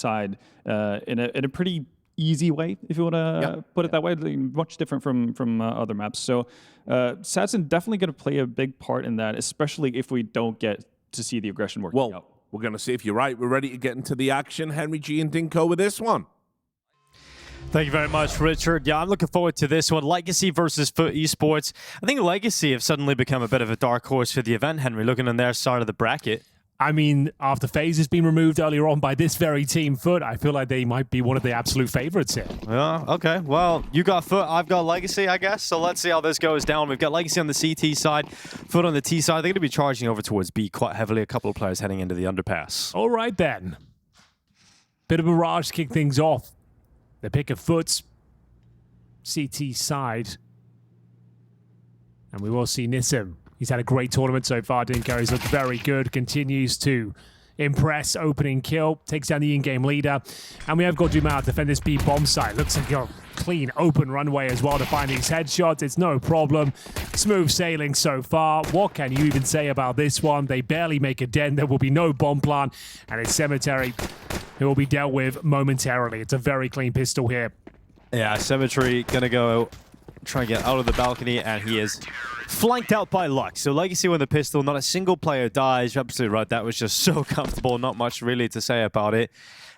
side in a pretty easy way, if you want to put it that way, much different from other maps. So Sadson definitely going to play a big part in that, especially if we don't get to see the aggression working out. We're going to see if you're right. We're ready to get into the action. Henry G and Dinko with this one. Thank you very much, Richard. Yeah, I'm looking forward to this one. Legacy versus FUT Esports. I think Legacy have suddenly become a bit of a dark horse for the event, Henry, looking on their side of the bracket. I mean, after FaZe has been removed earlier on by this very team, FUT, I feel like they might be one of the absolute favorites here. Yeah, okay. Well, you got FUT, I've got Legacy, I guess. So let's see how this goes down. We've got Legacy on the CT side, FUT on the T side. They're going to be charging over towards B quite heavily. A couple of players heading into the underpass. All right, then. Bit of Mirage to kick things off. They pick a FUT's CT side. And we will see Nissim. He's had a great tournament so far, Dinko. He's looked very good, continues to impress, opening kill, takes down the in-game leader. And we have got Dumao to defend this B bomb site. Looks like a clean open runway as well to find these headshots. It's no problem. Smooth sailing so far. What can you even say about this one? They barely make a dent. There will be no bomb plant. And it's Cemetery who will be dealt with momentarily. It's a very clean pistol here. Yeah, Cemetery gonna go try and get out of the balcony, and he is flanked out by Lux. So Legacy with the pistol, not a single player dies. You're absolutely right. That was just so comfortable. Not much really to say about it.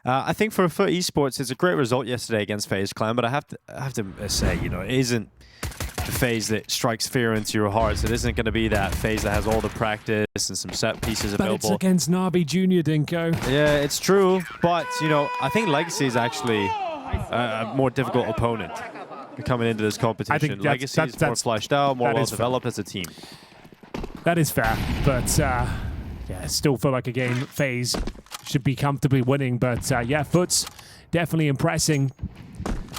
I think for FUT Esports, it's a great result yesterday against FaZe Clan, but I have to say, you know, it isn't the FaZe that strikes fear into your hearts. It isn't going to be that FaZe that has all the practice and some set pieces available. But it's against Navi Jr., Dinko. Yeah, it's true. But, you know, I think Legacy is actually a more difficult opponent coming into this competition. I think Legacy is more fleshed out, more well developed as a team. That is fair, but yeah, still feel like a game FaZe should be comfortably winning. But yeah, FUT's definitely impressing.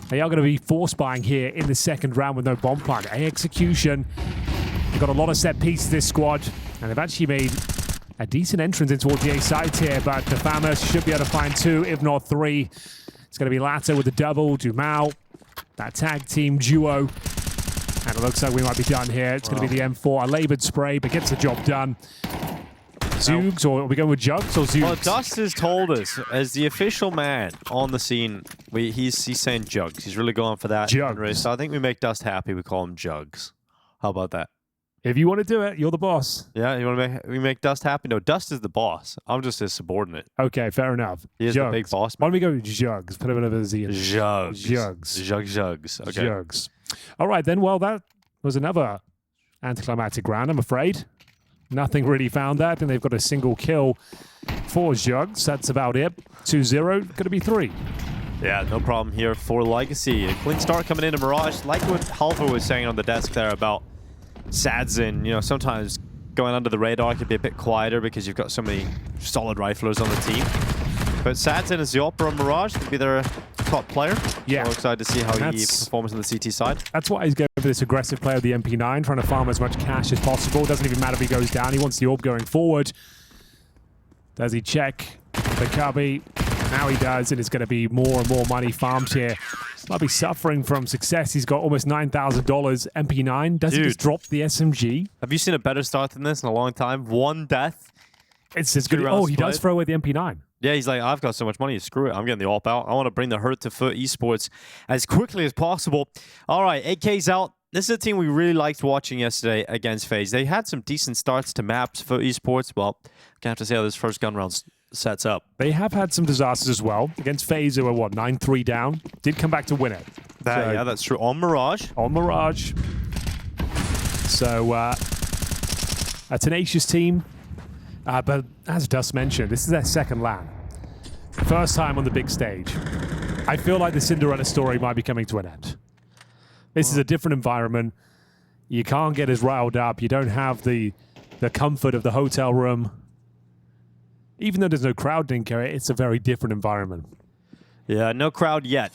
They are going to be force buying here in the second round with no bomb plant. Execution. They've got a lot of set pieces, this squad, and they've actually made a decent entrance in towards the A side here, but the Famous should be able to find 2, if not 3. It's going to be Lato with the double, Dumao. That tag team duo. And it looks like we might be done here. It's going to be the M4. A labored spray, but gets the job done. Zoogs, or are we going with Jugs or Zoogs? Well, Dust has told us, as the official man on the scene, he's saying Jugs. He's really going for that. Jugs. So I think we make Dust happy. We call him Jugs. How about that? If you want to do it, you're the boss. Yeah, you want to we make Dust happy? No, Dust is the boss. I'm just his subordinate. Okay, fair enough. He is the big boss. Why don't we go with Jugs? Put him in a Z. Jugs. Jugs. Jugs. Okay. Jugs. All right, then. Well, that was another anticlimactic round, I'm afraid. Nothing really found that. I think they've got a single kill for Jugs. That's about it. 2-0. Going to be 3. Yeah, no problem here for Legacy. A clean start coming into Mirage. Like what Halva was saying on the desk there about Sadson, you know, sometimes going under the radar could be a bit quieter because you've got so many solid riflers on the team. But Sadson is the Opera on Mirage, could be their top player. Yeah. So excited to see how he performs on the CT side. That's why he's going for this aggressive play of the MP9, trying to farm as much cash as possible. Doesn't even matter if he goes down. He wants the orb going forward. Does he check the cubby? Now he does, and it's going to be more and more money farmed here. Might be suffering from success. He's got almost $9,000. MP9. Does he just drop the SMG? Have you seen a better start than this in a long time? 1 death. It's as good. Oh, he does throw away the MP9. Yeah, he's like, I've got so much money, screw it. I'm getting the AWP out. I want to bring the hurt to FUT Esports as quickly as possible. All right, AK's out. This is a team we really liked watching yesterday against FaZe. They had some decent starts to maps for esports. Well, I'm going to have to see how this first gun round sets up. They have had some disasters as well. Against FaZe, they were, what, 9-3 down? Did come back to win it. Yeah, that's true. On Mirage. On Mirage. So, a tenacious team. But as Dust mentioned, this is their second LAN. First time on the big stage. I feel like the Cinderella story might be coming to an end. This is a different environment. You can't get as riled up. You don't have the comfort of the hotel room. Even though there's no crowd, Dinko, it's a very different environment. Yeah, no crowd yet.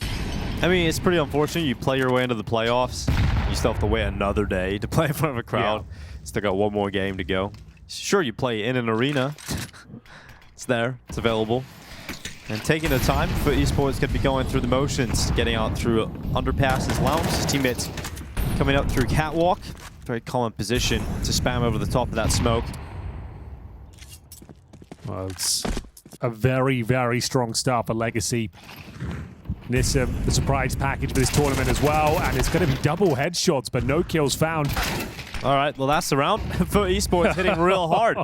I mean, it's pretty unfortunate. You play your way into the playoffs. You still have to wait another day to play in front of a crowd. Yeah. Still got one more game to go. Sure, you play in an arena. It's there. It's available. And taking the time, FUT Esports could be going through the motions, getting out through underpasses, lounges, teammates coming up through catwalk. Very common position to spam over the top of that smoke. Well, it's a very, very strong start for Legacy. This the surprise package for this tournament as well, and it's going to be double headshots, but no kills found. All right, well, that's the round. FUT Esports hitting real hard.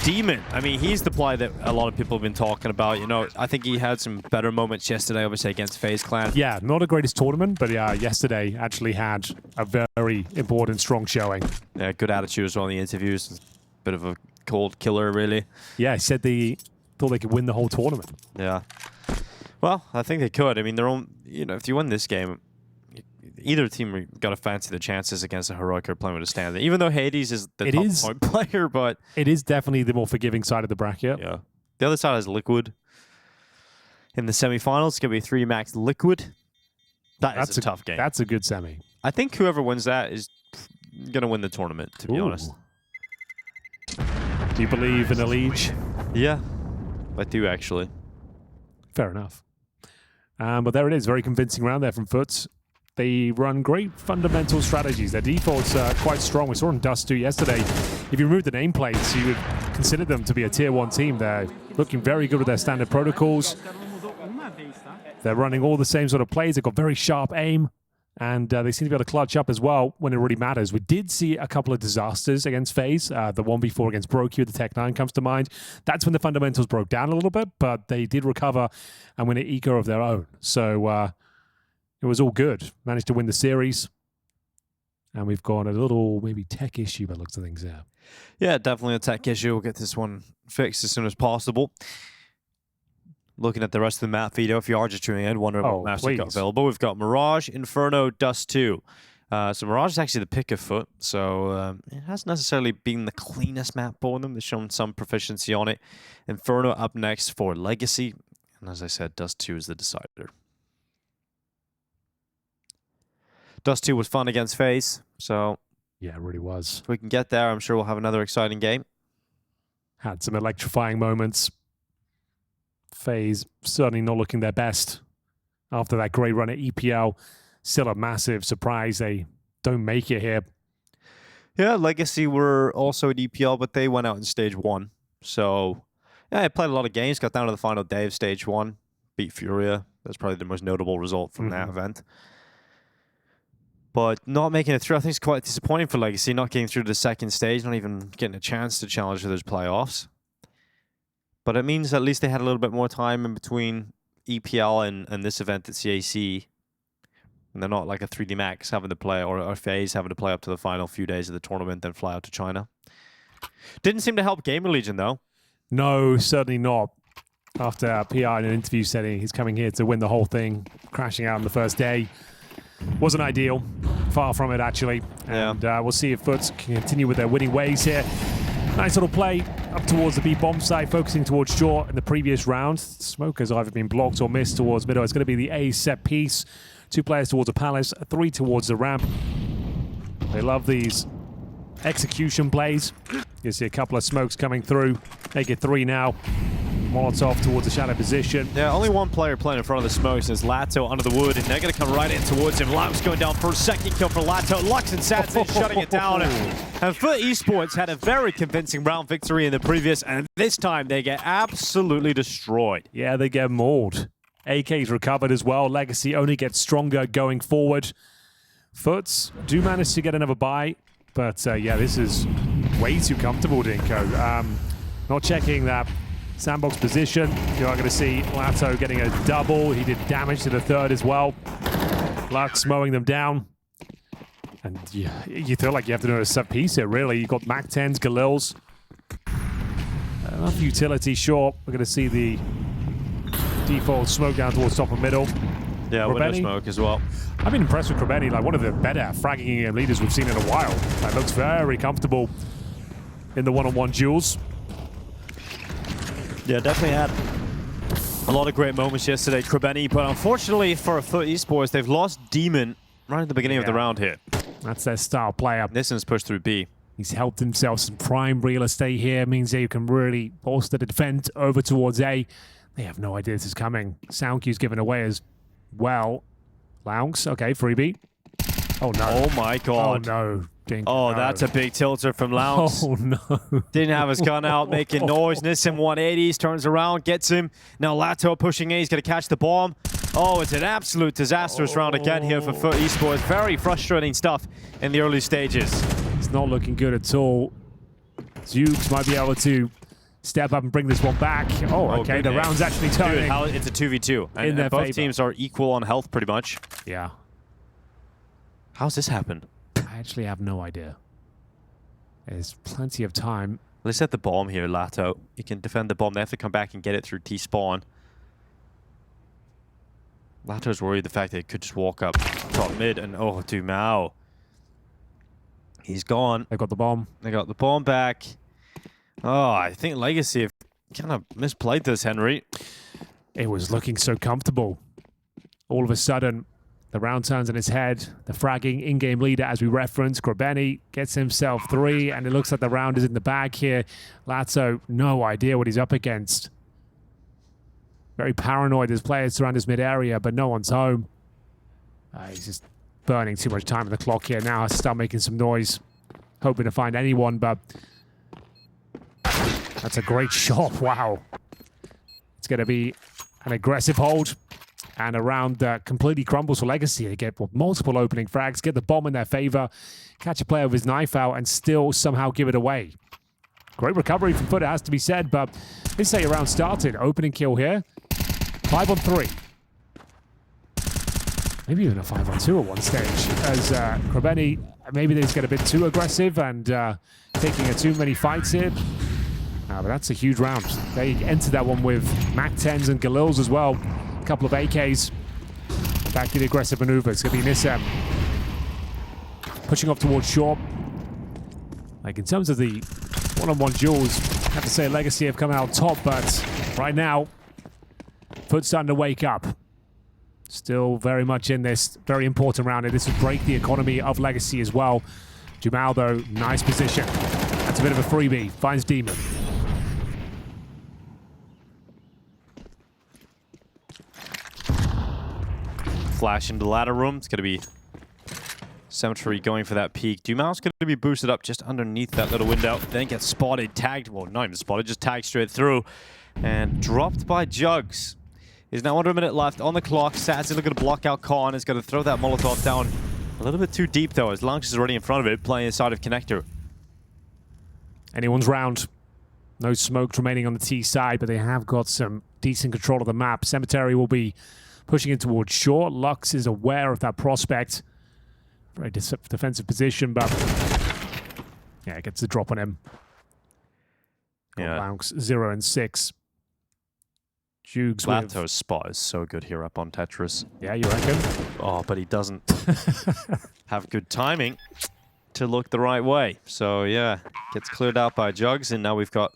Demon, I mean, he's the player that a lot of people have been talking about. You know, I think he had some better moments yesterday, obviously, against FaZe Clan. Yeah, not the greatest tournament, but yesterday actually had a very important, strong showing. Yeah, good attitude as well in the interviews. Bit of a cold killer, really. Yeah, he said they thought they could win the whole tournament. Yeah. Well, I think they could. I mean, their own, you know, if you win this game, either team got to fancy the chances against a heroic or playing with a stand. Even though Hades is the top point player, but it is definitely the more forgiving side of the bracket. Yeah. The other side is Liquid. In the semifinals, it's going to be 3 max Liquid. That's a tough game. That's a good semi. I think whoever wins that is going to win the tournament, to be honest. Do you believe in a liege? Yeah, I do, actually. Fair enough. But there it is. Very convincing round there from FUT. They run great fundamental strategies. Their defaults are quite strong. We saw in Dust2 yesterday. If you remove the nameplates, you would consider them to be a tier 1 team. They're looking very good with their standard protocols. They're running all the same sort of plays. They've got very sharp aim. And they seem to be able to clutch up as well when it really matters. We did see a couple of disasters against FaZe. The one before against BroQ, the Tech9 comes to mind. That's when the fundamentals broke down a little bit, but they did recover and win an eco of their own. So it was all good. Managed to win the series. And we've got a little maybe tech issue by the looks of things there. Yeah, definitely a tech issue. We'll get this one fixed as soon as possible. Looking at the rest of the map video, if you are just tuning in, wondering what maps we've got available. We've got Mirage, Inferno, Dust2. So Mirage is actually the pick of FUT, so it hasn't necessarily been the cleanest map for them. They've shown some proficiency on it. Inferno up next for Legacy. And as I said, Dust2 is the decider. Dust2 was fun against FaZe, so yeah, it really was. If we can get there, I'm sure we'll have another exciting game. Had some electrifying moments. FaZe certainly not looking their best after that great run at EPL. Still a massive surprise they don't make it here. Yeah, Legacy were also at EPL, but they went out in stage 1. So, yeah, I played a lot of games, got down to the final day of stage 1, beat Furia. That's probably the most notable result from that event. But not making it through, I think it's quite disappointing for Legacy, not getting through to the second stage, not even getting a chance to challenge for those playoffs. But it means at least they had a little bit more time in between EPL and this event at CAC. And they're not like a 3D Max having to play, or FaZe having to play up to the final few days of the tournament, then fly out to China. Didn't seem to help GamerLegion, though. No, certainly not. After PR in an interview setting, he's coming here to win the whole thing, crashing out on the first day. Wasn't ideal. Far from it, actually. And we'll see if FUT can continue with their winning ways here. Nice little play up towards the B-bomb side, focusing towards short in the previous round. Smoke has either been blocked or missed towards middle. It's going to be the A set piece. 2 players towards the palace, 3 towards the ramp. They love these execution plays. You see a couple of smokes coming through. Make it 3 now. Molotov towards the shadow position. Yeah, only one player playing in front of the smokes is Lato under the wood, and they're going to come right in towards him. Lux going down for a second kill for Lato. Lux and Satsin shutting it down. And FUT Esports had a very convincing round victory in the previous, and this time they get absolutely destroyed. Yeah, they get mauled. AK's recovered as well. Legacy only gets stronger going forward. FUTs do manage to get another bye, but yeah, this is way too comfortable, Dinko. Not checking that sandbox position. You are going to see Lato getting a double. He did damage to the third as well. Lux mowing them down. And yeah, you feel like you have to do a sub piece here, really. You've got Mac 10s, Galils. Enough utility short. We're going to see the default smoke down towards top and middle. Yeah, window smoke as well. I've been impressed with Krabeni, like one of the better fragging game leaders we've seen in a while. That looks very comfortable in the one-on-one duels. Yeah, definitely had a lot of great moments yesterday, Krabeni, but unfortunately for FUT Esports, they've lost Demon right at the beginning of the round here. That's their style player. Nissan's pushed through B. He's helped himself some prime real estate here. Means they can really bolster the defense over towards A. They have no idea this is coming. Sound cue's given away as well. Loungs, okay, freebie. Oh no. Oh my god. Oh no. Oh, that's a big tilter from Lounge. Oh, no. Didn't have his gun out, making noise. Nissan 180s, turns around, gets him. Now Lato pushing in, he's going to catch the bomb. Oh, it's an absolute disastrous round again here for FUT Esports. Very frustrating stuff in the early stages. It's not looking good at all. Zukes might be able to step up and bring this one back. Oh, okay, the round's actually turning. Dude, it's a 2v2. And both favor. teams are equal on health, pretty much. Yeah. How's this happened? I actually have no idea. There's plenty of time. Let's set the bomb here, Lato. You can defend the bomb. They have to come back and get it through T-spawn. Lato's worried the fact that he could just walk up top mid and oh, Dumao. He's gone. They got the bomb. They got the bomb back. Oh, I think Legacy have kind of misplayed this, Henry. It was looking so comfortable. All of a sudden, the round turns on his head. The fragging in-game leader, as we referenced, Grabeni gets himself 3, and it looks like the round is in the bag here. Lato, no idea what he's up against. Very paranoid. There's players around his mid-area, but no one's home. He's just burning too much time on the clock here. Now has to start making some noise. Hoping to find anyone, but that's a great shot. Wow. It's going to be an aggressive hold. And a round that completely crumbles for Legacy. They get multiple opening frags, get the bomb in their favor, catch a player with his knife out, and still somehow give it away. Great recovery from FUT, it has to be said, but this say a round started. Opening kill here. 5 on 3. Maybe even a 5 on 2 at one stage. As Grabeni, maybe they just get a bit too aggressive and taking too many fights here. But that's a huge round. They enter that one with MAC-10s and Galils as well. A couple of AKs. Back to the aggressive maneuver. It's going to be Nisem. Pushing off towards short. Like, in terms of the one-on-one duels, I have to say Legacy have come out top, but right now, FUT's starting to wake up. Still very much in this very important round, and this would break the economy of Legacy as well. Jamal, though, nice position. That's a bit of a freebie. Finds Demon. Flash into the ladder room. It's going to be Cemetery going for that peek. Dumao's going to be boosted up just underneath that little window. Then gets spotted, tagged. Well, not even spotted, just tagged straight through. And dropped by Jugs. There's now under a minute left on the clock. Sad's looking to block out Khan. Is going to throw that Molotov down a little bit too deep, though, as Lunch is already in front of it, playing inside of Connector. Anyone's round. No smoke remaining on the T side, but they have got some decent control of the map. Cemetery will be pushing in towards short. Lux is aware of that prospect. Very defensive position, but yeah, it gets the drop on him. Yeah. Bounce 0 and 6. Jugs Lato's spot is so good here up on Tetris. Yeah, you reckon? Oh, but he doesn't have good timing to look the right way. So yeah, gets cleared out by Jugs, and now we've got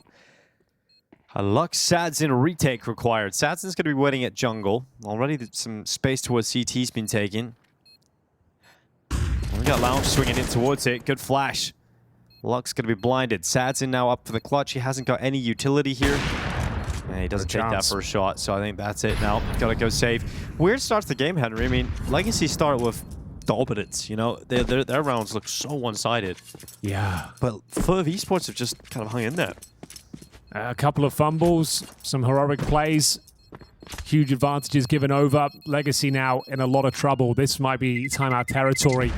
a Lux Sadzin retake required. Sadzin's going to be waiting at jungle. Already some space towards CT's been taken. We got Lounge swinging in towards it. Good flash. Lux going to be blinded. Sadzin now up for the clutch. He hasn't got any utility here. And he doesn't take that first shot, so I think that's it now. Gotta go save. Weird start to the game, Henry. I mean, Legacy start with dominance, you know? Their rounds look so one-sided. Yeah. But FUT Esports have just kind of hung in there. A couple of fumbles, some heroic plays, huge advantages given over. Legacy now in a lot of trouble. This might be timeout territory.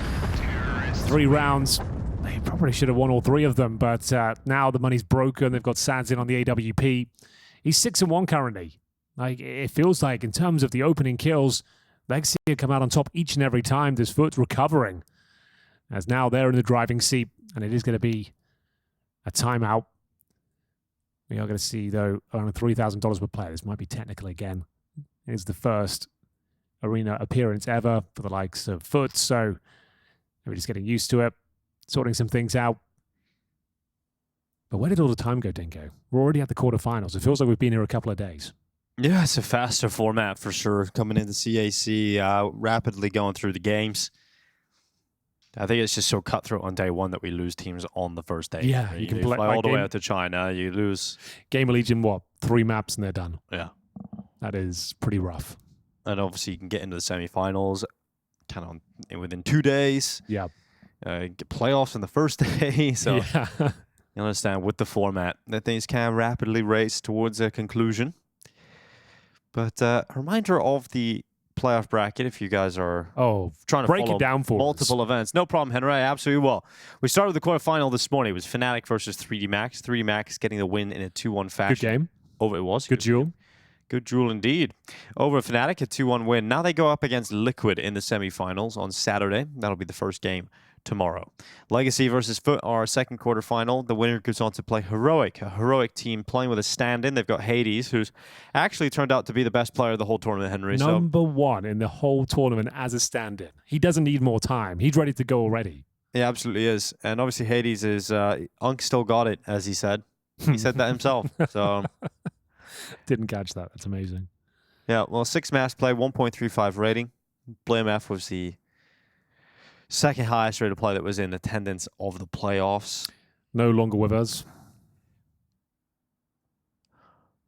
3 rounds. They probably should have won all 3 of them, but now the money's broken. They've got Sadzin on the AWP. He's 6 and 1 currently. Like, it feels like in terms of the opening kills, Legacy have come out on top each and every time. This FUT's recovering. As now they're in the driving seat, and it is going to be a timeout. We are going to see, though, around $3,000 per player. This might be technical again. It's the first arena appearance ever for the likes of FUT, so we're just getting used to it, sorting some things out. But where did all the time go, Dinko? We're already at the quarterfinals. It feels like we've been here a couple of days. Yeah, it's a faster format for sure. Coming into CAC, rapidly going through the games. I think it's just so cutthroat on day one that we lose teams on the first day. Yeah, you can fly all the way out to China. You lose. GamerLegion, what? 3 maps and they're done. Yeah. That is pretty rough. And obviously you can get into the semifinals kind of within 2 days. Yeah. playoffs on the first day. So Yeah. you understand with the format that things can rapidly race towards a conclusion. But a reminder of the playoff bracket if you guys are trying to break follow it down for multiple events. No problem, Henry. I absolutely will. We started with the quarterfinal this morning. It was Fnatic versus 3D Max. 3D Max getting the win in a 2-1 fashion. Good game. Over it was. Good duel. Good duel indeed. Over Fnatic, a 2-1 win. Now they go up against Liquid in the semifinals on Saturday. That'll be the first game tomorrow. Legacy versus FUT, our second quarterfinal. The winner goes on to play Heroic, a Heroic team playing with a stand-in. They've got Hades, who's actually turned out to be the best player of the whole tournament, Henry. Number one in the whole tournament as a stand-in. He doesn't need more time. He's ready to go already. He absolutely is. And obviously Hades is, Unk still got it, as he said. He said that himself. So didn't catch that. That's amazing. Yeah, well, 6 mass play, 1.35 rating. BlameF was the second highest rated player that was in attendance of the playoffs. No longer with us.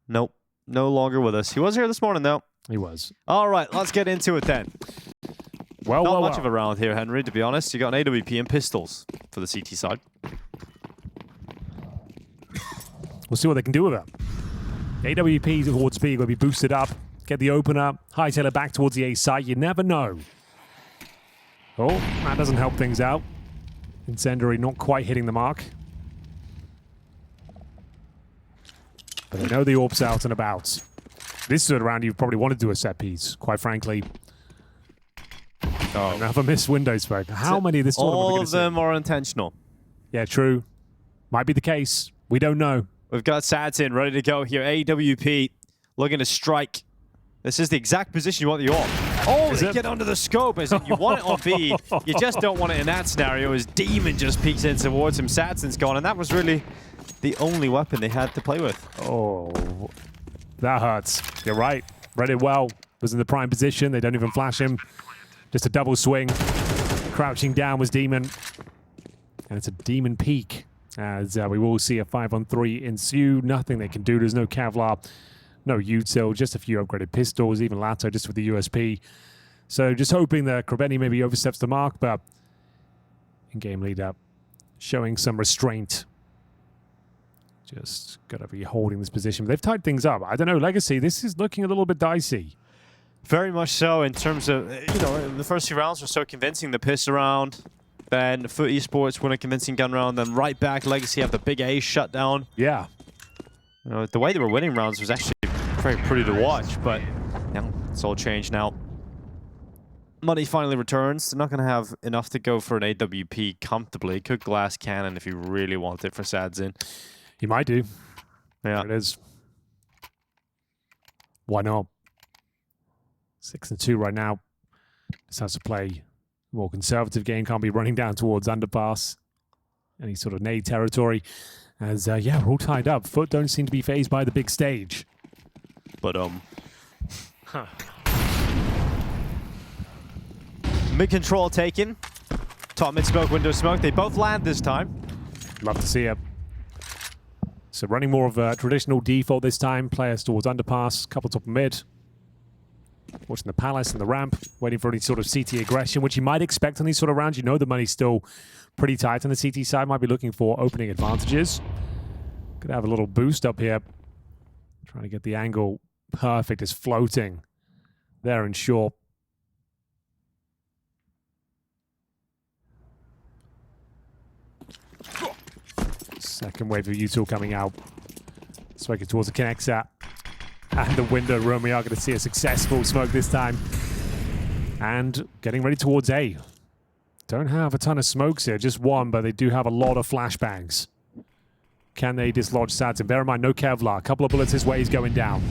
Nope, no longer with us. He was here this morning, though. He was. All right, let's get into it then. Not much of a round here, Henry, to be honest. You got an AWP and pistols for the CT side. We'll see what they can do with it. AWP towards B will be boosted up. Get the opener. Hightailer back towards the A site. You never know. Oh, that doesn't help things out. Incendiary not quite hitting the mark. But they know the orb's out and about. This sort of round, you probably want to do a set piece, quite frankly. Oh, another missed window smoke. How many of this tournament all of them are intentional. Yeah, true. Might be the case. We don't know. We've got Satin ready to go here. AWP looking to strike. This is the exact position you want the AWP. Oh, they get under the scope. As in you want it on B. You just don't want it in that scenario as Demon just peeks in towards him. Satin's gone, and that was really the only weapon they had to play with. Oh, that hurts. You're right. Read it well. Was in the prime position. They don't even flash him. Just a double swing. Crouching down was Demon. And it's a Demon peak. As we will see a 5-on-3 ensue. Nothing they can do. There's no Kevlar, no util, just a few upgraded pistols, even Lato just with the USP. So just hoping that Krebeni maybe oversteps the mark, but in-game lead-up showing some restraint. Just got to be holding this position. They've tied things up. I don't know, Legacy, this is looking a little bit dicey. Very much so in terms of, the first few rounds were so convincing. The piss around. Then FUT Esports win a convincing gun round. Then right back, Legacy have the big A shutdown. Yeah. The way they were winning rounds was actually very pretty to watch, but it's all changed now. Money finally returns. They're not going to have enough to go for an AWP comfortably. Could glass cannon if you really want it for Sadzin. He might do. Yeah. There it is. Why not? 6-2 right now. Just has to play more conservative game. Can't be running down towards underpass. Any sort of nade territory. As, yeah, we're all tied up. FUT don't seem to be phased by the big stage. But, mid-control taken. Top mid-smoke, window smoke. They both land this time. Love to see it. So running more of a traditional default this time. Players towards underpass. Couple top of mid. Watching the Palace and the ramp. Waiting for any sort of CT aggression, which you might expect on these sort of rounds. You know the money's still pretty tight on the CT side. Might be looking for opening advantages. Could have a little boost up here. Trying to get the angle perfect. Is floating there and short. Second wave of util coming out. Smoking towards the connect set. And the window room. We are going to see a successful smoke this time. And getting ready towards A. Don't have a ton of smokes here. Just one, but they do have a lot of flashbangs. Can they dislodge Sads? And bear in mind, no Kevlar. A couple of bullets his way. He's going down.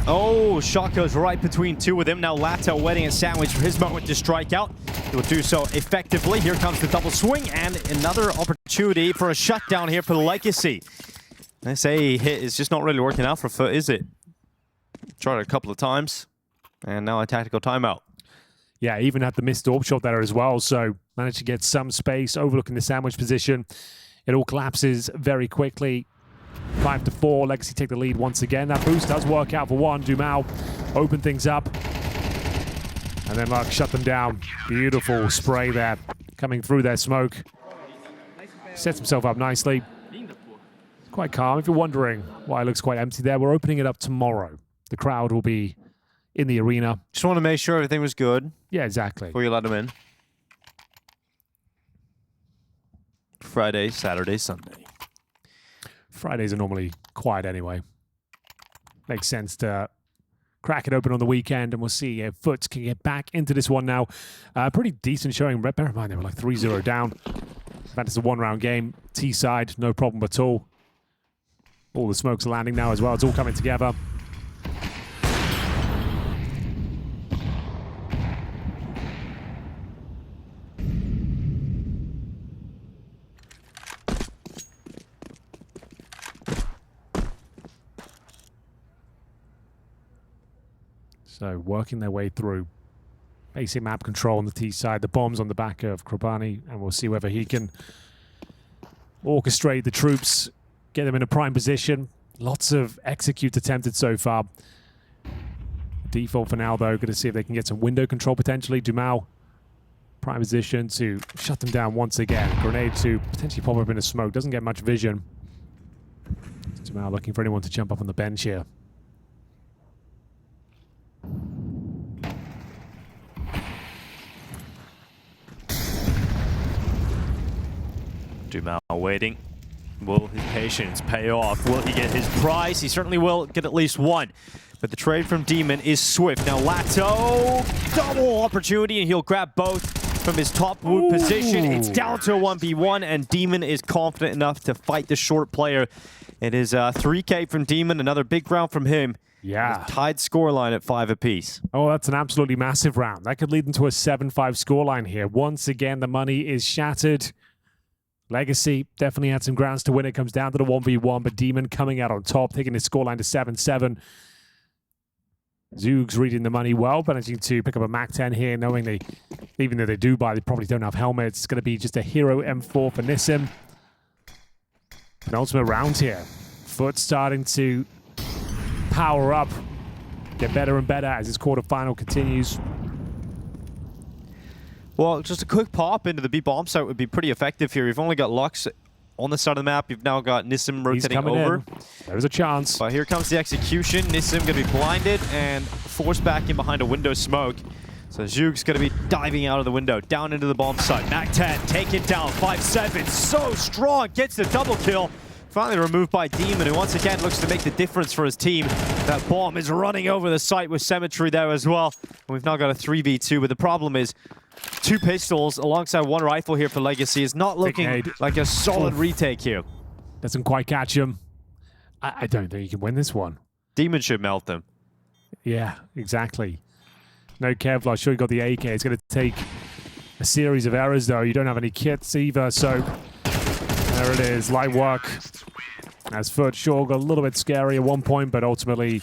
Oh, shot goes right between two of them. Now Lato waiting a sandwich for his moment to strike out. He will do so effectively. Here comes the double swing and another opportunity for a shutdown here for the Legacy. This A hit is just not really working out for FUT, is it? Tried it a couple of times, and now a tactical timeout. Yeah, even had the missed orb shot there as well, so managed to get some space, overlooking the sandwich position. It all collapses very quickly. 5-4, Legacy take the lead once again. That boost does work out for one. Dumao open things up. And then Luck shut them down. Beautiful spray there coming through their smoke. Sets himself up nicely. Quite calm. If you're wondering why it looks quite empty there, we're opening it up tomorrow. The crowd will be in the arena. Just want to make sure everything was good Yeah, exactly. before you let them in. Friday, Saturday, Sunday. Fridays are normally quiet anyway. Makes sense to crack it open on the weekend, and we'll see if FUT can get back into this one now. Pretty decent showing. Bear in mind, they were like 3-0 down. In fact, it's a one-round game. T-side, no problem at all. All the smokes are landing now as well. It's all coming together. So working their way through basic map control on the T side, the bombs on the back of Krabani, and we'll see whether he can orchestrate the troops, get them in a prime position. Lots of execute attempted so far. Default for now, though. Going to see if they can get some window control potentially. Dumao, prime position to shut them down once again. Grenade to potentially pop up in a smoke. Doesn't get much vision. Dumao looking for anyone to jump up on the bench here. Dumao waiting. Will his patience pay off? Will he get his prize? He certainly will get at least one. But the trade from Demon is swift. Now Lato, double opportunity, and he'll grab both from his top wood position. It's down to a 1v1, and Demon is confident enough to fight the short player. It is 3K from Demon, another big round from him. Yeah. Tied scoreline at 5 apiece. Oh, that's an absolutely massive round. That could lead into a 7-5 scoreline here. Once again, the money is shattered. Legacy definitely had some grounds to win. It comes down to the 1v1, but Demon coming out on top, taking his scoreline to 7-7. Zoogs reading the money well, managing to pick up a MAC-10 here, knowing they, even though they do buy, they probably don't have helmets. It's going to be just a hero M4 for Nissim. Penultimate round here. FUT starting to power up, get better and better as this quarterfinal continues. Well, just a quick pop into the B bomb site would be pretty effective here. You've only got Lux on the side of the map. You've now got Nissim rotating over. In. There's a chance. But here comes the execution. Nissim going to be blinded and forced back in behind a window smoke. So Zug's going to be diving out of the window, down into the bomb site. MAC-10 taken down, 5-7. So strong, gets the double kill. Finally removed by Demon, who once again looks to make the difference for his team. That bomb is running over the site with Symmetry there as well. And we've now got a 3v2, but the problem is 2 pistols alongside 1 rifle here for Legacy is not looking like a solid retake here. Doesn't quite catch him. I don't think you can win this one. Demon should melt them. Yeah, exactly. No Kevlar, sure you got the AK. It's going to take a series of errors though. You don't have any kits either, so there it is, light work. As FUT sure got a little bit scary at one point, but ultimately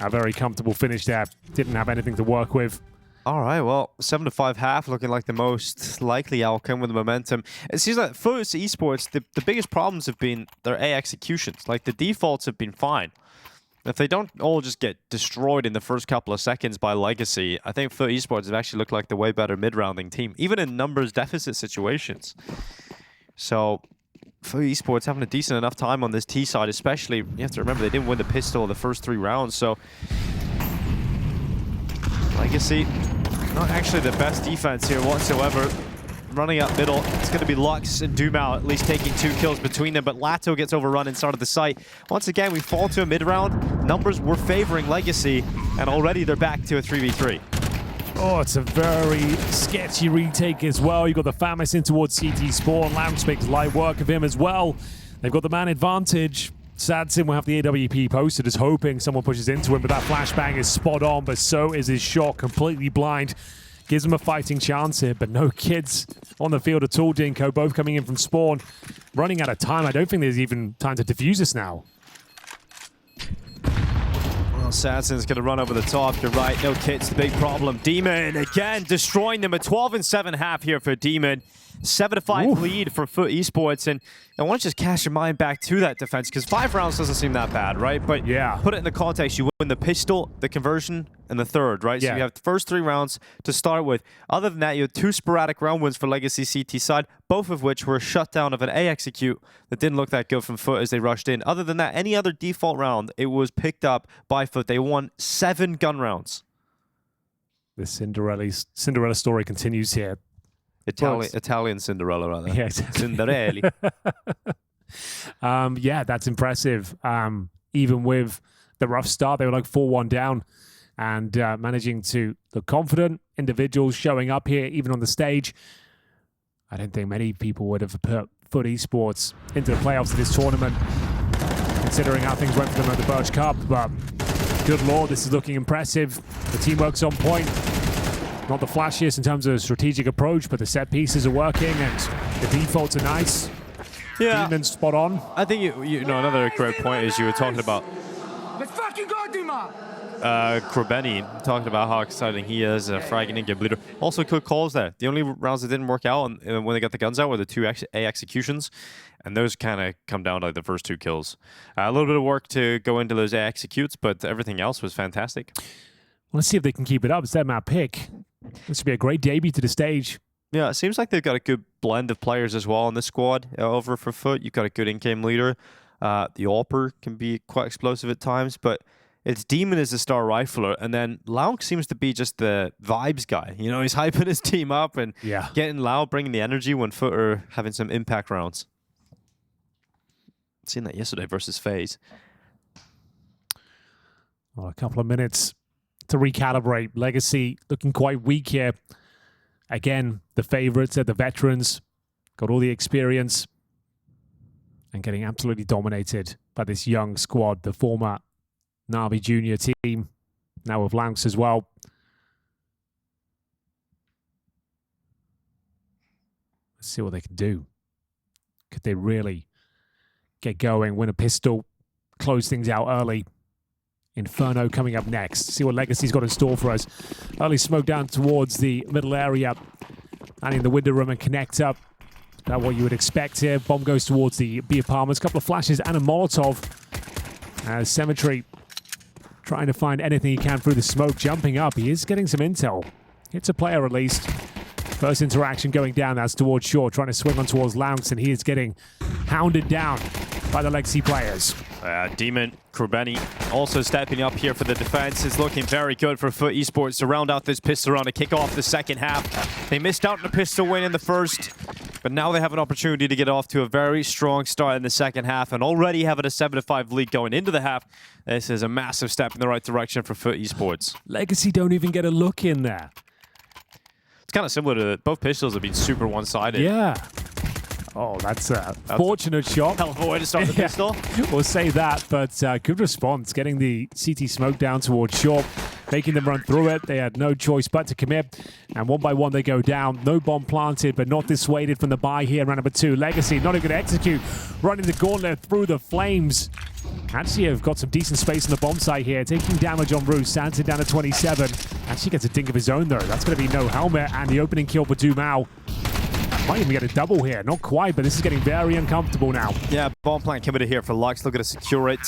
a very comfortable finish there. Didn't have anything to work with. All right, well, 7-5 half looking like the most likely outcome with the momentum. It seems like FaZe Esports, the biggest problems have been their A executions. Like, the defaults have been fine. If they don't all just get destroyed in the first couple of seconds by Legacy, I think FaZe Esports have actually looked like the way better mid-rounding team, even in numbers deficit situations. So FaZe Esports having a decent enough time on this T side, especially, you have to remember, they didn't win the pistol the first 3 rounds, so Legacy, not actually the best defense here whatsoever. Running up middle, it's going to be Lux and Dumao at least taking 2 kills between them, but Lato gets overrun inside of the site. Once again, we fall to a mid-round. Numbers were favoring Legacy, and already they're back to a 3v3. Oh, it's a very sketchy retake as well. You got the Famis in towards CT Spawn. Lamps makes light work of him as well. They've got the man advantage. Sadsin will have the AWP posted, is hoping someone pushes into him, but that flashbang is spot on, but so is his shot, completely blind. Gives him a fighting chance here, but no kids on the field at all, Dinko. Both coming in from spawn. Running out of time. I don't think there's even time to defuse this now. Well, Sadsin's going to run over the top. You're right, no kits, the big problem. Demon, again, destroying them. A 12-7 half here for Demon. 7-5 lead for FUT Esports, and I want to just cast your mind back to that defense, because 5 rounds doesn't seem that bad, right? But yeah, put it in the context, you win the pistol, the conversion, and the third, right? So you have the first 3 rounds to start with. Other than that, you had 2 sporadic round wins for Legacy CT side, both of which were a shutdown of an A execute that didn't look that good from FUT as they rushed in. Other than that, any other default round, it was picked up by FUT. They won 7 gun rounds. The Cinderella story continues here. Italian Cinderella, rather. Yeah, exactly. Cinderelli. Yeah, that's impressive. Even with the rough start, they were like 4-1 down and managing to look confident. Individuals showing up here, even on the stage. I don't think many people would have put FUT Esports into the playoffs of this tournament, considering how things went for them at the Birch Cup. But good lord, this is looking impressive. The teamwork's on point. Not the flashiest in terms of strategic approach, but the set pieces are working and the defaults are nice. Yeah. Demon's spot on. I think you know another great point is you were talking about Krobeni, talking about how exciting he is, fragging and game leader. Also good calls there. The only rounds that didn't work out when they got the guns out were the 2 A executions, and those kind of come down to like the first 2 kills. A little bit of work to go into those A executes, but everything else was fantastic. Let's see if they can keep it up. It's their map pick. This would be a great debut to the stage. Yeah, it seems like they've got a good blend of players as well in this squad over for FUT. You've got a good in-game leader. The AWPer can be quite explosive at times, but it's Demon is the star rifler, and then Launk seems to be just the vibes guy. You know, he's hyping his team up and getting loud, bringing the energy when FUT are having some impact rounds. Seen that yesterday versus FaZe. Well, a couple of minutes to recalibrate. Legacy looking quite weak here. Again, the favorites are the veterans. Got all the experience. And getting absolutely dominated by this young squad. The former Na'Vi Junior team. Now with Launks as well. Let's see what they can do. Could they really get going, win a pistol, close things out early? Inferno coming up next. See what Legacy's got in store for us. Early smoke down towards the middle area. And in the window room and connect up. That's what you would expect here. Bomb goes towards the B apartments. Couple of flashes and a Molotov. As Cemetery trying to find anything he can through the smoke. Jumping up. He is getting some intel. Hits a player at least. First interaction going down. That's towards Shaw. Trying to swing on towards Lounce. And he is getting hounded down by the Legacy players. Demon, Krobeni also stepping up here for the defense. Is looking very good for FUT Esports to round out this pistol round to kick off the second half. They missed out on a pistol win in the first, but now they have an opportunity to get off to a very strong start in the second half and already having a 7-5 lead going into the half. This is a massive step in the right direction for FUT Esports. Legacy don't even get a look in there. It's kind of similar to both pistols have been super one-sided. Yeah. Oh, that's a fortunate shot. Hell of a way to start the pistol. We'll say that, but good response. Getting the CT smoke down towards Shaw, making them run through it. They had no choice but to commit. And one by one they go down. No bomb planted, but not dissuaded from the buy here. Round number 2. Legacy not even going to execute. Running the gauntlet through the flames. Actually have got some decent space on the bomb site here. Taking damage on Roos. Sanson down to 27. Actually gets a dink of his own though. That's going to be no helmet. And the opening kill for Dumao. Might even get a double here. Not quite, but this is getting very uncomfortable now. Yeah, bomb plant committed here for Lux. Looking to secure it.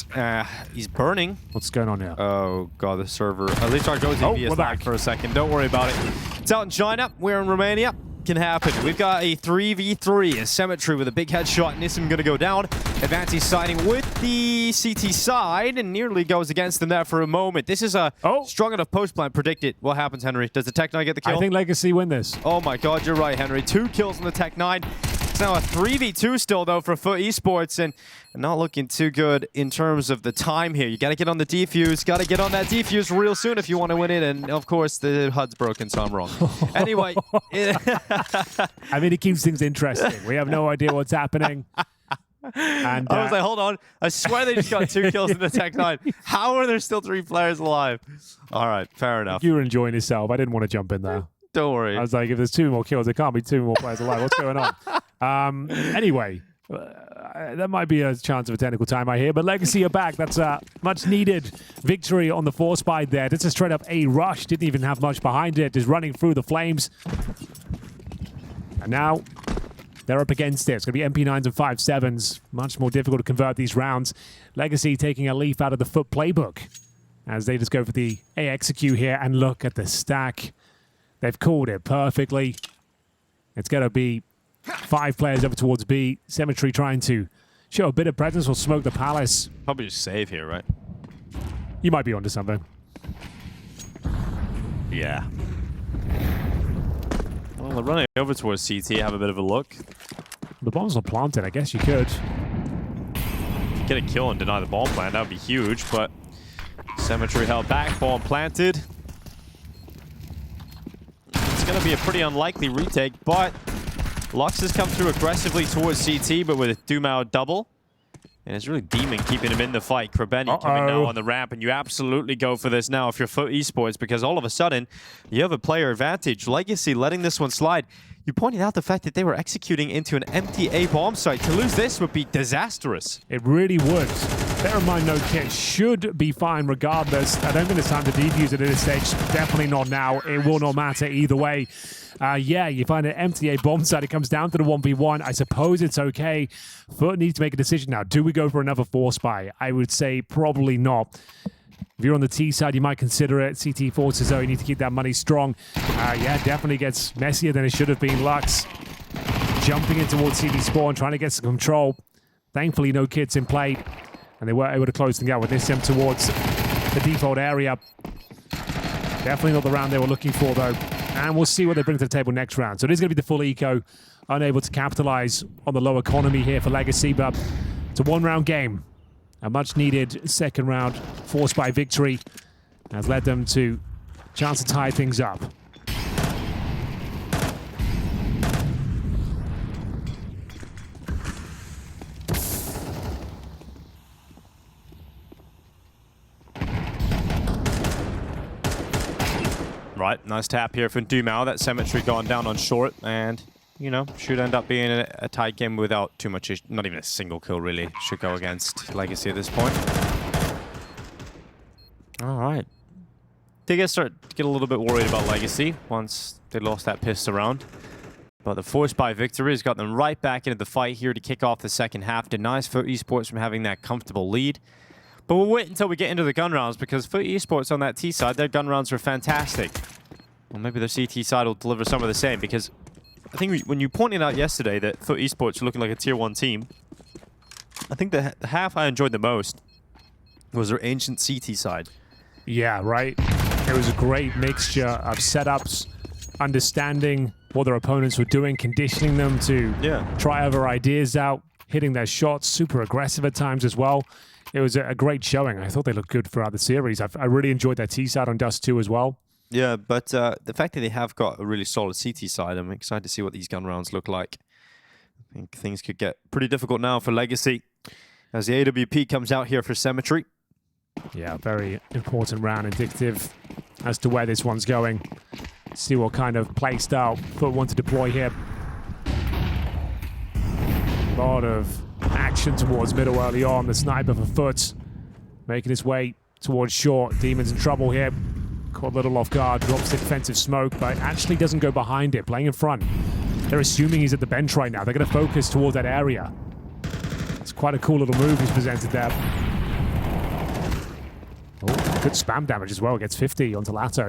He's burning. What's going on here? Oh, God, the server. At least our Josie is back for a second. Don't worry about it. It's out in China. We're in Romania. Can happen. We've got a 3v3. A Cemetery with a big headshot. Nissim going to go down. Advantage siding with the CT side and nearly goes against them there for a moment. This is a strong enough post plant. Predict it. What happens, Henry? Does the Tech-9 get the kill? I think Legacy win this. Oh my God, you're right, Henry. 2 kills on the Tech-9. It's now a 3v2 still, though, for FUT Esports, and not looking too good in terms of the time here. You got to get on the defuse. Got to get on that defuse real soon if you want to win it, and of course, the HUD's broken, so I'm wrong. Anyway. I mean, it keeps things interesting. We have no idea what's happening. And, I was like, hold on. I swear they just got 2 kills in the Tech-9. How are there still 3 players alive? All right, fair enough. You were enjoying yourself. I didn't want to jump in there. Don't worry. I was like, if there's 2 more kills, there can't be 2 more players alive. What's going on? Anyway, that might be a chance of a technical time I hear, but Legacy are back. That's a much needed victory on the force buy there. It's a straight up A rush. Didn't even have much behind it. Just running through the flames. And now They're up against it. It's going to be MP9s and 5.7s. Much more difficult to convert these rounds. Legacy taking a leaf out of the FUT playbook as they just go for the A execute here. And look at the stack. They've called it perfectly. It's going to be 5 players over towards B. Symmetry trying to show a bit of presence. Will smoke the Palace. Probably just save here, right? You might be onto something. Yeah. Well, they're running over towards CT, have a bit of a look. The bomb's not planted. I guess you could. Get a kill and deny the bomb plant, that would be huge, but Symmetry held back, bomb planted. It's going to be a pretty unlikely retake, but Lux has come through aggressively towards CT, but with a Dumao double. And it's really Demon keeping him in the fight. Krebeni coming now on the ramp, and you absolutely go for this now if you're FUT Esports, because all of a sudden, you have a player advantage. Legacy letting this one slide. You pointed out the fact that they were executing into an empty A bomb site. To lose this would be disastrous. It really would. Bear in mind, no kit should be fine regardless. I don't think it's time to defuse it at this stage. Definitely not now. It will not matter either way. Yeah, you find an empty A bomb site. It comes down to the 1v1. I suppose it's okay. FUT needs to make a decision now. Do we go for another force buy? I would say probably not. If you're on the T side, you might consider it. CT forces, though, you need to keep that money strong. Yeah, definitely gets messier than it should have been. Lux jumping in towards CT spawn, trying to get some control. Thankfully, no kits in play, and they were able to close things out with this towards the default area. Definitely not the round they were looking for, though. And we'll see what they bring to the table next round. So it is going to be the full eco, unable to capitalize on the low economy here for Legacy, but it's a one-round game. A much-needed second round force by victory has led them to chance to tie things up. Right, nice tap here from Dumao. That Symmetry gone down on short, and, you know, should end up being a tight game without too much, not even a single kill, really, should go against Legacy at this point. All right. They start to get a little bit worried about Legacy once they lost that pistol round. But the force by victory has got them right back into the fight here to kick off the second half. Denies FUT Esports from having that comfortable lead. But we'll wait until we get into the gun rounds, because FUT Esports on that T side, their gun rounds are fantastic. Well, maybe their CT side will deliver some of the same, because I think when you pointed out yesterday that FUT Esports are looking like a tier 1 team, I think the half I enjoyed the most was their ancient CT side. Yeah, right. It was a great mixture of setups, understanding what their opponents were doing, conditioning them to try other ideas out, hitting their shots, super aggressive at times as well. It was a great showing. I thought they looked good throughout the series. I really enjoyed their T side on Dust2 as well. Yeah, but the fact that they have got a really solid CT side, I'm excited to see what these gun rounds look like. I think things could get pretty difficult now for Legacy as the AWP comes out here for Symmetry. Yeah, very important round, indicative as to where this one's going. See what kind of play style FUT want to deploy here. A lot of action towards middle early on. The sniper for FUT making his way towards short. Demon's in trouble here. Caught a little off guard, drops the defensive smoke, but actually doesn't go behind it, playing in front. They're assuming he's at the bench right now. They're going to focus towards that area. It's quite a cool little move he's presented there. Oh, good spam damage as well. Gets 50 onto Lato.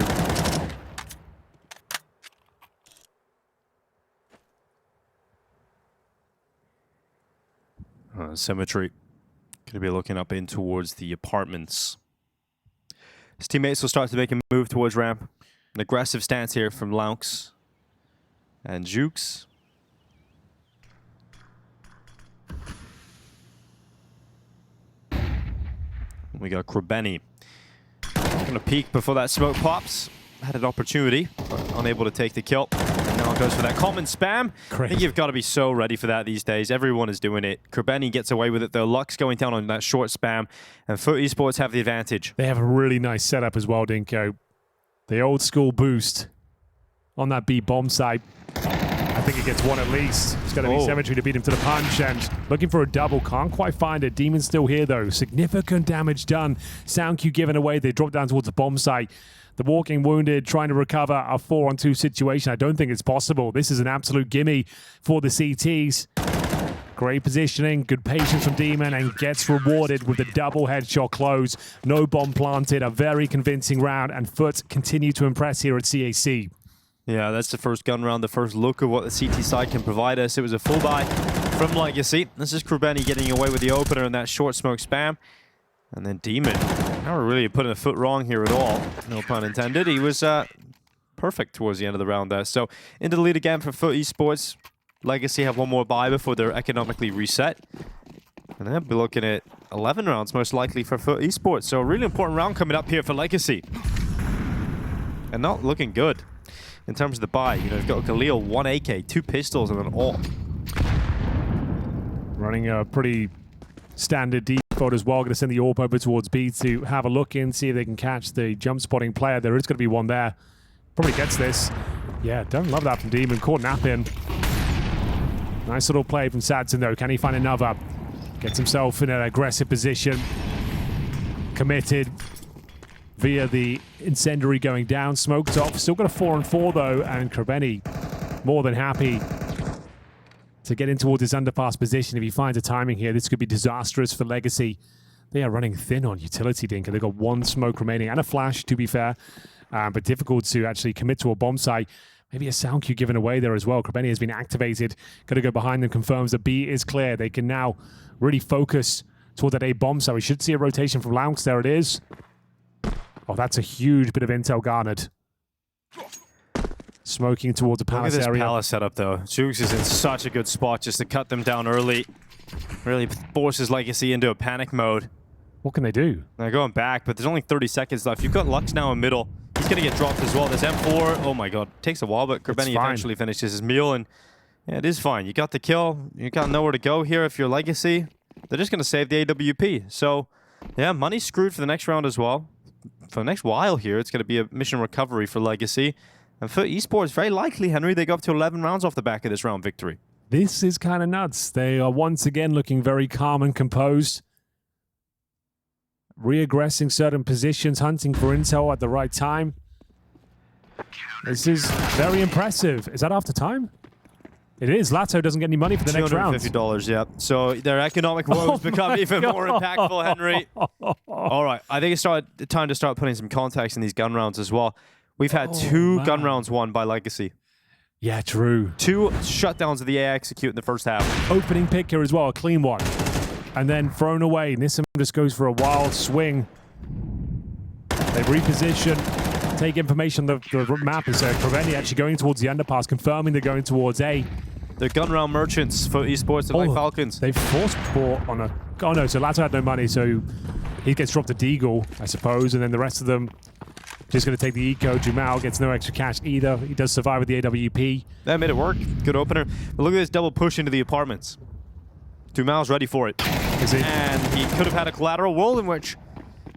Symmetry going to be looking up in towards the apartments. His teammates will start to make a move towards ramp. An aggressive stance here from Laux and Jukes. We got Krebeni. Gonna peek before that smoke pops. Had an opportunity, but unable to take the kill. And now it goes for that common spam. Great. I think you've got to be so ready for that these days. Everyone is doing it. Krebeni gets away with it though. Lux going down on that short spam, and FUT Esports have the advantage. They have a really nice setup as well, Dinko. The old school boost on that B bomb site. I think it gets one at least. It's going to be Symmetry to beat him to the punch, and looking for a double. Can't quite find it. Demon's still here though. Significant damage done. Sound cue given away. They drop down towards the bomb site. The walking wounded trying to recover a 4-on-2 situation. I don't think it's possible. This is an absolute gimme for the CTs. Great positioning, good patience from Demon, and gets rewarded with the double headshot close. No bomb planted, a very convincing round, and FUT continue to impress here at CAC. Yeah, that's the first gun round, the first look of what the CT side can provide us. It was a full buy from Legacy. This is Krubeni getting away with the opener and that short smoke spam. And then Demon, not really putting a foot wrong here at all. No pun intended. He was perfect towards the end of the round there. So into the lead again for FUT Esports. Legacy have one more buy before they're economically reset. And they'll be looking at 11 rounds most likely for FUT Esports. So a really important round coming up here for Legacy. And not looking good in terms of the buy. You know, you've got Galil, 1 AK, 2 pistols, and an AWP. Running a pretty standard default as well. Going to send the AWP over towards B to have a look in, see if they can catch the jump spotting player. There is going to be one there. Probably gets this. Yeah, don't love that from Demon. Caught nap in. Nice little play from Sadson though. Can he find another? Gets himself in an aggressive position. Committed via the incendiary going down. Smoked off. Still got a 4-on-4 though, and Krubeni more than happy to get in towards his underpass position. If he finds a timing here, this could be disastrous for Legacy. They are running thin on utility, Dinker. They've got 1 smoke remaining and a flash, to be fair, but difficult to actually commit to a bomb site. Maybe a sound cue given away there as well. Krubeni has been activated. Got to go behind them, confirms that B is clear. They can now really focus toward that A bomb site. We should see a rotation from Lounge. There it is. Oh, that's a huge bit of intel garnered. Smoking towards the palace area. Look at this palace setup though. Jukes is in such a good spot just to cut them down early. Really forces Legacy into a panic mode. What can they do? They're going back, but there's only 30 seconds left. You've got Lux now in middle. He's going to get dropped as well. There's M4. Oh my god. Takes a while, but Krubeni eventually finishes his meal. And yeah, it is fine. You got the kill. You got nowhere to go here if you're Legacy. They're just going to save the AWP. So yeah, money's screwed for the next round as well. For the next while here, it's going to be a mission recovery for Legacy. And for Esports, very likely, Henry, they go up to 11 rounds off the back of this round victory. This is kind of nuts. They are once again looking very calm and composed. Reaggressing certain positions, hunting for intel at the right time. This is very impressive. Is that after time? It is. Lato doesn't get any money for the next round. $250, yeah. So their economic woes become even more impactful, Henry. All right, I think it's time to start putting some context in these gun rounds as well. We've had 2 gun rounds won by Legacy. Yeah, true. 2 shutdowns of the A execute in the first half. Opening pick here as well, a clean one. And then thrown away. Nissim just goes for a wild swing. They reposition, take information on the map. Is Krubeni actually going towards the underpass, confirming they're going towards A. The gun round merchants for Esports, they're like Falcons. They forced bought on a... Oh no, so Lato had no money, so he gets dropped to Deagle, I suppose, and then the rest of them just going to take the eco. Jumal gets no extra cash either. He does survive with the AWP. That made it work. Good opener. But look at this double push into the apartments. Jumal's ready for it. Is he? And he could have had a collateral world in which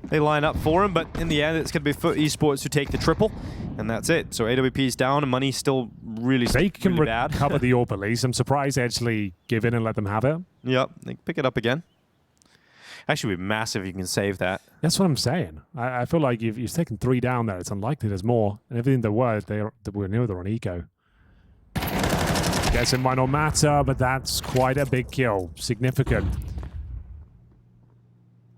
they line up for him, but in the end, it's going to be FUT Esports who take the triple, and that's it. So AWP's down, and money's still really bad. They can recover the AWP at least. I'm surprised they actually give in and let them have it. Yep, they can pick it up again. Actually, would be massive if you can save that. That's what I'm saying. I feel like if you've taken 3 down there, it's unlikely there's more. And everything there were, they were near they're on eco. Guess it might not matter, but that's quite a big kill. Significant.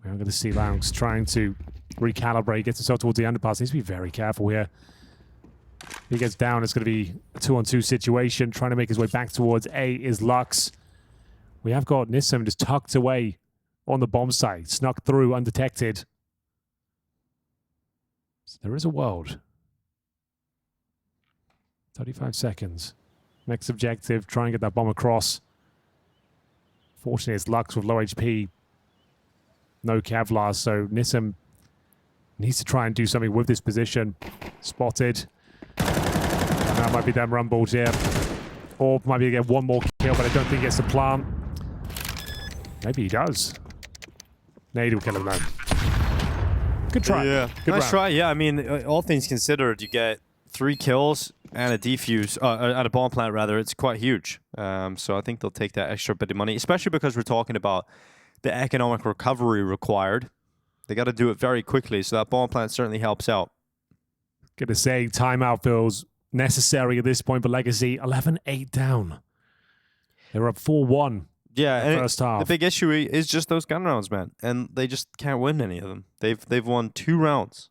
We're going to see Lounge trying to recalibrate, gets himself towards the underpass. He needs to be very careful here. If he gets down, it's going to be a 2-on-2 situation. Trying to make his way back towards A is Lux. We have got Nissim just tucked away on the bomb site, snuck through undetected. So there is a world. 35 seconds. Next objective, try and get that bomb across. Fortunately, it's Lux with low HP. No Kevlar, so Nissim needs to try and do something with this position. Spotted. And that might be them rumbled here. Or might be get one more kill, but I don't think he gets the plant. Maybe he does. Nade will kill him now. Good try. Yeah. Good nice round. try. Yeah, I mean, all things considered, you get 3 kills and a defuse, and a bomb plant rather. It's quite huge. So I think they'll take that extra bit of money, especially because we're talking about the economic recovery required. They got to do it very quickly, so that bomb plant certainly helps out. Gonna say timeout feels necessary at this point, but Legacy 11-8 down. They're up 4-1. Yeah, and first half. The big issue is just those gun rounds, man, and they just can't win any of them. They've won 2 rounds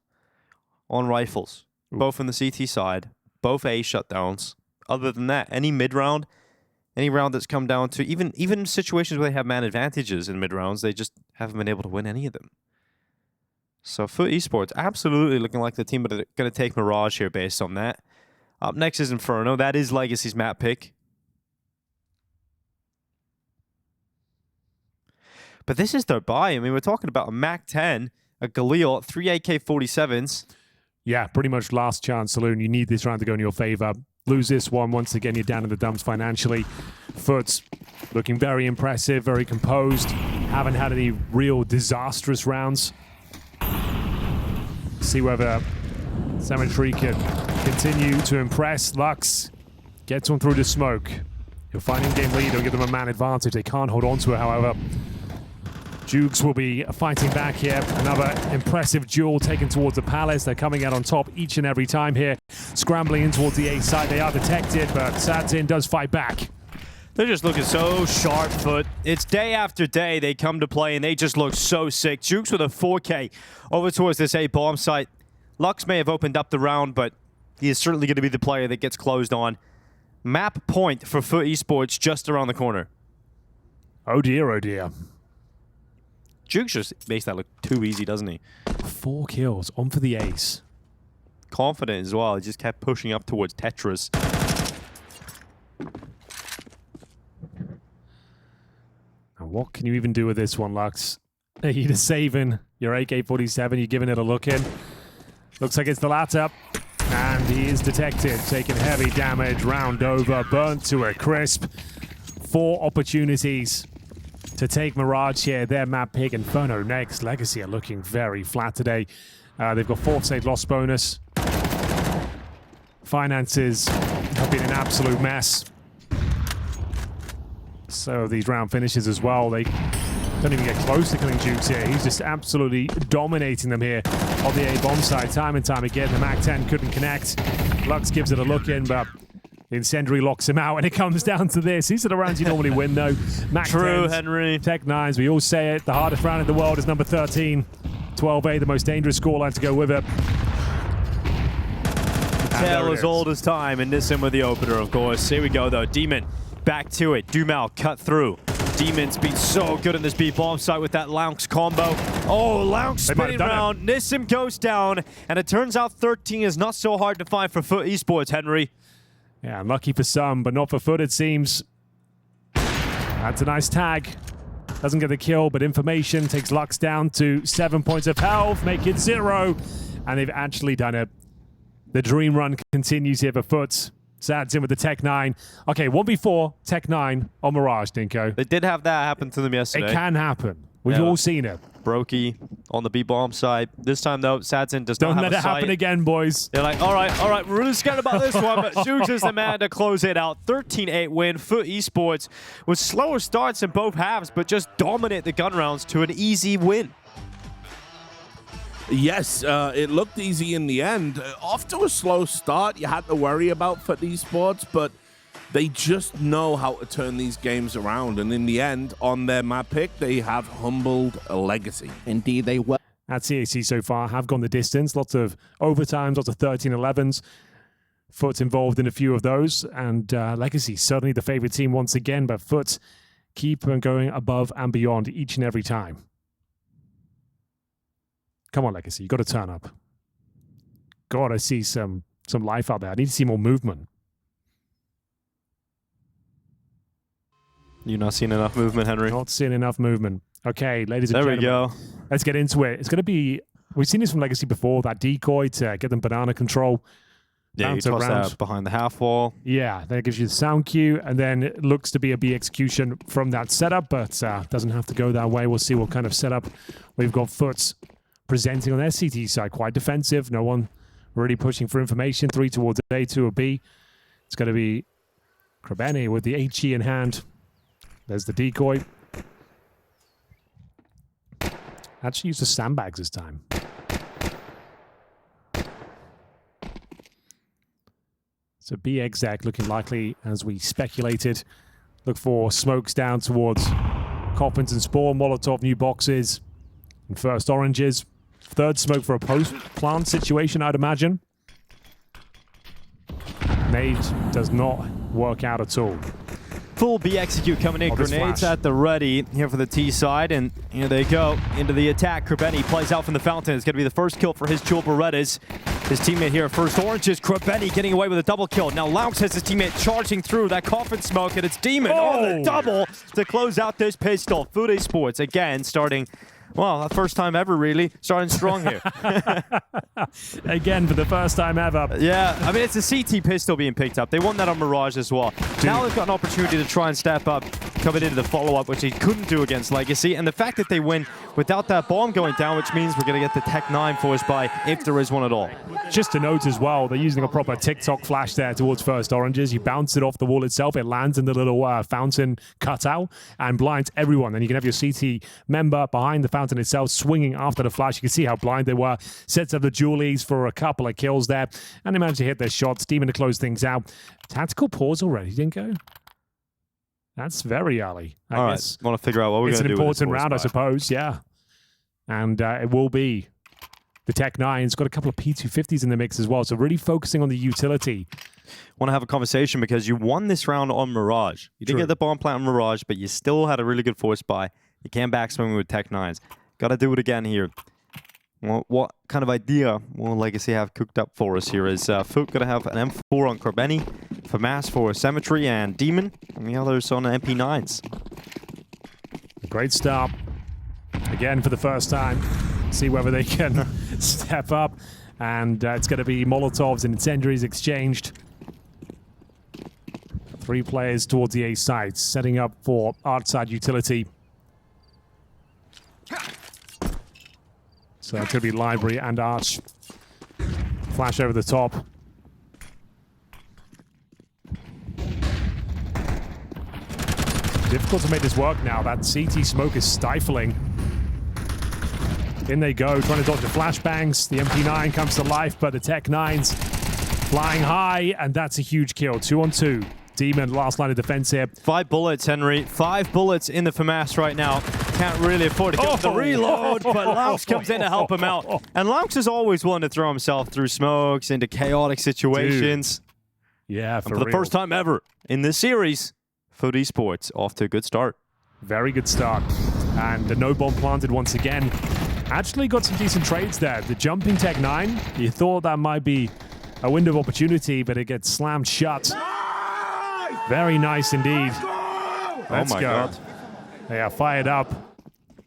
on rifles, both on the CT side, both A shutdowns. Other than that, any mid round, any round that's come down to even situations where they have man advantages in mid rounds, they just haven't been able to win any of them. So FUT Esports absolutely looking like the team that are going to take Mirage here based on that. Up next is Inferno. That is Legacy's map pick. But this is their buy. I mean, we're talking about a MAC-10, a Galil, 3 AK-47s. Yeah, pretty much last chance, Saloon. You need this round to go in your favor. Lose this one, once again, you're down in the dumps financially. FUT's looking very impressive, very composed. Haven't had any real disastrous rounds. See whether Cemetery can continue to impress. Lux gets one through the smoke. He'll find in-game lead. He'll give them a man advantage. They can't hold on to it, however. Jukes will be fighting back here. Another impressive duel taken towards the Palace. They're coming out on top each and every time here. Scrambling in towards the A side. They are detected, but Sadzin does fight back. They're just looking so sharp, FUT. It's day after day they come to play, and they just look so sick. Jukes with a 4K over towards this A bomb site. Lux may have opened up the round, but he is certainly going to be the player that gets closed on. Map point for FUT Esports just around the corner. Oh dear, oh dear. Jukes just makes that look too easy, doesn't he? 4 kills, on for the ace. Confident as well. He just kept pushing up towards Tetris. And what can you even do with this one, Lux? You're just saving your AK-47. You're giving it a look in. Looks like it's the latter. And he is detected, taking heavy damage. Round over, burnt to a crisp. 4 opportunities to take Mirage here. Their map pick. Inferno next. Legacy are looking very flat today. They've got 4th save loss bonus. Finances have been an absolute mess. So these round finishes as well. They don't even get close to killing Jukes here. He's just absolutely dominating them here on the A bomb side. Time and time again, the MAC-10 couldn't connect. Lux gives it a look in, but the Incendiary locks him out, and it comes down to this. These are the rounds you normally win, though. True, Henry. Tech 9s, we all say it. The hardest round in the world is number 13. 12A, the most dangerous scoreline to go with it. Tale as old as time, and this in with the opener, of course. Here we go, though. Demon, back to it. Dumal, cut through. Demon's been so good in this B-bomb site with that Lounx combo. Oh, Lounx spinning round. Nissim goes down, and it turns out 13 is not so hard to find for FUT Esports, Henry. Yeah, unlucky for some, but not for FUT, it seems. That's a nice tag. Doesn't get the kill, but information takes Lux down to 7 points of health, make it 0. And they've actually done it. The dream run continues here for FUT. Sadzin with the Tech 9. Okay, 1v4, Tech 9 on Mirage, Dinko. They did have that happen to them yesterday. It can happen. We've all seen it. Brokey on the B-bomb side. This time, though, Sadzin does not have a sight. Don't let it happen again, boys. They're like, all right, we're really scared about this one, but Jukes is the man to close it out. 13-8 win. FUT Esports with slower starts in both halves, but just dominate the gun rounds to an easy win. Yes, it looked easy in the end. Off to a slow start, you had to worry about FUT Esports, but they just know how to turn these games around. And in the end, on their map pick, they have humbled a Legacy. Indeed, they will. At CAC so far have gone the distance. Lots of overtimes, lots of 13-11s. FUT's involved in a few of those. And Legacy, certainly the favorite team once again, but FUT keep on going above and beyond each and every time. Come on, Legacy, you got to turn up. God, I see some life out there. I need to see more movement. You're not seeing enough movement, Henry. Not seeing enough movement. Okay, ladies and gentlemen. There we go. Let's get into it. It's going to be... We've seen this from Legacy before, that decoy to get them banana control. Yeah, you toss that behind the half wall. Yeah, that gives you the sound cue, and then it looks to be a B execution from that setup, but doesn't have to go that way. We'll see what kind of setup we've got FUT presenting on their CT side. Quite defensive. No one really pushing for information. 3 towards A, 2 or B. It's going to be Krabeni with the HE in hand. There's the decoy. Actually use the sandbags this time. So BXZ looking likely, as we speculated. Look for smokes down towards Coffins and Spawn, Molotov new boxes, and first oranges. Third smoke for a post-plant situation, I'd imagine. Nade does not work out at all. Full B execute coming in. Grenades flash. at the ready here for the T side, and here they go into the attack. Krabeni plays out from the fountain. It's going to be the first kill for his Jewel Berettas. His teammate here, first oranges. Krabeni getting away with a double kill. Now Laux has his teammate charging through that coffin smoke, and it's Demon on the double to close out this pistol. FUT Esports again starting. Well, first time ever, really. Starting strong here. Again, for the first time ever. Yeah, I mean, it's a CT pistol being picked up. They won that on Mirage as well. Now they've got an opportunity to try and step up, coming into the follow-up, which they couldn't do against Legacy. And the fact that they win without that bomb going down, which means we're going to get the Tech 9 force by, if there is one at all. Just to note as well, they're using a proper TikTok flash there towards first oranges. You bounce it off the wall itself, it lands in the little fountain cutout and blinds everyone. Then you can have your CT member behind the fountain itself swinging after the flash. You can see how blind they were. Sets up the Julies for a couple of kills there, and they managed to hit their shots. Demon to close things out. Tactical pause already, didn't go? That's very early. I guess. Want to figure out what we're going to do. It's an important round, I suppose, yeah. And it will be. The Tech 9's got a couple of P250s in the mix as well, so really focusing on the utility. Want to have a conversation because you won this round on Mirage. You didn't get the bomb plant on Mirage, but you still had a really good force buy. You can't backswing with Tech 9s. Got to do it again here. Well, what kind of idea will Legacy have cooked up for us here? Is FUT going to have an M4 on Krabeni, FAMAS for Cemetery and Demon, and the others on MP9s. Great start. Again, for the first time. See whether they can step up. And it's going to be Molotovs and Incendiaries exchanged. 3 players towards the A side, setting up for outside utility. So it's going to be Library and Arch. Flash over the top. Difficult to make this work now. That CT smoke is stifling. In they go, trying to dodge the flashbangs. The MP9 comes to life, but the Tech 9's flying high, and that's a huge kill. 2 on 2. Demon, last line of defense here. 5 bullets, Henry. 5 bullets in the FAMAS right now. Can't really afford to get the reload, but Laux comes in to help him out. And Laux is always willing to throw himself through smokes into chaotic situations. Dude. Yeah, for the first time ever in this series, FUT Esports off to a good start. Very good start. And the no bomb planted once again. Actually got some decent trades there. The jumping Tech 9, you thought that might be a window of opportunity, but it gets slammed shut. Very nice indeed. Let's go. God. They are fired up.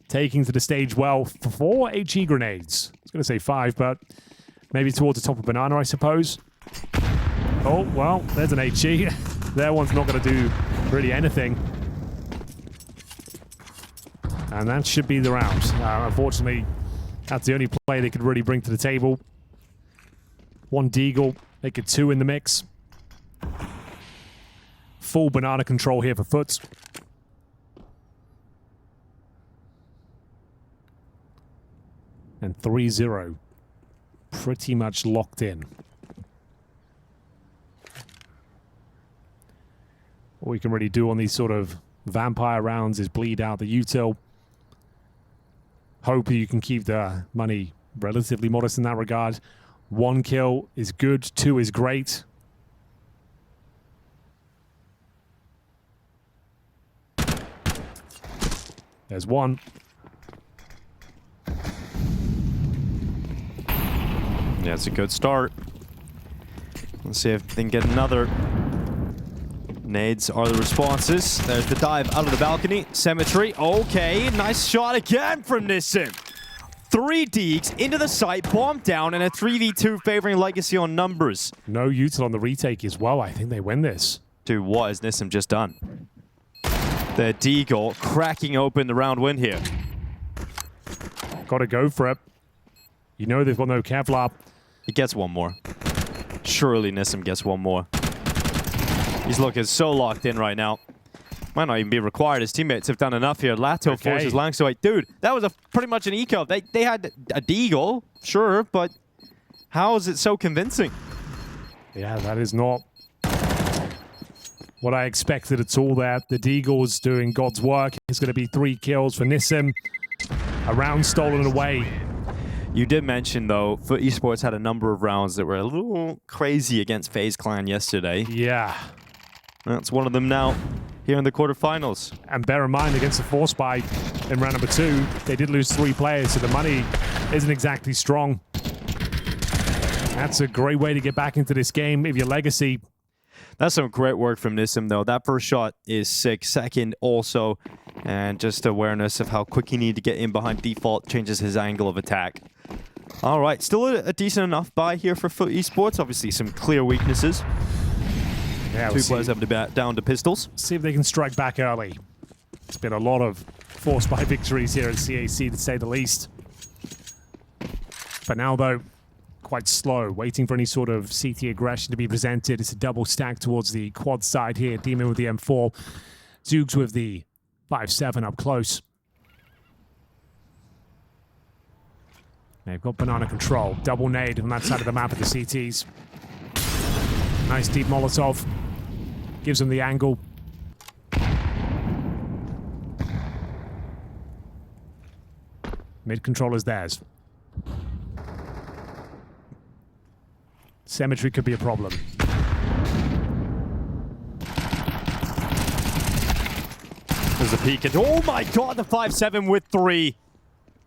Taking to the stage well for 4 HE grenades. I was going to say 5, but maybe towards the top of Banana, I suppose. Oh, well, there's an HE. Their one's not going to do really anything. And that should be the round. Unfortunately, that's the only play they could really bring to the table. 1 Deagle, make it 2 in the mix. Full banana control here for FUT. And 3-0. Pretty much locked in. What we can really do on these sort of vampire rounds is bleed out the util. Hope you can keep the money relatively modest in that regard. 1 kill is good, 2 is great. There's 1. Yeah, it's a good start. Let's see if they can get another. Nades are the responses. There's the dive out of the balcony. Cemetery. Okay, nice shot again from Nissim. 3 Deags into the site, bomb down, and a 3v2 favoring Legacy on numbers. No util on the retake as well. I think they win this. Dude, what has Nissim just done? The Deagle cracking open the round win here. Got to go for it. You know they've got no Kevlar. He gets 1 more. Surely Nissim gets 1 more. He's looking so locked in right now. Might not even be required. His teammates have done enough here. Lato forces Langs away. Dude, that was pretty much an eco. They had a Deagle, sure, but how is it so convincing? Yeah, that is not what I expected at all there. The Deagle's doing God's work. It's going to be 3 kills for Nissim. A round stolen away. You did mention, though, FUT Esports had a number of rounds that were a little crazy against FaZe Clan yesterday. Yeah. That's one of them now here in the quarterfinals. And bear in mind, against the Force Buy in round number 2, they did lose 3 players, so the money isn't exactly strong. That's a great way to get back into this game if you're Legacy. That's some great work from Nissim, though. That first shot is sick. Second also, and just awareness of how quick he needed to get in behind default changes his angle of attack. All right, still a decent enough buy here for FUT Esports. Obviously, some clear weaknesses. Yeah, 2 players have to bat down to pistols. See if they can strike back early. It's been a lot of Force Buy victories here at CAC, to say the least. For now, though, quite slow, waiting for any sort of CT aggression to be presented. It's a double stack towards the quad side here. Demon with the M4. Zoogs with the 5-7 up close. They've got banana control. Double nade on that side of the map at the CTs. Nice deep Molotov. Gives them the angle. Mid control is theirs. Symmetry could be a problem. There's a peek, and oh my god, the 5-7 with 3.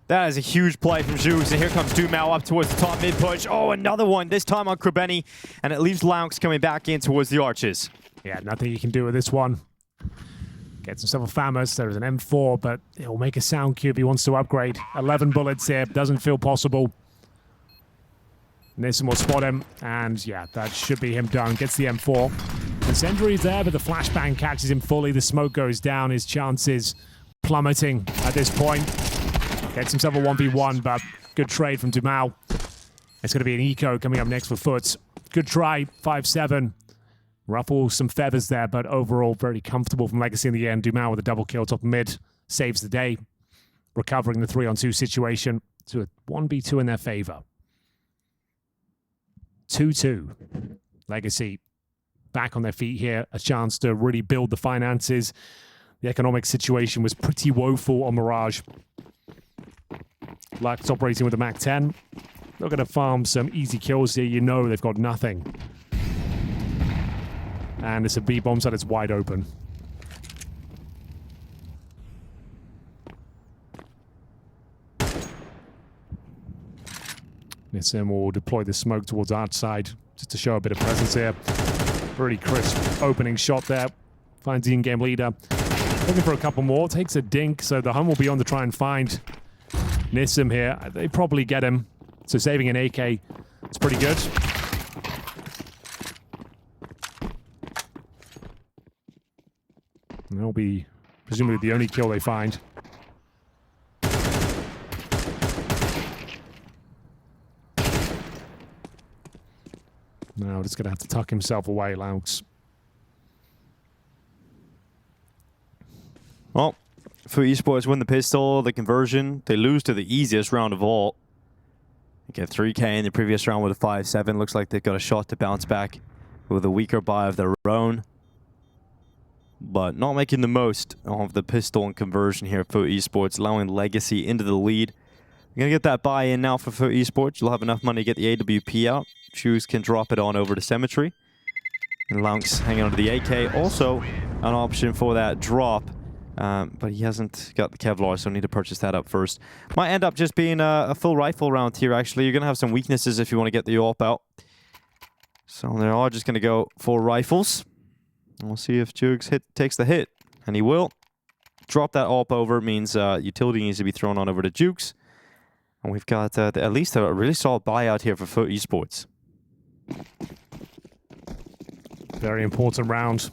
That is a huge play from Zoogs, and here comes Dumao up towards the top mid push. Oh, another one, this time on Krabeni, and it leaves Laux coming back in towards the arches. Yeah, nothing you can do with this one. Gets himself a Famous. There's an M4, but it will make a sound cube. He wants to upgrade. 11 bullets here. Doesn't feel possible. Nissim will spot him, and yeah, that should be him done. Gets the M4. The Incendiary is there, but the flashbang catches him fully. The smoke goes down. His chances plummeting at this point. Gets himself a 1v1, but good trade from Dumao. It's going to be an eco coming up next for FUT. Good try, 5-7. Ruffles some feathers there, but overall very comfortable from Legacy in the end. Dumao with a double kill top mid. Saves the day. Recovering the 3-on-2 situation to a 1v2 in their favor. 2-2. Legacy back on their feet here. A chance to really build the finances. The economic situation was pretty woeful on Mirage. Lux operating with a MAC-10. They're going to farm some easy kills here. You know they've got nothing. And it's a B-bomb side. It's wide open. Nissim will deploy the smoke towards our side just to show a bit of presence here. Pretty crisp opening shot there. Finds the in-game leader. Looking for a couple more. Takes a dink, so the Hun will be on to try and find Nissim here. They probably get him. So saving an AK, it's pretty good. And that'll be presumably the only kill they find. Now just gonna have to tuck himself away, Laux. Well, FUT Esports win the pistol, the conversion. They lose to the easiest round of all. They get 3K in the previous round with a 5-7. Looks like they've got a shot to bounce back with a weaker buy of their own. But not making the most of the pistol and conversion here at FUT Esports, allowing Legacy into the lead. You're going to get that buy-in now for FUT Esports. You'll have enough money to get the AWP out. Shoes can drop it on over to Symmetry. And Laux hanging onto the AK. Also an option for that drop. But he hasn't got the Kevlar, so need to purchase that up first. Might end up just being a full rifle round here, actually. You're going to have some weaknesses if you want to get the AWP out. So they are just going to go for rifles. We'll see if Jugs takes the hit, and he will. Drop that AWP over means utility needs to be thrown on over to Jukes. And we've got at least a really solid buyout here for FUT Esports. Very important round.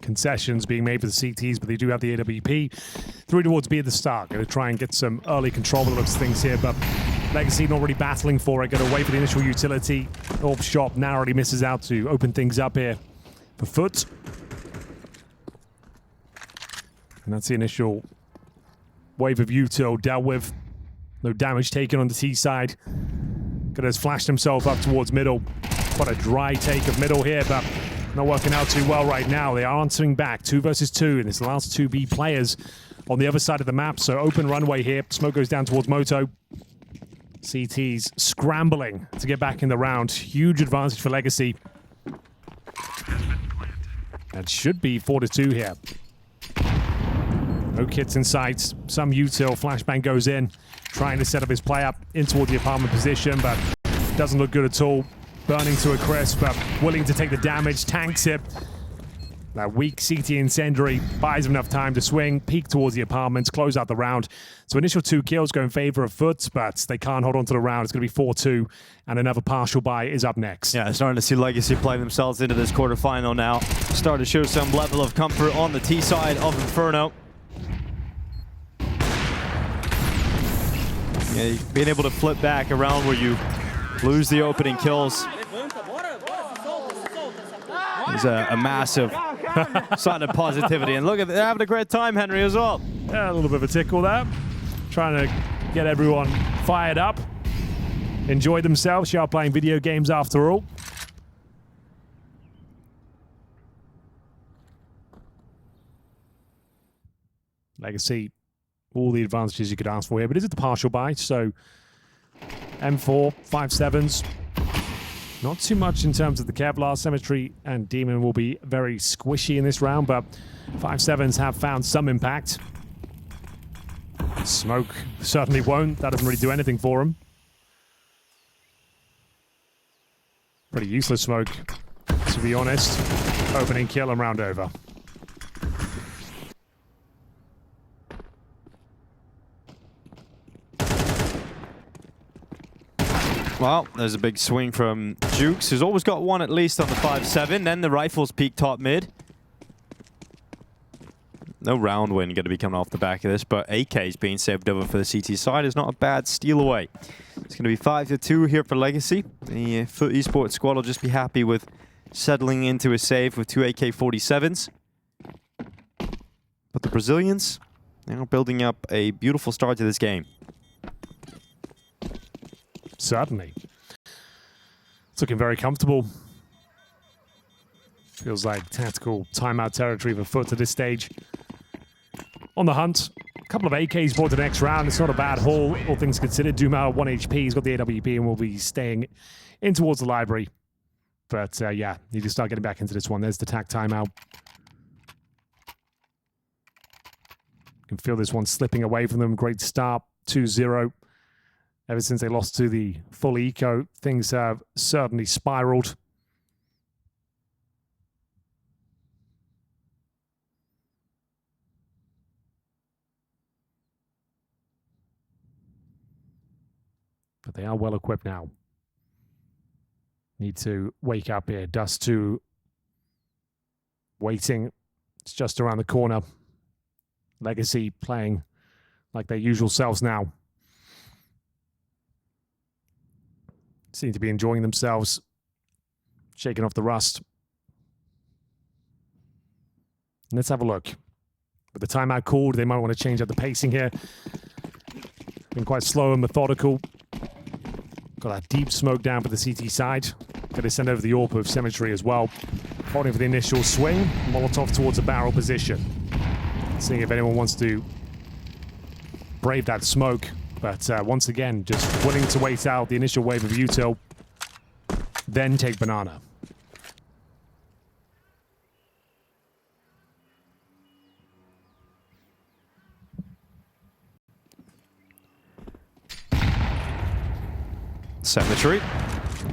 Concessions being made for the CTs, but they do have the AWP. 3 towards B at the start. Going to try and get some early control of the looks of things here, but Legacy not really battling for it. Going to wait for the initial utility. AWP shot narrowly misses out to open things up here for FUT. And that's the initial wave of util dealt with. No damage taken on the T side. Has flashed himself up towards middle. Quite a dry take of middle here, but not working out too well right now. They are answering back, 2 versus 2, and it's the last 2 B players on the other side of the map. So open runway here. Smoke goes down towards Moto. CT's scrambling to get back in the round. Huge advantage for Legacy. That should be 4-2 here. No kits in sight. Some util. Flashbang goes in, trying to set up his play up in toward the apartment position, but doesn't look good at all. Burning to a crisp, but willing to take the damage. Tanks it. That weak CT incendiary buys him enough time to swing, peek towards the apartments, close out the round. So initial 2 kills go in favor of FUT, but they can't hold on to the round. It's going to be 4-2, and another partial buy is up next. Yeah, starting to see Legacy play themselves into this quarterfinal now. Starting to show some level of comfort on the T side of Inferno. Yeah, being able to flip back around where you lose the opening kills is a massive sign of positivity. And look at they're having a great time, Henry, as well. Yeah, a little bit of a tickle there. Trying to get everyone fired up. Enjoy themselves. You are playing video games after all. Legacy, all the advantages you could ask for here, but is it the partial buy? So M4, 5-7s. Not too much in terms of the Kevlar. Symmetry and Demon will be very squishy in this round, but 5-7s have found some impact. Smoke certainly won't. That doesn't really do anything for him. Pretty useless smoke, to be honest. Opening kill and round over. Well, there's a big swing from Jukes, who's always got one at least on the 5-7. Then the rifles peak top mid. No round win going to be coming off the back of this, but AK is being saved over for the CT side. Is not a bad steal away. It's going to be 5-2 here for Legacy. The FUT Esports squad will just be happy with settling into a save with 2 AK-47s. But the Brazilians, now building up a beautiful start to this game. Certainly. It's looking very comfortable. Feels like tactical timeout territory for FUT at this stage. On the hunt, a couple of AKs brought to the next round. It's not a bad haul, all things considered. Dumal 1 HP, he's got the AWP and will be staying in towards the library. But yeah, need to start getting back into this one. There's the tac timeout. You can feel this one slipping away from them. Great start, 2-0. Ever since they lost to the full eco, things have certainly spiraled. But they are well equipped now. Need to wake up here. Dust2 waiting. It's just around the corner. Legacy playing like their usual selves now. Seem to be enjoying themselves, shaking off the rust. Let's have a look. With the timeout called, they might want to change up the pacing here. Been quite slow and methodical. Got that deep smoke down for the CT side. Going to send over the AWP of Symmetry as well. Holding for the initial swing. Molotov towards a barrel position. Seeing if anyone wants to brave that smoke. But once again, just willing to wait out the initial wave of util, then take banana. Symmetry.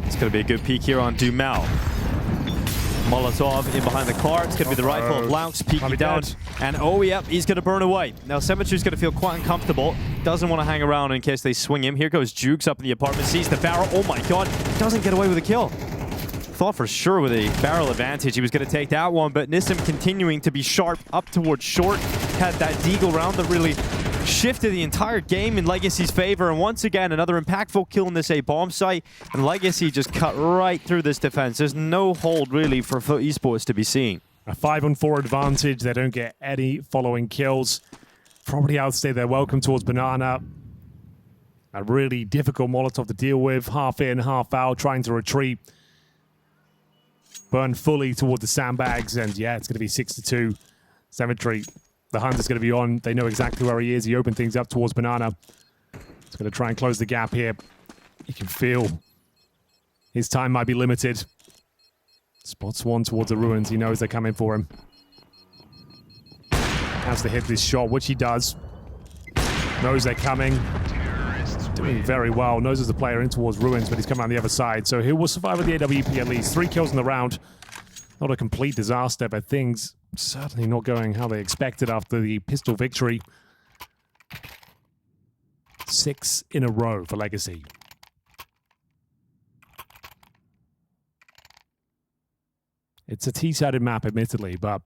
It's going to be a good peek here on Dumal. Molotov in behind the car. It's going to be the rifle of Laux peeking down. And oh, yep, he's going to burn away. Now, Symmetry's going to feel quite uncomfortable. Doesn't want to hang around in case they swing him. Here goes Jukes up in the apartment. Sees the barrel. Oh my god. Doesn't get away with a kill. Thought for sure with a barrel advantage he was going to take that one, but Nissim continuing to be sharp up towards short. Had that deagle round that really shifted the entire game in Legacy's favor, and once again another impactful kill in this A bomb site, and Legacy just cut right through this defense. There's no hold really for FUT Esports to be seen. A 5-on-4 advantage. They don't get any following kills. Probably outstay their welcome towards banana. A really difficult Molotov to deal with. Half in, half out, trying to retreat. burn fully toward the sandbags, and yeah, it's going to be 6-2. Cemetery, the Hunt is going to be on. They know exactly where he is. He opened things up towards Banana. He's going to try and close the gap here. You can feel his time might be limited. Spots one towards the ruins. He knows they're coming for him. Has to hit this shot, which he does. Knows they're coming. Doing very well. Knows there's a player in towards ruins, but he's coming on the other side. So he will survive with the AWP at least. 3 kills in the round. Not a complete disaster, but things certainly not going how they expected after the pistol victory. 6 in a row for Legacy. It's a T-sided map, admittedly, but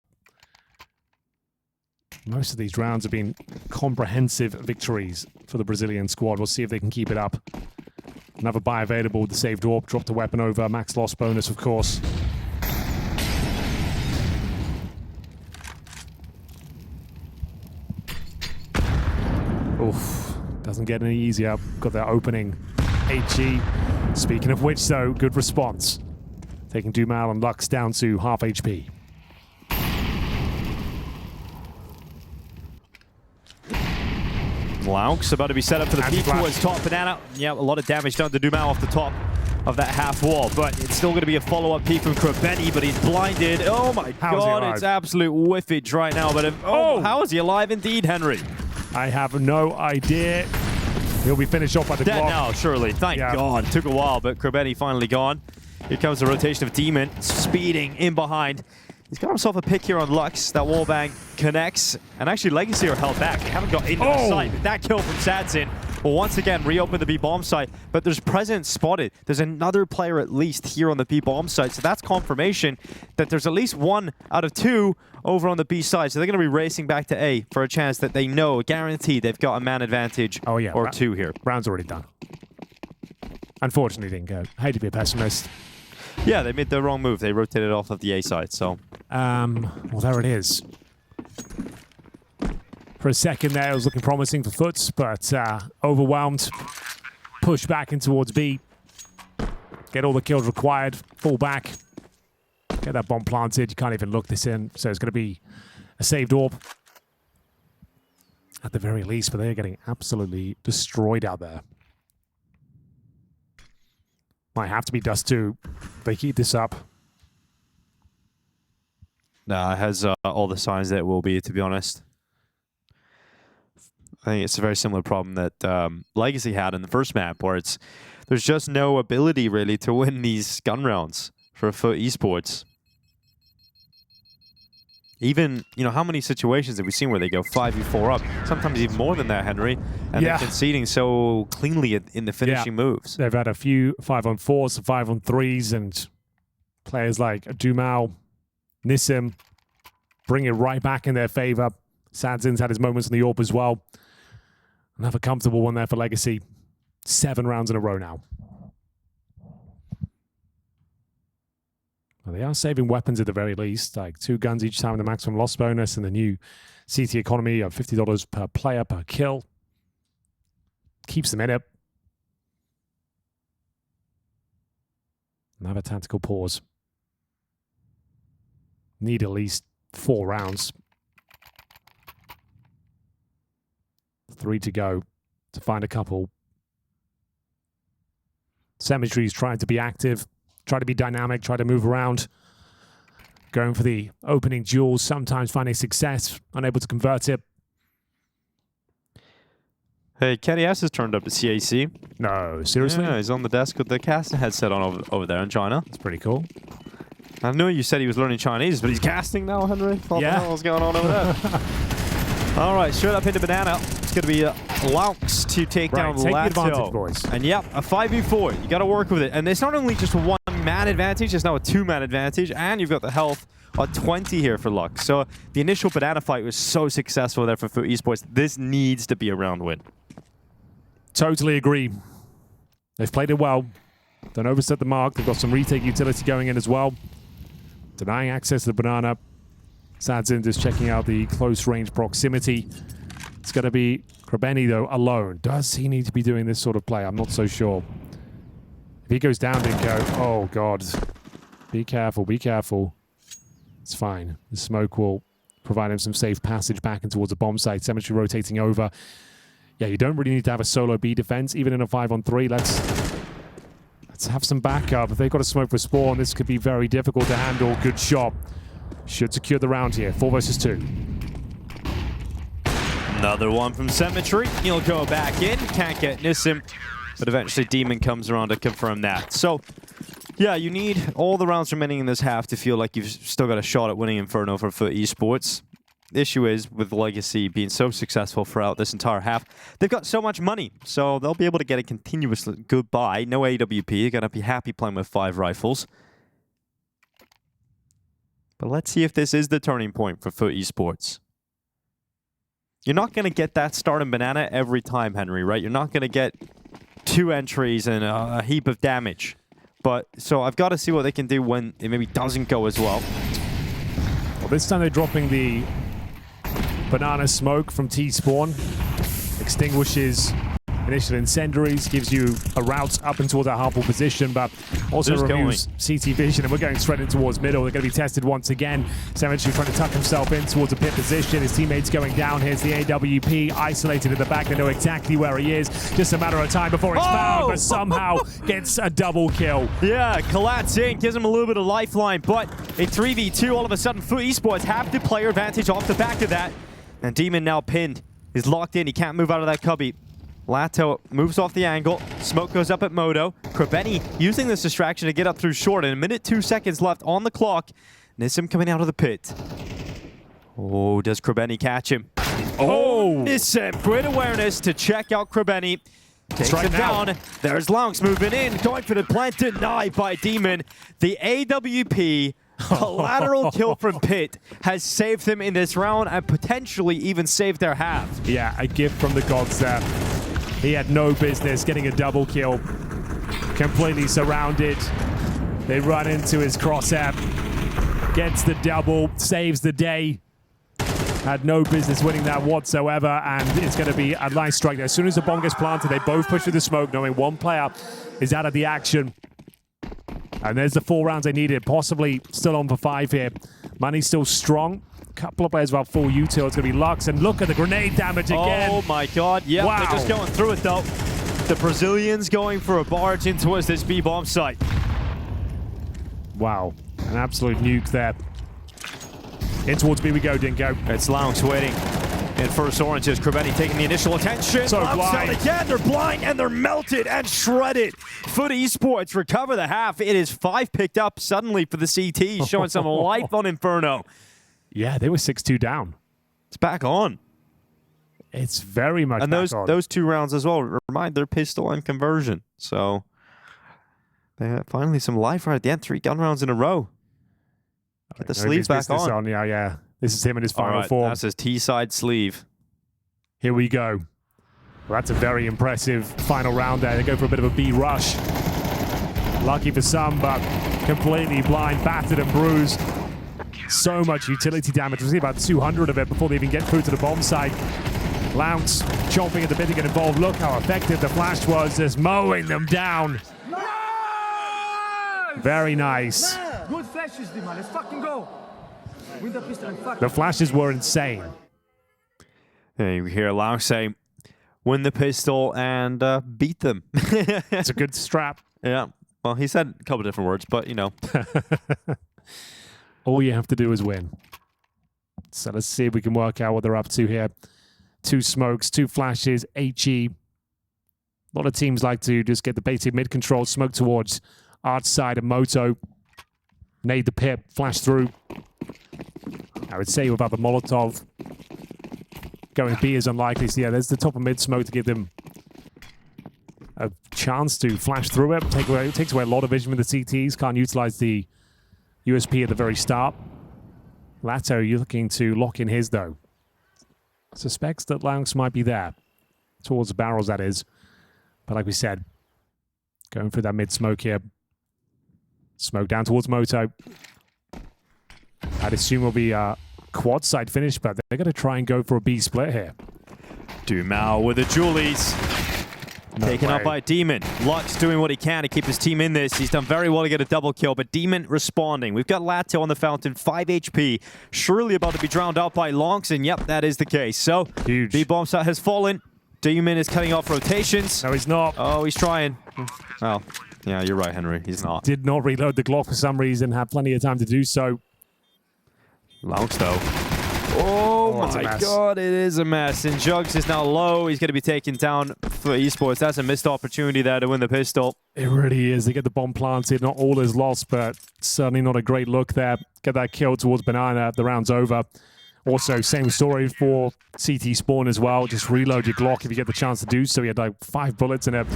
most of these rounds have been comprehensive victories for the Brazilian squad. We'll see if they can keep it up. Another buy available with the saved AWP. Dropped a weapon over. Max loss bonus, of course. Oof. Doesn't get any easier. Got that opening. HE. Speaking of which, though, good response. Taking Dumal and Lux down to half HP. Laux about to be set up for the peek towards top Banana. Yeah, a lot of damage done to Dumal off the top of that half wall, but it's still going to be a follow-up peek from Krabeni, but he's blinded. Oh my god, it's absolute whiffage right now. But how is he alive indeed, Henry? I have no idea. He'll be finished off by the Dead clock. now, surely. Thank God. Took a while, but Krabeni finally gone. Here comes the rotation of Demon, speeding in behind. He's got himself a pick here on Lux. That wallbang connects, and actually Legacy are held back. They haven't got into the site, but that kill from Sadzin will once again reopen the B-bomb site, but there's presence spotted. There's another player at least here on the B-bomb site, so that's confirmation that there's at least 1 out of 2 over on the B side, so they're going to be racing back to A for a chance that they know, guaranteed, they've got a man advantage or 2 here. Round's already done. Unfortunately, didn't go. I hate to be a pessimist. Yeah, they made the wrong move. They rotated off of the A side, so... well, there it is. For a second there, it was looking promising for FUTs, but overwhelmed. Push back in towards B. Get all the kills required. Fall back. Get that bomb planted. You can't even look this in, so it's going to be a saved AWP. At the very least, but they're getting absolutely destroyed out there. Might have to be Dust2. They keep this up. Nah, it has all the signs that it will be, to be honest. I think it's a very similar problem that Legacy had in the first map, where there's just no ability, really, to win these gun rounds for FUT Esports. Even, you know, how many situations have we seen where they go 5v4 up? Sometimes even more than that, Henry. And they're conceding so cleanly in the finishing moves. They've had a few 5-on-4s, 5-on-3s, and players like Dumal, Nissim bring it right back in their favor. Sadzin's had his moments in the AWP as well. Another comfortable one there for Legacy. 7 rounds in a row now. Well, they are saving weapons at the very least, like 2 guns each time with the maximum loss bonus and the new CT economy of $50 per player per kill. Keeps them in it. Another tactical pause. Need at least 4 rounds. 3 to go to find a couple. Symmetry's trying to be active, try to be dynamic, try to move around. Going for the opening duels, sometimes finding success, unable to convert it. Hey, Kenny S has turned up to CAC. No, seriously? Yeah, he's on the desk with the casting headset on over there in China. That's pretty cool. I know you said he was learning Chinese, but he's casting now, Henry? What the hell is going on over there? All right, straight up into Banana. It's going to be Laux to take down take the Lato. advantage, boys. And yep, a 5v4. You got to work with it. And it's not only just a 1-man advantage, it's now a 2-man advantage. And you've got the health of 20 here for Lux. So the initial Banana fight was so successful there for FUT Esports. This needs to be a round win. Totally agree. They've played it well. Don't overset the mark. They've got some retake utility going in as well. Denying access to the Banana. Sadzin just checking out the close range proximity. It's going to be Krabeni, though, alone. Does he need to be doing this sort of play? I'm not so sure. If he goes down, Dinko, oh, God. Be careful, be careful. It's fine. The smoke will provide him some safe passage back and towards the bomb site. Cemetery rotating over. Yeah, you don't really need to have a solo B defense, even in a 5-on-3. Let's have some backup. If they've got a smoke for spawn, this could be very difficult to handle. Good shot. Should secure the round here. 4 versus 2. Another one from Cemetery. He'll go back in. Can't get Nissim, but eventually Demon comes around to confirm that. So, yeah, you need all the rounds remaining in this half to feel like you've still got a shot at winning Inferno for FUT Esports. The issue is, with Legacy being so successful throughout this entire half, they've got so much money, so they'll be able to get a continuous goodbye. No AWP, you're going to be happy playing with 5 rifles. But let's see if this is the turning point for FUT Esports. You're not going to get that start in Banana every time, Henry, right? You're not going to get 2 entries and a heap of damage. But, so I've got to see what they can do when it maybe doesn't go as well. Well, this time they're dropping the banana smoke from T-spawn. Extinguishes initial incendiaries, gives you a route up and towards that half-wall position, but also removes CT vision, and we're going straight in towards middle. They're going to be tested once again. Cemetery trying to tuck himself in towards a pit position. His teammates going down. Here's the AWP, isolated in the back. They know exactly where he is. Just a matter of time before it's found, but somehow gets a double kill. Yeah, Collat's in, gives him a little bit of lifeline, but in 3v2, all of a sudden, FUT Esports have the player advantage off the back of that. And Demon now pinned. He's locked in. He can't move out of that cubby. Lato moves off the angle. Smoke goes up at Moto. Krebeni using this distraction to get up through short. And 1:02 seconds left on the clock. Nissim coming out of the pit. Oh, does Krebeni catch him? Oh! Nissim, great awareness to check out Krebeni. Takes him down. There's Lounks moving in. Going for the plant, denied by Demon. The AWP collateral kill from Pit has saved them in this round and potentially even saved their half. Yeah, a gift from the gods there. He had no business getting a double kill. Completely surrounded. They run into his crosshair. Gets the double, saves the day. Had no business winning that whatsoever, and it's going to be a nice strike there. As soon as the bomb gets planted, they both push through the smoke, knowing one player is out of the action. And there's the 4 rounds they needed, possibly still on for 5 here. Money's still strong. A couple of players about full util. It's going to be Lux, and look at the grenade damage again. Oh my god, yeah, wow. They're just going through it though. The Brazilians going for a barge in towards this B-bomb site. Wow, an absolute nuke there. In towards B we go, Dinko. It's Lounks waiting. In first oranges, Krebeni taking the initial attention. So Lounks blind. out again, they're blind and they're melted and shredded. FUT Esports recover the half. It is 5 picked up suddenly for the CT, showing some life on Inferno. Yeah, they were 6-2 down. It's back on. It's very much and back on. those 2 rounds as well remind their pistol and conversion. So they have finally some life right at the end. 3 gun rounds in a row. Get the sleeves back on. Yeah. This is him in his final form. That's his T-side sleeve. Here we go. Well, that's a very impressive final round there. They go for a bit of a B rush. Lucky for some, but completely blind, battered and bruised. So much utility damage. We'll see about 200 of it before they even get through to the bomb site. Lounks chomping at the bit to get involved. Look how effective the flash was, just mowing them down. Very nice. Good flashes, Dima. Let's fucking go. With the pistol and fuck. The flashes were insane. Yeah, you hear Lounks say, win the pistol and beat them. It's a good strap. Yeah. Well, he said a couple different words, but you know. All you have to do is win. So let's see if we can work out what they're up to here. 2 smokes, 2 flashes, HE. A lot of teams like to just get the basic mid control, smoke towards Arch side and Moto. Nade the pip, flash through. I would say without the Molotov, going B is unlikely. So yeah, there's the top of mid smoke to give them a chance to flash through it. It takes away a lot of vision with the CTs. Can't utilize the USP at the very start. Lato, you're looking to lock in his though. Suspects that Lounks might be there. Towards the barrels, that is. But like we said, going through that mid smoke here. Smoke down towards Moto. I'd assume will be a quad side finish, but they're going to try and go for a B split here. Dumao with the Julies. Taken out by Demon. Lux doing what he can to keep his team in this. He's done very well to get a double kill, but Demon responding. We've got Lato on the fountain, 5 HP. Surely about to be drowned out by Lonks, and yep, that is the case. So, Huge. B-bomb site has fallen. Demon is cutting off rotations. No, he's not. Oh, he's trying. Well, yeah, you're right, Henry. He's not. Did not reload the Glock for some reason. Had plenty of time to do so. Lonks, though. Oh it's a my mess. god, it is a mess. And Jugs is now low. He's going to be taken down for Esports. That's a missed opportunity there to win the pistol. It really is. They get the bomb planted. Not all is lost, but certainly not a great look there. Get that kill towards Banana. The round's over. Also, same story for CT Spawn as well. Just reload your Glock if you get the chance to do so. He had like 5 bullets in it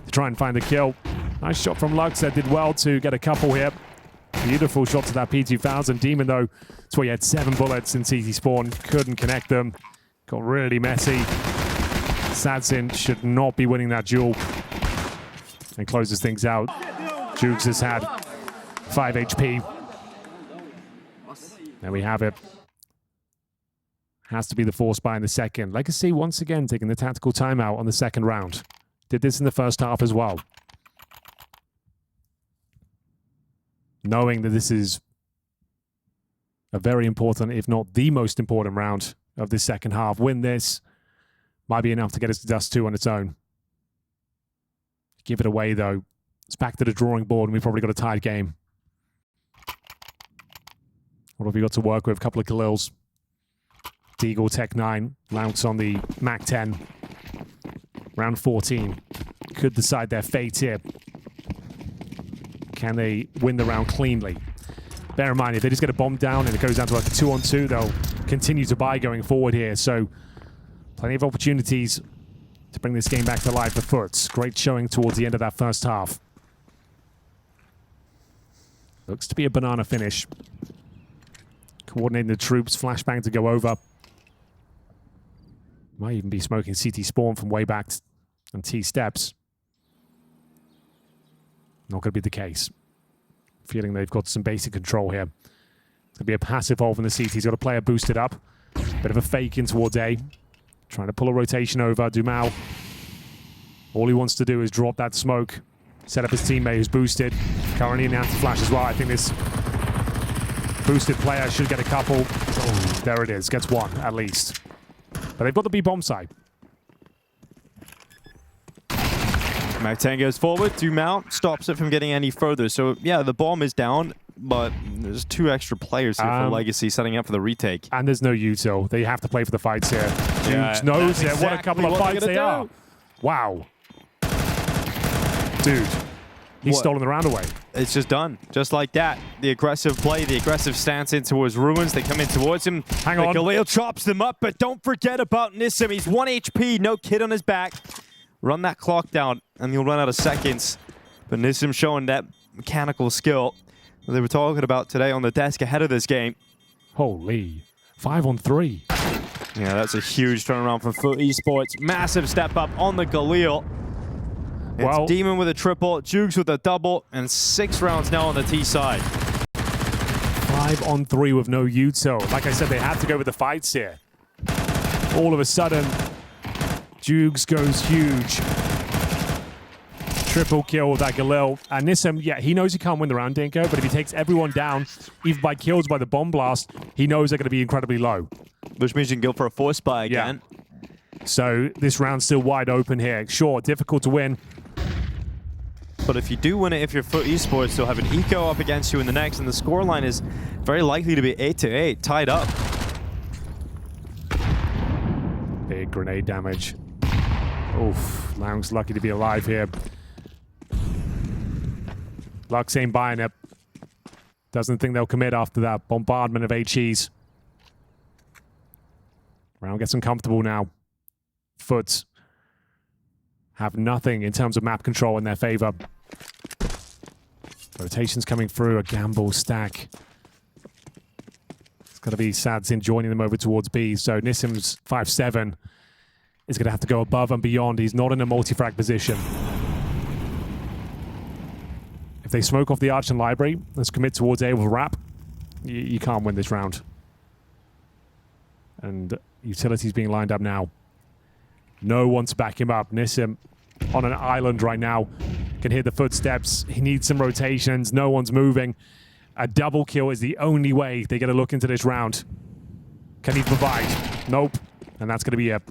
to try and find the kill. Nice shot from Lux. That did well to get a couple here. Beautiful shot to that P2000. Demon, though, that's where he had 7 bullets in CT Spawn. Couldn't connect them. Got really messy. Sadsin should not be winning that duel. And closes things out. Jukes has had 5 HP. There we have it. Has to be the force buy in the second. Legacy, once again, taking the tactical timeout on the second round. Did this in the first half as well. Knowing that this is a very important, if not the most important round of this second half. Win this, might be enough to get us to Dust2 on its own. Give it away, though. It's back to the drawing board, and we've probably got a tied game. What have we got to work with? A couple of Khalils. Deagle Tech 9, Lounce on the Mac 10. Round 14. Could decide their fate here. Can they win the round cleanly? Bear in mind, if they just get a bomb down and it goes down to like a 2-on-2, they'll continue to buy going forward here. So, plenty of opportunities to bring this game back to life for FUT. Great showing towards the end of that first half. Looks to be a banana finish. Coordinating the troops, flashbang to go over. Might even be smoking CT Spawn from way back on T steps. Not going to be the case. Feeling they've got some basic control here. It's going to be a passive hold from the CT. He's got a player boosted up. Bit of a fake in towards A. Trying to pull a rotation over. Dumao. All he wants to do is drop that smoke. Set up his teammate who's boosted. Currently in anti-flash as well. I think this boosted player should get a couple. Oh, there it is. Gets one at least. But they've got the B-bomb side. Mac 10 goes forward. Dumao stops it from getting any further. So, yeah, the bomb is down, but there's 2 extra players here for Legacy setting up for the retake. And there's no util. They have to play for the fights here. Yeah, Dude knows it. exactly What a couple of fights they are. Wow. Dude. He's stolen the round away. It's just done. Just like that. The aggressive play, the aggressive stance in towards Ruins. They come in towards him. Hang on. Khalil chops them up, but don't forget about Nissim. He's 1 HP, no kid on his back. Run that clock down, and you'll run out of seconds. But Nissim showing that mechanical skill that they were talking about today on the desk ahead of this game. Holy. 5-on-3. Yeah, that's a huge turnaround from FUT Esports. Massive step up on the Galil. It's Demon with a triple, Jukes with a double, and 6 rounds now on the T side. 5-on-3 with no util. Like I said, they had to go with the fights here. All of a sudden, Jukes goes huge. Triple kill with that Galil. And Nissim, yeah, he knows he can't win the round, Dinko, but if he takes everyone down, even by kills by the bomb blast, he knows they're going to be incredibly low. Which means you can go for a force buy again. Yeah. So this round's still wide open here. Sure, difficult to win. But if you do win it, if you're FUT Esports, you'll have an eco up against you in the next, and the scoreline is very likely to be 8-8, tied up. Big grenade damage. Oof, Lang's lucky to be alive here. Lux ain't buying it. Doesn't think they'll commit after that bombardment of HEs. Round gets uncomfortable now. FUT have nothing in terms of map control in their favor. Rotations coming through, a gamble stack. It's going to be Sadsin joining them over towards B. So Nissim's 5-7 is going to have to go above and beyond. He's not in a multi-frag position. If they smoke off the Arch and Library, let's commit towards A with Wrap. You can't win this round. And utilities being lined up now. No one to back him up. Nissim on an island right now. Can hear the footsteps. He needs some rotations. No one's moving. A double kill is the only way they get a look into this round. Can he provide? Nope. And that's going to be a...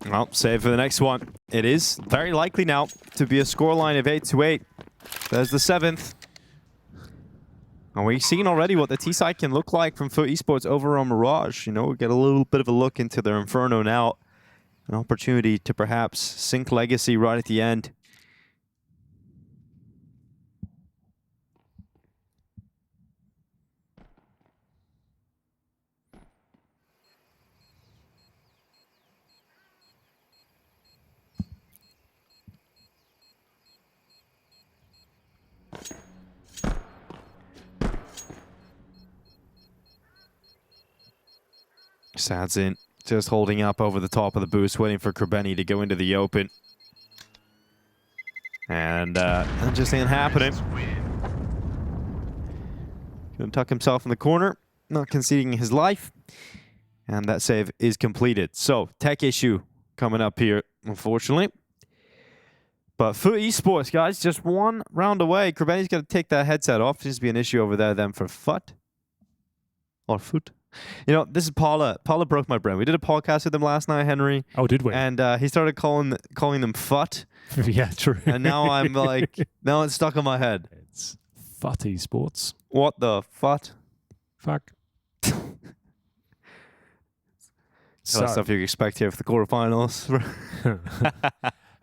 Well, save for the next one. It is very likely now to be a scoreline of 8-8. There's the 7th. And we've seen already what the T-side can look like from FUT Esports over on Mirage. You know, we get a little bit of a look into their Inferno now. An opportunity to perhaps sink Legacy right at the end. Sadzin just holding up over the top of the boost, waiting for Krebeni to go into the open. And that just ain't happening. Gonna tuck himself in the corner, not conceding his life. And that save is completed. So, tech issue coming up here, unfortunately. But FUT Esports, guys, just one round away. Krebeni's got to take that headset off. Seems to be an issue over there then for FUT. Or FUT. You know, this is Paula. Paula broke my brain. We did a podcast with them last night, Henry. Oh, did we? And he started calling them FUT. Yeah, true. And now I'm like, now it's stuck in my head. It's FUT Esports. What the FUT? Fuck. That's stuff you expect here for the quarterfinals.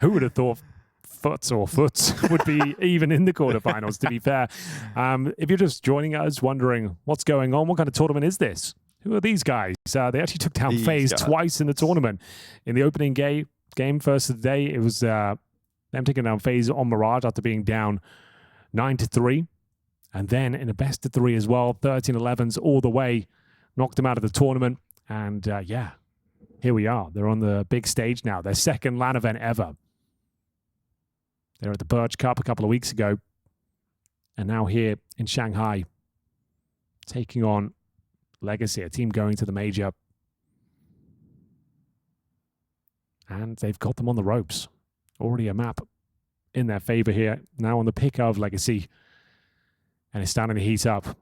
Who would have thought FUTs or FUTs would be even in the quarterfinals, to be fair? If you're just joining us wondering what's going on, what kind of tournament is this? Who are these guys? They actually took down FaZe twice in the tournament. In the opening game first of the day, it was them taking down FaZe on Mirage after being down 9-3. And then in a best of 3 as well, 13-11s all the way, knocked them out of the tournament. And yeah, here we are. They're on the big stage now. Their second LAN event ever. They were at the Birch Cup a couple of weeks ago. And now here in Shanghai, taking on Legacy, a team going to the major. And they've got them on the ropes. Already a map in their favor here. Now on the pick of Legacy. And it's starting to heat up.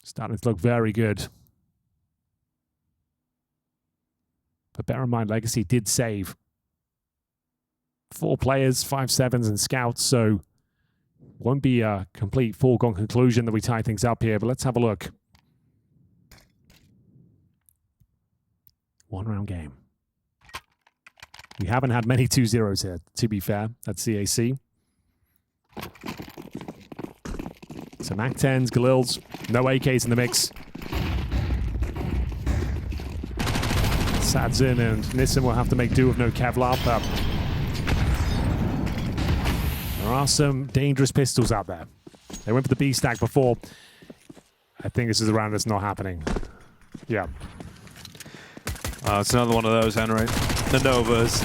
Starting to look very good. But bear in mind, Legacy did save 4 players, 5 sevens, and scouts, so won't be a complete foregone conclusion that we tie things up here, but let's have a look. 1-round game. We haven't had many 2-0s here, to be fair, at CAC. So MAC-10s, Galils, no AKs in the mix. Sadzin and Nissan will have to make do with no Kevlar, but there are some dangerous pistols out there. They went for the B stack before. I think this is a round that's not happening. Yeah. It's another one of those, Henry. The Novas.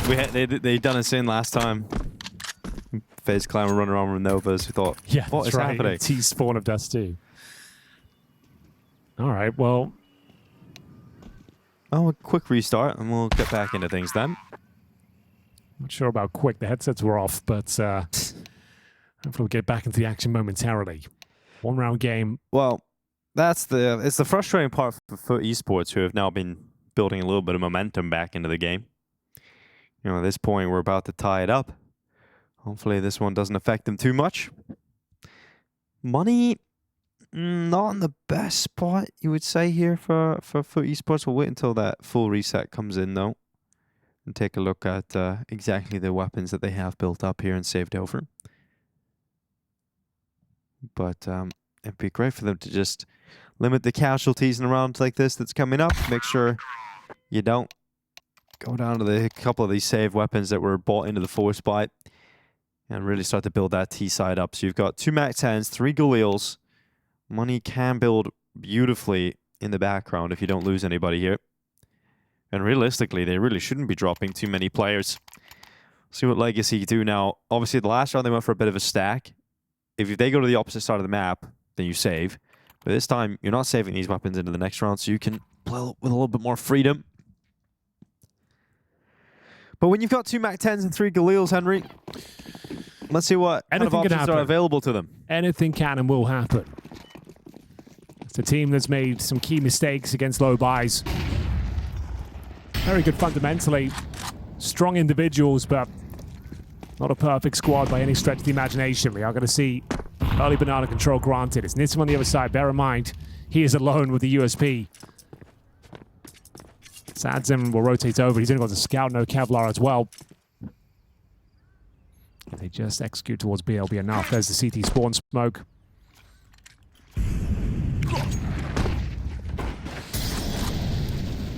They done us in last time. FaZe Clan were running around with Novas. We thought, yeah, what is happening? T-spawn of Dust2. All right, well. Oh, a quick restart, and we'll get back into things then. Not sure about quick. The headsets were off, but hopefully we'll get back into the action momentarily. 1-round game. Well, it's the frustrating part for FUT Esports, who have now been building a little bit of momentum back into the game. You know, at this point, we're about to tie it up. Hopefully this one doesn't affect them too much. Money, not in the best spot, you would say, here for FUT Esports. We'll wait until that full reset comes in, though, and take a look at exactly the weapons that they have built up here and saved over. But it'd be great for them to just limit the casualties in a round like this that's coming up. Make sure you don't go down to the couple of these saved weapons that were bought into the 4 spot and really start to build that T side up. So you've got 2 MAC-10s, 3 Galils. Money can build beautifully in the background if you don't lose anybody here. And realistically, they really shouldn't be dropping too many players. See what Legacy do now. Obviously, the last round they went for a bit of a stack. If they go to the opposite side of the map, then you save. But this time, you're not saving these weapons into the next round, so you can play with a little bit more freedom. But when you've got 2 MAC-10s and 3 Galils, Henry, let's see what kind of options are available to them. Anything can and will happen. It's a team that's made some key mistakes against low buys. Very good fundamentally. Strong individuals, but not a perfect squad by any stretch of the imagination. We are going to see early banana control granted. It's Nissim on the other side. Bear in mind, he is alone with the USP. Sadzim will rotate over. He's only got the scout, no Kevlar as well. They just execute towards BLB enough. There's the CT spawn smoke.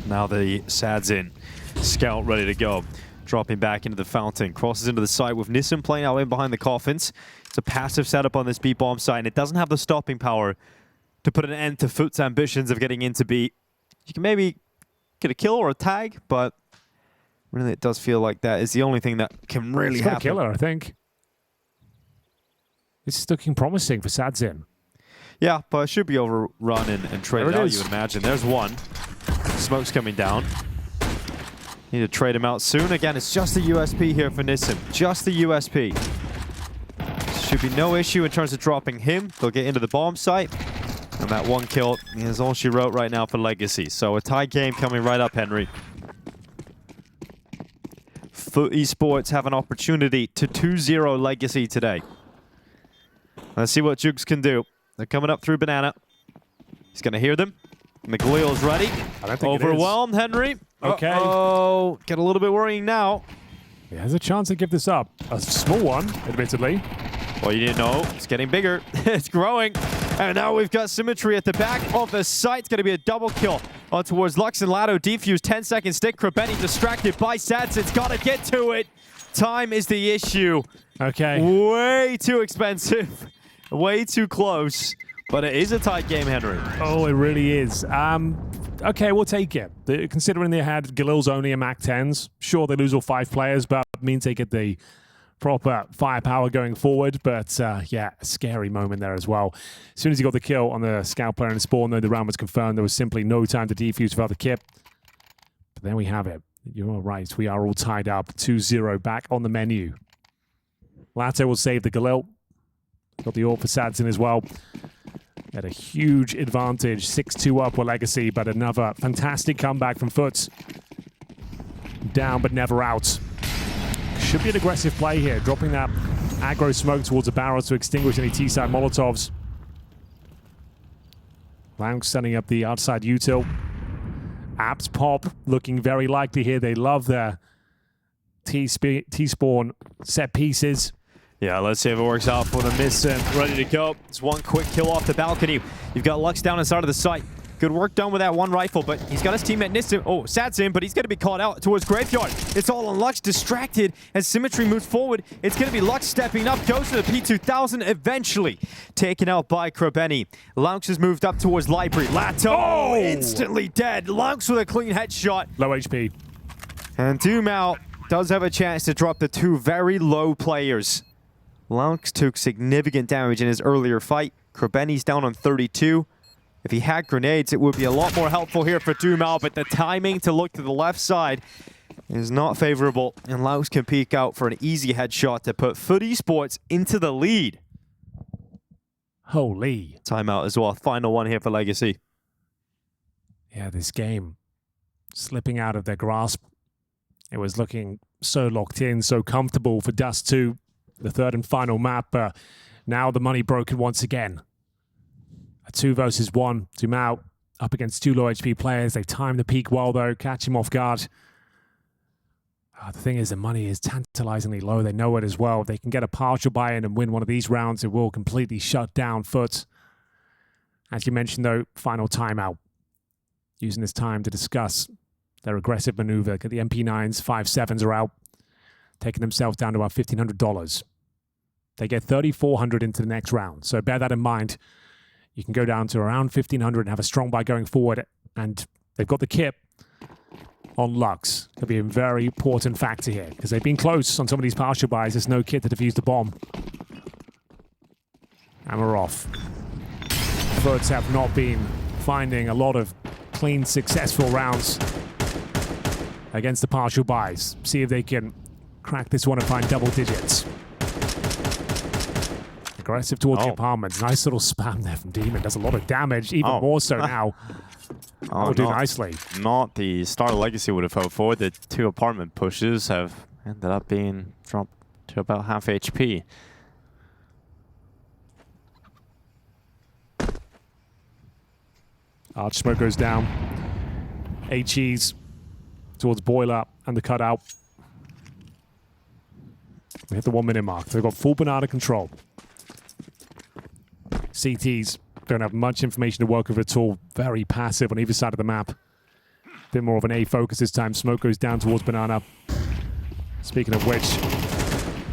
Now the Sadzin scout ready to go. Dropping back into the fountain. Crosses into the site with Nissim playing out in behind the coffins. It's a passive setup on this B bomb site, and it doesn't have the stopping power to put an end to FUT's ambitions of getting into B. You can maybe get a kill or a tag, but really it does feel like that is the only thing that can really happen. It's got a killer, I think. This is looking promising for Sadzin. Yeah, but it should be overrun and traded out, you would imagine. There's one. Smoke's coming down. Need to trade him out soon. Again, it's just the USP here for Nissim. Just the USP. Should be no issue in terms of dropping him. They'll get into the bomb site. And that one kill is all she wrote right now for Legacy. So a tie game coming right up, Henry. FUT Esports have an opportunity to 2-0 Legacy today. Let's see what Jukes can do. They're coming up through Banana. He's going to hear them. McLeal's ready. I don't think Overwhelmed, Henry. Okay. Oh, get a little bit worrying now. He has a chance to give this up. A small one, admittedly. Well, you didn't know. It's getting bigger. It's growing. And now we've got Symmetry at the back of the site. It's going to be a double kill on towards Lux and Lado. Defuse, 10-second stick. Krabeni distracted by Sadzin's got to get to it. Time is the issue. Okay. Way too expensive. Way too close. But it is a tight game, Henry. Oh, it really is. Okay, we'll take it. Considering they had Galil's only a MAC-10s, sure, they lose all 5 players, but it means they get the proper firepower going forward. But yeah, a scary moment there as well. As soon as he got the kill on the scout player in the spawn, though, the round was confirmed. There was simply no time to defuse without the kip. But there we have it. You're right. We are all tied up. 2-0 back on the menu. Lato will save the Galil. Got the ult for Sadzin as well. Had a huge advantage. 6-2 up with Legacy, but another fantastic comeback from FUT. Down but never out. Should be an aggressive play here. Dropping that aggro smoke towards the barrels to extinguish any T-side Molotovs. Lang setting up the outside util. Apt pop looking very likely here. They love their T-spawn set pieces. Yeah, let's see if it works out for the Nissim. Ready to go. It's one quick kill off the balcony. You've got Lux down inside of the site. Good work done with that one rifle, but he's got his teammate Nissim. Oh, Sadzin, but he's going to be caught out towards Graveyard. It's all on Lux, distracted as Symmetry moves forward. It's going to be Lux stepping up, goes to the P2000, eventually taken out by Krabeni. Laux has moved up towards Library. Lato instantly dead. Laux with a clean headshot. Low HP. And Doomau does have a chance to drop the 2 very low players. Laux took significant damage in his earlier fight. Krabeni's down on 32. If he had grenades, it would be a lot more helpful here for Doomau, but the timing to look to the left side is not favorable, and Laux can peek out for an easy headshot to put FUT Esports into the lead. Holy. Timeout as well. Final one here for Legacy. Yeah, this game slipping out of their grasp. It was looking so locked in, so comfortable for Dust2. The third and final map, but now the money broken once again. A 2 versus 1. Doomau up against 2 low HP players. They've timed the peak well, though. Catch him off guard. The thing is, the money is tantalizingly low. They know it as well. If they can get a partial buy-in and win one of these rounds, it will completely shut down FUT. As you mentioned, though, final timeout. Using this time to discuss their aggressive maneuver. The MP9s, 5.7s are out. Taking themselves down to about $1,500. They get 3,400 into the next round. So bear that in mind. You can go down to around 1,500 and have a strong buy going forward. And they've got the kip on Lux. Could be a very important factor here because they've been close on some of these partial buys. There's no kit to defuse the bomb. And we're off. FUT have not been finding a lot of clean, successful rounds. against the partial buys. See if they can crack this one and find double digits. Aggressive towards the apartments. Nice little spam there from Demon. Does a lot of damage, even more so now. Will do nicely. Not the Star Legacy would have hoped for. The 2 apartment pushes have ended up being dropped to about half HP. Arch smoke goes down. HE's towards Boiler and the cutout. We hit the 1 minute mark. They've got full banana control. CTs don't have much information to work with at all. Very passive on either side of the map. Bit more of an A focus this time. Smoke goes down towards banana. Speaking of which,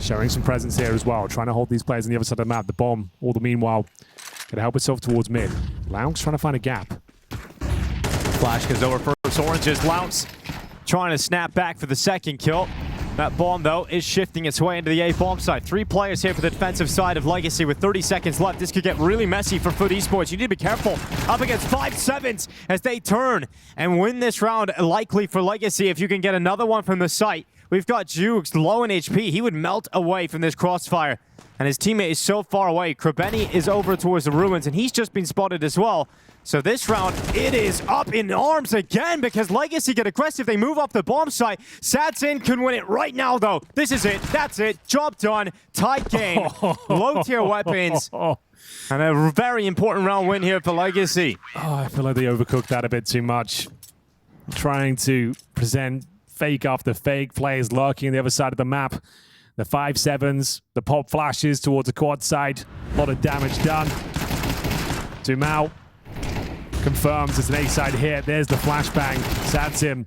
showing some presence here as well. Trying to hold these players on the other side of the map. The bomb, all the meanwhile, going to help itself towards mid. Lounge trying to find a gap. Flash goes over first oranges. Lounce trying to snap back for the second kill. That bomb, though, is shifting its way into the A bomb side. 3 players here for the defensive side of Legacy with 30 seconds left. This could get really messy for FUT Esports. You need to be careful up against 5-7s as they turn and win this round. Likely for Legacy if you can get another one from the site. We've got Jukes low in HP. He would melt away from this crossfire. And his teammate is so far away. Krabeni is over towards the ruins, and he's just been spotted as well. So this round, it is up in arms again because Legacy get aggressive. They move off the bomb site. Satsin can win it right now, though. This is it. That's it. Job done. Tight game. Low-tier weapons. And a very important round win here for Legacy. Oh, I feel like they overcooked that a bit too much. Trying to present fake after fake. Players lurking on the other side of the map. The 5-7s, the pop flashes towards the quad side. A lot of damage done. Dumao confirms it's an A-side hit. There's the flashbang. Satsim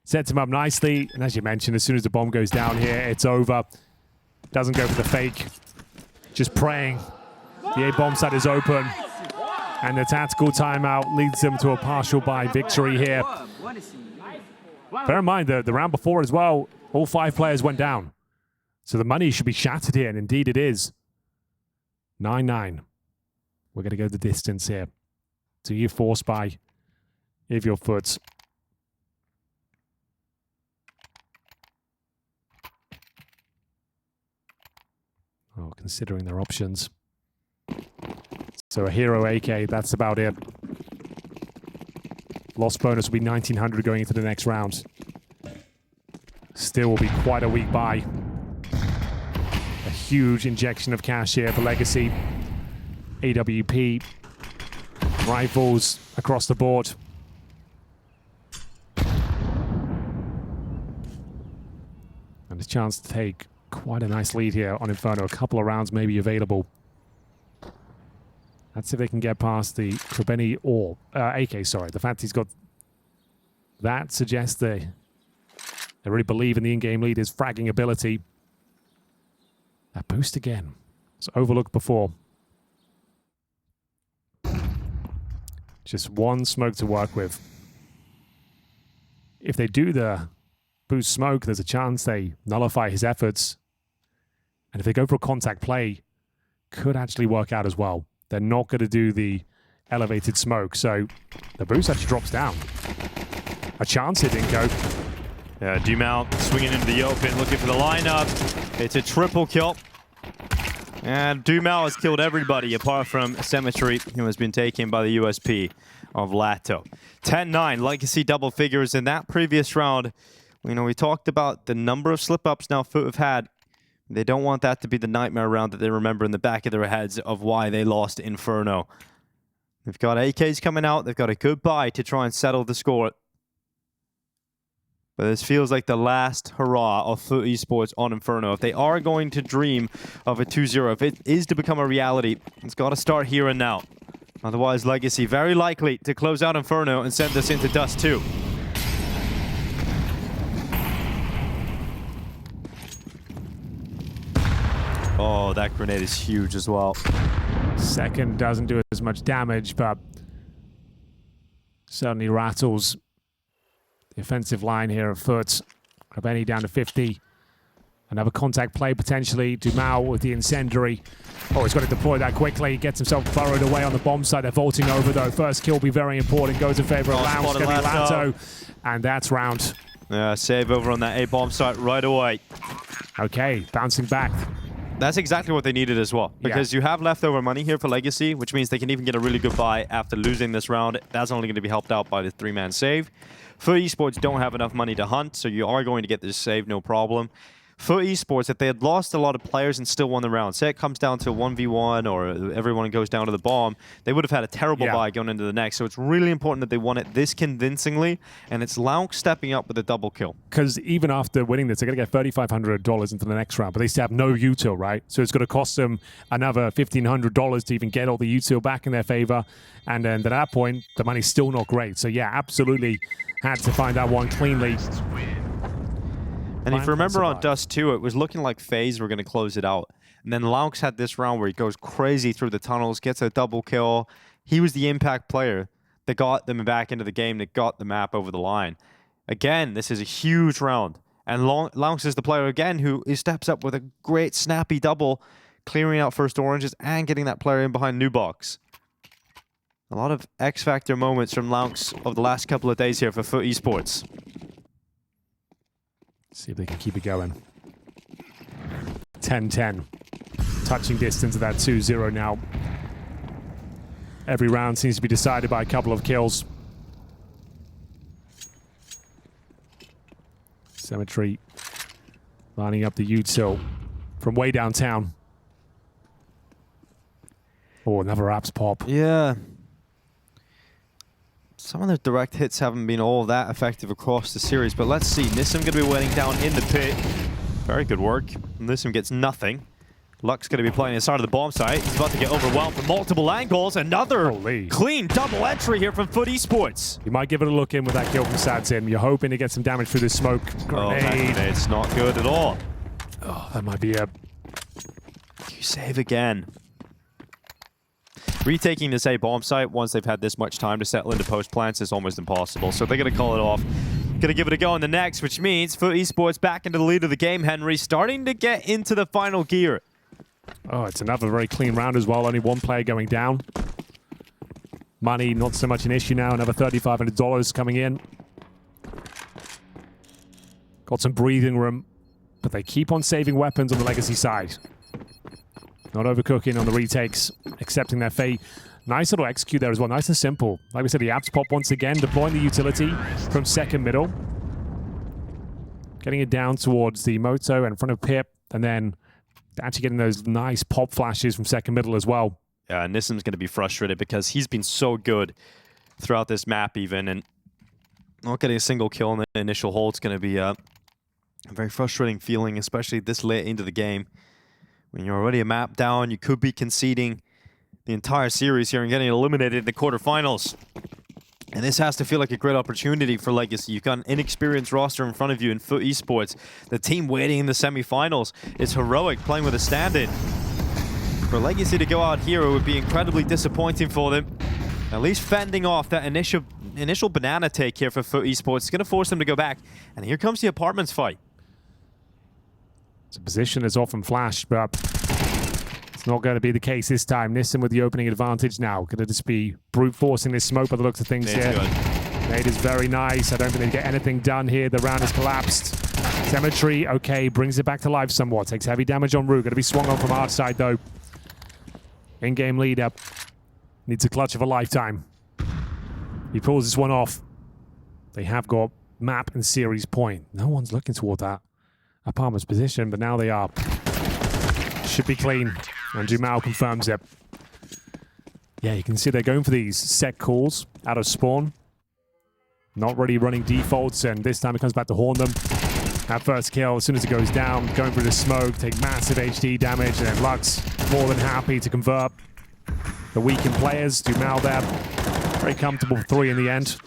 sets him up nicely. And as you mentioned, as soon as the bomb goes down here, it's over. Doesn't go for the fake. Just praying. The A-bomb side is open. And the tactical timeout leads them to a partial buy victory here. Bear in mind, the round before as well, all 5 players went down. So the money should be shattered here, and indeed it is. 9-9. We're going to go the distance here. Do you force buy if you're FUT? Oh, considering their options. So a hero AK, that's about it. Loss bonus will be 1900 going into the next round. Still will be quite a weak buy. A huge injection of cash here for Legacy. AWP. Rifles across the board. And a chance to take quite a nice lead here on Inferno. A couple of rounds may be available. Let's see if they can get past the Krabeni or AK, sorry. The fact he's got that suggests they really believe in the in-game leader's fragging ability. That boost again. It's overlooked before. Just one smoke to work with. If they do the boost smoke, there's a chance they nullify his efforts. And if they go for a contact play, could actually work out as well. They're not going to do the elevated smoke, so the boost actually drops down. A chance it didn't go. Yeah, Dumao swinging into the open, looking for the lineup. It's a triple kill. And Dumao has killed everybody apart from Cemetery, who has been taken by the USP of Lato. 10-9, Legacy double figures in that previous round. You know, we talked about the number of slip-ups now FUT have had. They don't want that to be the nightmare round that they remember in the back of their heads of why they lost Inferno. They've got AKs coming out. They've got a good buy to try and settle the score. But this feels like the last hurrah of FUT Esports on Inferno. If they are going to dream of a 2-0, if it is to become a reality, it's got to start here and now. Otherwise, Legacy very likely to close out Inferno and send us into Dust2. Oh, that grenade is huge as well. Second doesn't do as much damage, but certainly rattles the offensive line here of FUT. Krabeni down to 50. Another contact play potentially. Dumao with the incendiary. Oh, he's got to deploy that quickly. Gets himself burrowed away on the bomb site. They're vaulting over though. First kill will be very important. Goes in favor of Lounge. It's going to be Lato. And that's round. Yeah, save over on that A-bomb site right away. Okay, bouncing back. That's exactly what they needed as well. Because you have leftover money here for Legacy, which means they can even get a really good buy after losing this round. That's only going to be helped out by the 3-man save. FUT Esports don't have enough money to hunt, so you are going to get this save, no problem. FUT Esports, if they had lost a lot of players and still won the round, say it comes down to 1v1 or everyone goes down to the bomb, they would have had a terrible buy going into the next. So it's really important that they won it this convincingly, and it's Launk stepping up with a double kill. Because even after winning this, they're going to get $3,500 into the next round, but they still have no util, right? So it's going to cost them another $1,500 to even get all the util back in their favor. And then at that point, the money's still not great. So yeah, absolutely had to find that one cleanly. And if you remember on Dust2, it was looking like FaZe were going to close it out. And then Launx had this round where he goes crazy through the tunnels, gets a double kill. He was the impact player that got them back into the game, that got the map over the line. Again, this is a huge round. And Launx is the player again who steps up with a great snappy double, clearing out first oranges and getting that player in behind Nubox. A lot of X-Factor moments from Launx over the last couple of days here for FUT Esports. See if they can keep it going. 10-10. Touching distance of that 2-0 now. Every round seems to be decided by a couple of kills. Cemetery lining up the util from way downtown. Oh, another apps pop. Yeah. Some of the direct hits haven't been all that effective across the series, but let's see. Nissim going to be waiting down in the pit. Very good work. Nissim gets nothing. Luck's going to be playing inside of the bomb site. He's about to get overwhelmed from multiple angles. Another clean double entry here from FUT Esports. You might give it a look in with that kill from Sadsim. You're hoping to get some damage through the smoke. Grenade. Oh, it's not good at all. Oh, that might be a... You save again. Retaking this A bomb site once they've had this much time to settle into post plants is almost impossible. So they're going to call it off. Going to give it a go in the next, which means FUT Esports back into the lead of the game. Henry starting to get into the final gear. Oh, it's another very clean round as well. Only one player going down. Money, not so much an issue now. Another $3,500 coming in. Got some breathing room, but they keep on saving weapons on the Legacy side. Not overcooking on the retakes, accepting their fate. Nice little execute there as well, nice and simple. Like we said, the apps pop once again, deploying the utility from second middle. Getting it down towards the Moto in front of Pip, and then actually getting those nice pop flashes from second middle as well. Yeah, Nissim's going to be frustrated because he's been so good throughout this map even, and not getting a single kill in the initial hold is going to be a very frustrating feeling, especially this late into the game. When you're already a map down, you could be conceding the entire series here and getting eliminated in the quarterfinals. And this has to feel like a great opportunity for Legacy. You've got an inexperienced roster in front of you in FUT Esports. The team waiting in the semifinals is heroic, playing with a stand-in. For Legacy to go out here, it would be incredibly disappointing for them. At least fending off that initial banana take here for FUT Esports is going to force them to go back. And here comes the apartments fight. It's a position that's often flashed, but it's not going to be the case this time. Nissim with the opening advantage now. Going to just be brute forcing this smoke by the looks of things here. Nade is very nice. I don't think they get anything done here. The round has collapsed. Cemetery, okay, brings it back to life somewhat. Takes heavy damage on Rue. Going to be swung on from our side, though. In-game lead up. Needs a clutch of a lifetime. He pulls this one off. They have got map and series point. No one's looking toward that apartment's position, but now they are. Should be clean. And Jumal confirms it. Yeah, you can see they're going for these set calls out of spawn. Not really running defaults, and this time it comes back to horn them. That first kill, as soon as it goes down, going through the smoke, take massive HD damage, and then Lux more than happy to convert the weakened players. Jumal there. Very comfortable 3 in the end.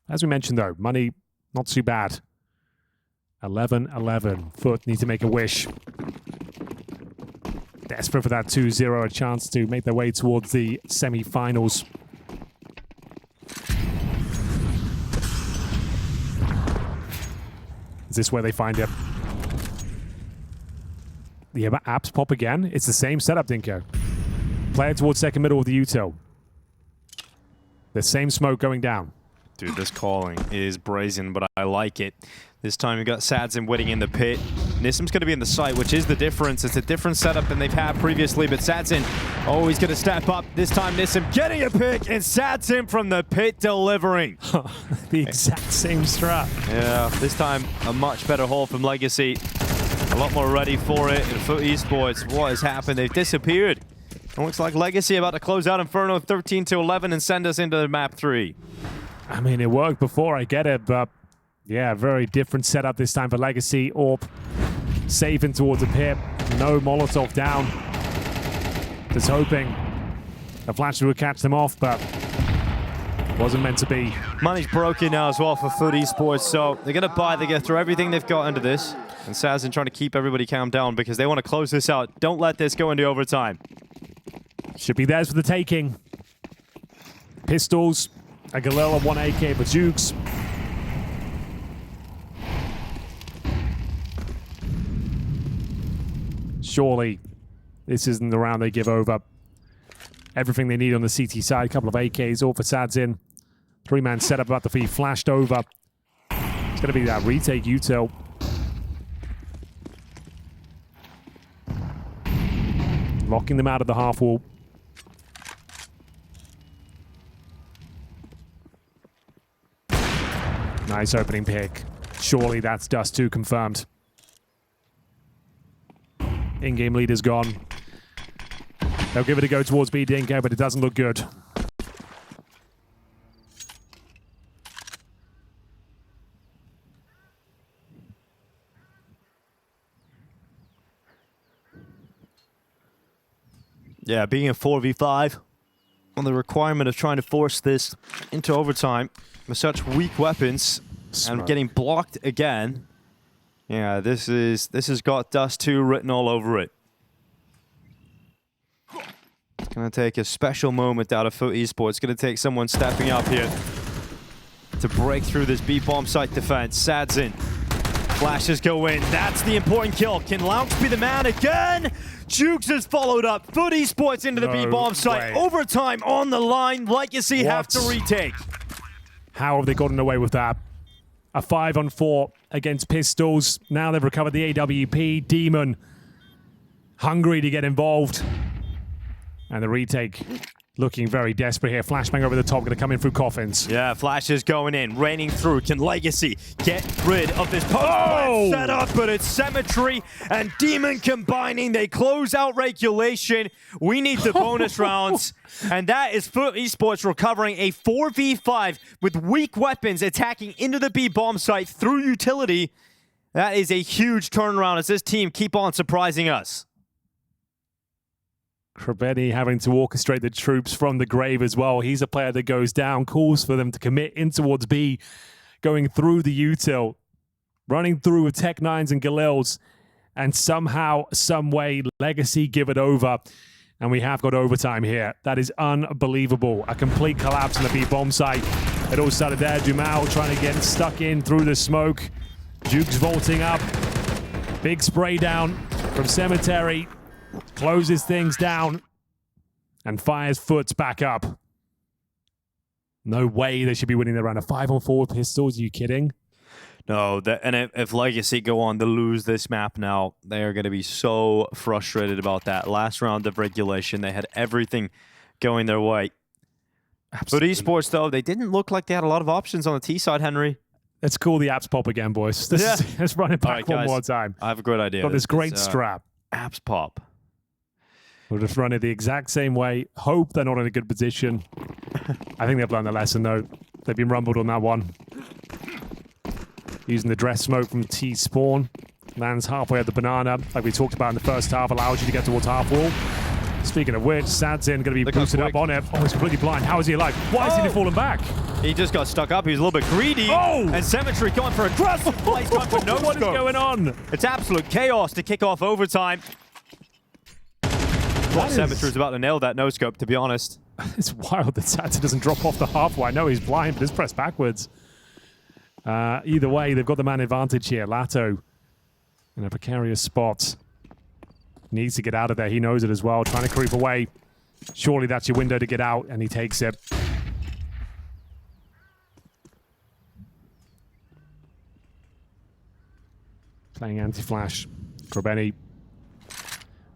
As we mentioned though, money not too bad. 11-11. FUT need to make a wish. Desperate for that 2-0, a chance to make their way towards the semi-finals. Is this where they find it? The apps pop again. It's the same setup, Dinko. Player towards second middle with the util. The same smoke going down. Dude, this calling is brazen, but I like it. This time we got Sadzin waiting in the pit. Nissim's going to be in the site, which is the difference. It's a different setup than they've had previously, but Sadzin, oh, he's going to step up. This time Nissim getting a pick, and Sadzin from the pit delivering. The exact same strat. Yeah, this time a much better haul from Legacy. A lot more ready for it in FUT Esports. What has happened? They've disappeared. It looks like Legacy about to close out Inferno 13-11 and send us into map 3. I mean, it worked before, I get it, but yeah, very different setup this time for Legacy. Orp saving towards a pit. No Molotov down. Just hoping the flash would catch them off, but wasn't meant to be. Money's broken now as well for FUT Esports, so they're going to buy, they're going to throw everything they've got into this. And Sazin trying to keep everybody calm down because they want to close this out. Don't let this go into overtime. Should be theirs for the taking. Pistols, a Galil, 1 AK for Jukes. Surely this isn't the round they give over. Everything they need on the CT side. A couple of AKs, all for Sadzin. 3-man setup about to be flashed over. It's going to be that retake util. Locking them out of the half wall. Nice opening pick. Surely that's Dust2 confirmed. In-game leader's gone. They'll give it a go towards B Dinko, but it doesn't look good. Yeah, being a 4v5 on the requirement of trying to force this into overtime with such weak weapons and getting blocked again. Yeah, this has got Dust2 written all over it. It's going to take a special moment out of FUT Esports. It's going to take someone stepping up here to break through this B-bomb site defense. Sadzin. Flashes go in. That's the important kill. Can Lounge be the man again? Jukes has followed up. FUT Esports into the B-bomb site. Overtime on the line. Legacy have to retake. How have they gotten away with that? A 5-on-4 against Pistols. Now they've recovered the AWP. Demon hungry to get involved. And the retake looking very desperate here. Flashbang over the top, going to come in through coffins. Yeah, Flash is going in, raining through. Can Legacy get rid of this post-plant setup? But it's Symmetry and Demon combining. They close out regulation. We need the bonus rounds. And that is FUT Esports recovering a 4v5 with weak weapons attacking into the B-bomb site through utility. That is a huge turnaround as this team keep on surprising us. Krabetti having to orchestrate the troops from the grave as well. He's a player that goes down, calls for them to commit in towards B, going through the util, running through with Tech 9s and Galils, and somehow, some way, Legacy give it over. And we have got overtime here. That is unbelievable. A complete collapse on the B-bomb site. It all started there. Dumal trying to get stuck in through the smoke. Jukes vaulting up. Big spray down from Cemetery. Closes things down and fires FUTs back up. No way they should be winning the round. A 5-on-4 with Pistols. Are you kidding? No, and if Legacy go on to lose this map now, they are going to be so frustrated about that. Last round of regulation, they had everything going their way. Absolutely. But Esports, though, they didn't look like they had a lot of options on the T side, Henry. Let's call the apps pop again, boys. Let's run it back one more time. I have a great idea. Got this great strap. Apps pop. We'll just run it the exact same way. Hope they're not in a good position. I think they've learned their lesson, though. They've been rumbled on that one. Using the dress smoke from T-Spawn. Lands halfway at the banana, like we talked about in the first half. Allows you to get towards half wall. Speaking of which, Sadzin going to be boosted up on it. Oh, he's completely blind. How is he alive? Why is he falling back? He just got stuck up. He was a little bit greedy. Oh! And Symmetry going for a dress. What is going on? It's absolute chaos to kick off overtime. Symmetry's about to nail that no-scope, to be honest. It's wild that Sadzin doesn't drop off the halfway. I know he's blind, but it's pressed backwards. Either way, they've got the man advantage here. Lato in a precarious spot. Needs to get out of there. He knows it as well. Trying to creep away. Surely that's your window to get out, and he takes it. Playing anti-flash. Krabeni.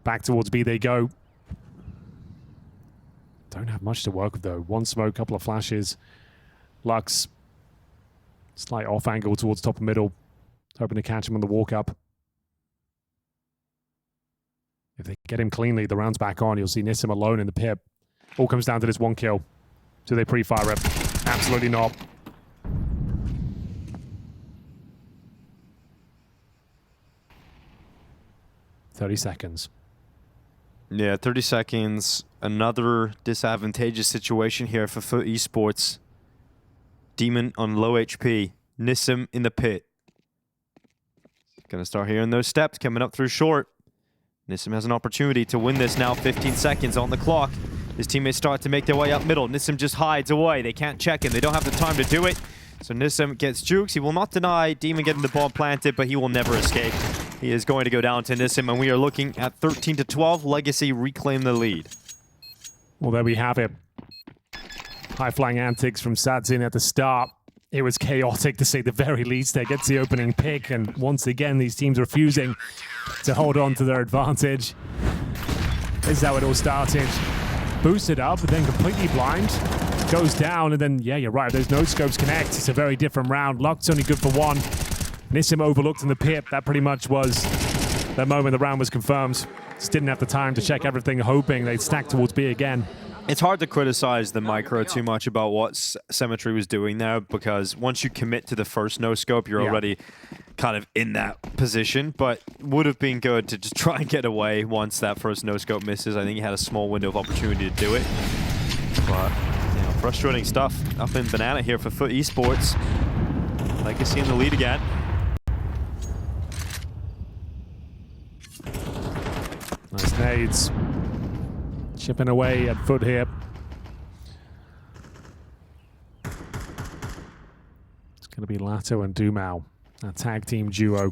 Back towards B they go. Don't have much to work with though. One smoke, couple of flashes. Lux. Slight off angle towards top and middle. Hoping to catch him on the walk up. If they get him cleanly, the round's back on. You'll see Nissim alone in the pit. All comes down to this one kill. Do they pre-fire it? Absolutely not. "30 seconds. Yeah, 30 seconds. Another disadvantageous situation here for FUT Esports. Demon on low HP. Nissim in the pit. Gonna start hearing those steps coming up through short. Nissim has an opportunity to win this now. 15 seconds on the clock. His teammates start to make their way up middle. Nissim just hides away. They can't check him. They don't have the time to do it. So Nissim gets jukes. He will not deny Demon getting the bomb planted, but he will never escape. He is going to go down to Nissim, and we are looking at 13-12. Legacy reclaim the lead. Well, there we have it. High-flying antics from Sadzin at the start. It was chaotic, to say the very least. They get the opening pick, and once again, these teams refusing to hold on to their advantage. This is how it all started. Boosted up, but then completely blind. Goes down, and then, yeah, you're right. Those no-scopes connect. It's a very different round. Luck's only good for one. Nissim overlooked in the pit. That pretty much was the moment the round was confirmed. Just didn't have the time to check everything, hoping they'd stack towards B again. It's hard to criticize the micro too much about what Symmetry was doing there, because once you commit to the first no-scope, you're already kind of in that position, but would have been good to just try and get away once that first no-scope misses. I think he had a small window of opportunity to do it. But, you know, frustrating stuff up in Banana here for FUT Esports. Legacy in the lead again. Nice nades. Chipping away at FUT here. It's going to be Lato and Dumao, a tag team duo.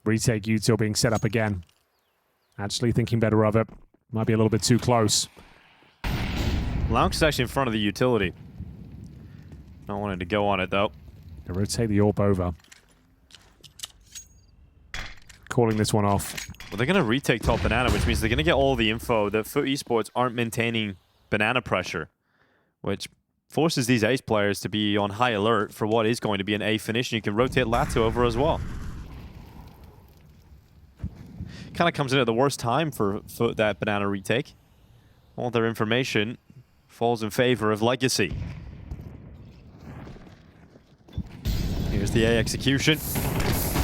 Retake util being set up again. Actually thinking better of it. Might be a little bit too close. Lounge is actually in front of the utility. Not wanting to go on it though. They rotate the AWP over. Calling this one off. Well, they're going to retake top Banana, which means they're going to get all the info. The FUT Esports aren't maintaining Banana pressure, which forces these ace players to be on high alert for what is going to be an A finish, and you can rotate Lato over as well. Kind of comes in at the worst time for that Banana retake. All their information falls in favor of Legacy. Here's the A execution.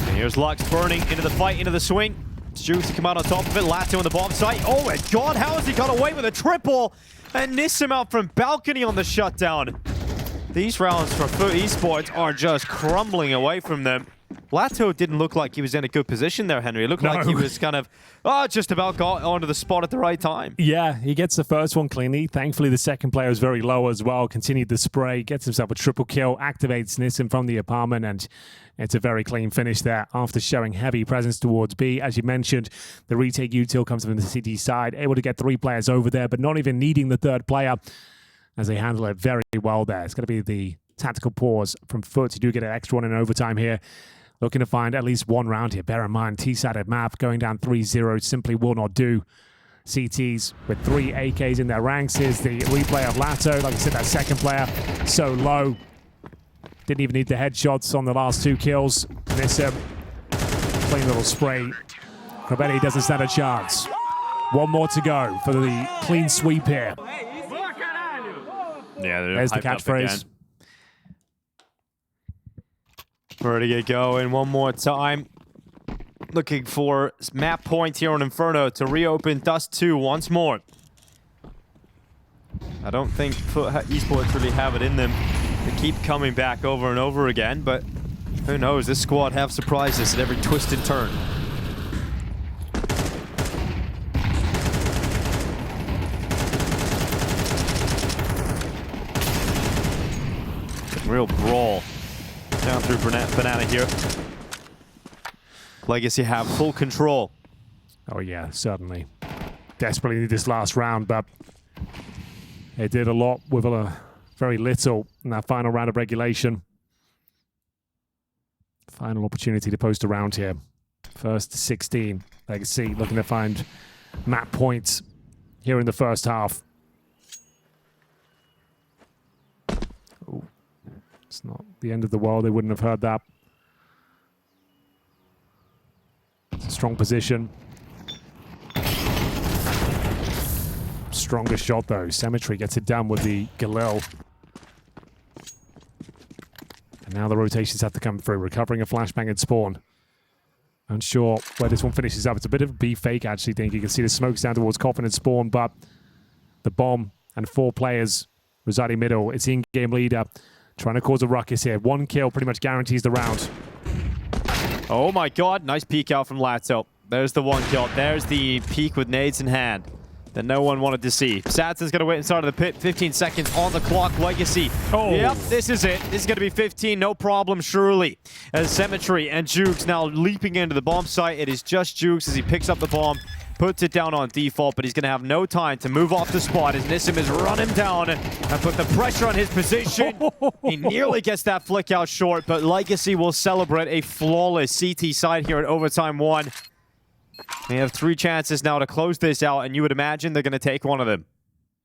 And here's Lux burning into the fight, into the swing. Juice to come out on top of it. Lato on the bomb site. Oh my god, how has he got away with a triple? And Nissim out from balcony on the shutdown. These rounds for FUT Esports are just crumbling away from them. Lato didn't look like he was in a good position there, Henry. It looked like he was kind of, just about got onto the spot at the right time. Yeah, he gets the first one cleanly. Thankfully, the second player was very low as well. Continued the spray, gets himself a triple kill, activates Nissim from the apartment, and it's a very clean finish there after showing heavy presence towards B. As you mentioned, the retake util comes from the CT side, able to get 3 players over there, but not even needing the third player as they handle it very well there. It's going to be the tactical pause from FUT. You do get an extra one in overtime here. Looking to find at least one round here. Bear in mind, T-sided map going down 3-0 simply will not do. CTs with 3 AKs in their ranks. Here's the replay of Lato. Like I said, that second player so low. Didn't even need the headshots on the last 2 kills. Nissim, clean little spray. Krabeni doesn't stand a chance. One more to go for the clean sweep here. Yeah, there's the catchphrase. Ready to get going one more time. Looking for map point here on Inferno to reopen Dust2 once more. I don't think FUT Esports really have it in them to keep coming back over and over again, but who knows? This squad have surprises at every twist and turn. Real brawl down through Banana here. Legacy have full control. Oh yeah, certainly. Desperately need this last round, but they did a lot with very little in that final round of regulation. Final opportunity to post a round here. First 16. Legacy looking to find map points here in the first half. Oh, it's not the end of the world. They wouldn't have heard that. It's a strong position. Strongest shot though. Cemetery gets it done with the Galil. And now the rotations have to come through. Recovering a flashbang and spawn. Unsure where this one finishes up. It's a bit of a B fake, actually, think. You can see the smokes down towards Coffin and Spawn, but the bomb and 4 players residing middle. It's the in-game leader trying to cause a ruckus here. 1 kill pretty much guarantees the round. Oh my god, nice peek out from Lato. There's the 1 kill. There's the peek with nades in hand that no one wanted to see. Sadson's going to wait inside of the pit. 15 seconds on the clock. Legacy. Oh. Yep, this is it. This is going to be 15. No problem, surely. As Cemetery and Jukes now leaping into the bomb site. It is just Jukes as he picks up the bomb, puts it down on default, but he's going to have no time to move off the spot as Nissim has run him down and put the pressure on his position. He nearly gets that flick out short, but Legacy will celebrate a flawless CT side here at overtime 1. They have 3 chances now to close this out, and you would imagine they're going to take one of them.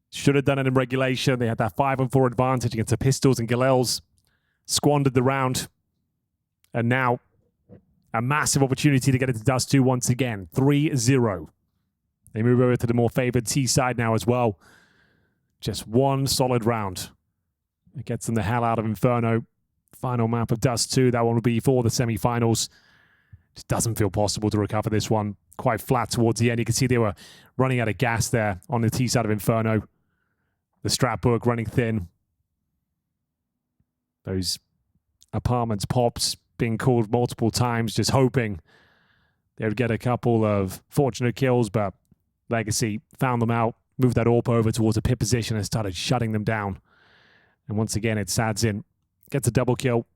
Should have done it in regulation. They had that 5-on-4 advantage against the Pistols and Galils. Squandered the round. And now, a massive opportunity to get it to Dust2 once again. 3-0. They move over to the more favored T side now as well. Just 1 solid round. It gets them the hell out of Inferno. Final map of Dust2. That one will be for the semifinals. Just doesn't feel possible to recover this one. Quite flat towards the end. You can see they were running out of gas there on the T side of Inferno. The strap book running thin. Those apartments pops being called multiple times, just hoping they would get a couple of fortunate kills, but Legacy found them out, moved that AWP over towards a pit position and started shutting them down. And once again, it's Sadzin. Gets a double kill,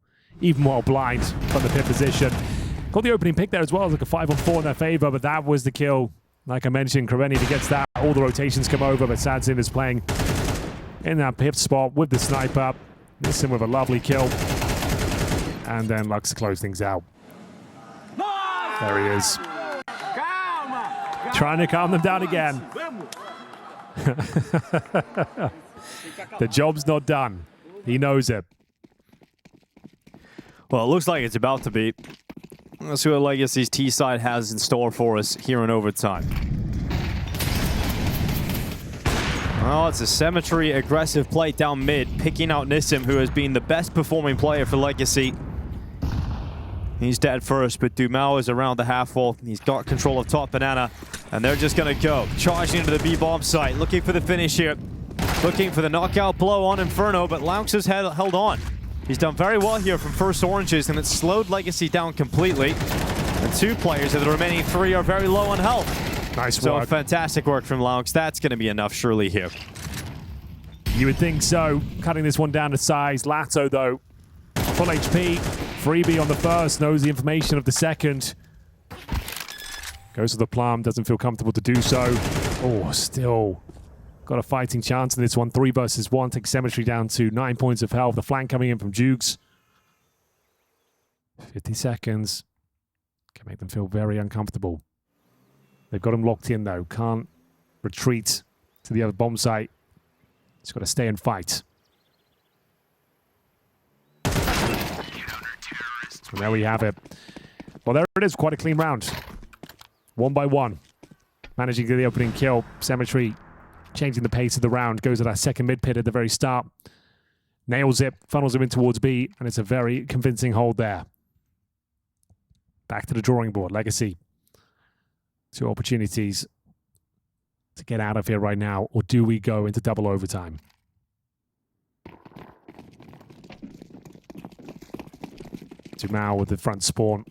even while blind from the pit position. Got the opening pick there as well. It was like a 5-on-4 in their favor, but that was the kill. Like I mentioned, Kraveni, if he gets that, all the rotations come over, but Sadzin is playing in that pip spot with the sniper. Nissim with a lovely kill. And then Lux to close things out. There he is. Trying to calm them down again. The job's not done. He knows it. Well, it looks like it's about to be. Let's see what Legacy's T side has in store for us here in overtime. Well, it's a Cemetery aggressive play down mid, picking out Nissim, who has been the best performing player for Legacy. He's dead first, but Dumao is around the half wall. He's got control of top banana, and they're just going to go. Charging into the B-bomb site, looking for the finish here. Looking for the knockout blow on Inferno, but Laux has held on. He's done very well here from first oranges, and it's slowed Legacy down completely. And 2 players of the remaining 3 are very low on health. Nice so work. Fantastic work from Laux. That's going to be enough surely here. You would think so. Cutting this one down to size. Lato, though, full HP. Freebie on the first, knows the information of the second. Goes to the plum, doesn't feel comfortable to do so. Oh, still got a fighting chance in this one. 3 versus 1, takes Cemetery down to 9 points of health. The flank coming in from Jukes. 50 seconds. Can make them feel very uncomfortable. They've got him locked in, though. Can't retreat to the other bomb site. Just got to stay and fight. And there we have it. Well, there it is. Quite a clean round. 1 by 1. Managing to get the opening kill. Cemetery changing the pace of the round. Goes to that second mid pit at the very start. Nails it. Funnels him in towards B. And it's a very convincing hold there. Back to the drawing board. Legacy. 2 opportunities to get out of here right now. Or do we go into double overtime? Dumao with the front spawn.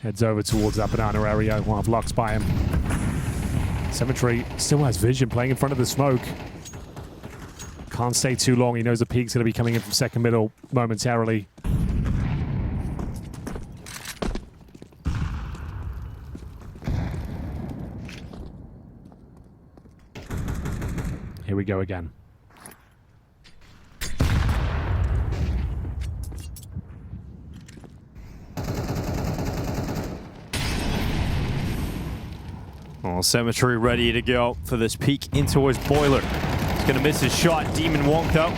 Heads over towards that banana area. We'll have Lux by him. Cemetery still has vision, playing in front of the smoke. Can't stay too long. He knows the peak's going to be coming in from second middle momentarily. Here we go again. Oh, Symmetry ready to go for this peek into his boiler. He's going to miss his shot. Demon won't though.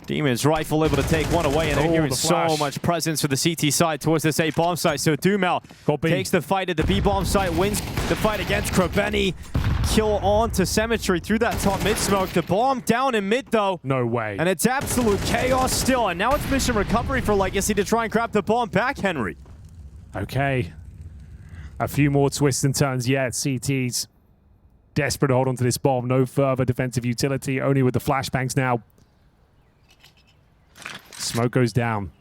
Demon's rifle able to take one away, and they're hearing so much presence for the CT side towards this A bomb site. So Dumel takes the fight at the B bomb site, wins the fight against Krabeni. Kill on to Symmetry through that top mid smoke. The bomb down in mid though. No way. And it's absolute chaos still. And now it's mission recovery for Legacy to try and grab the bomb back, Henry. Okay. A few more twists and turns yet. CT's desperate to hold on to this bomb. No further defensive utility, only with the flashbangs now. Smoke goes down.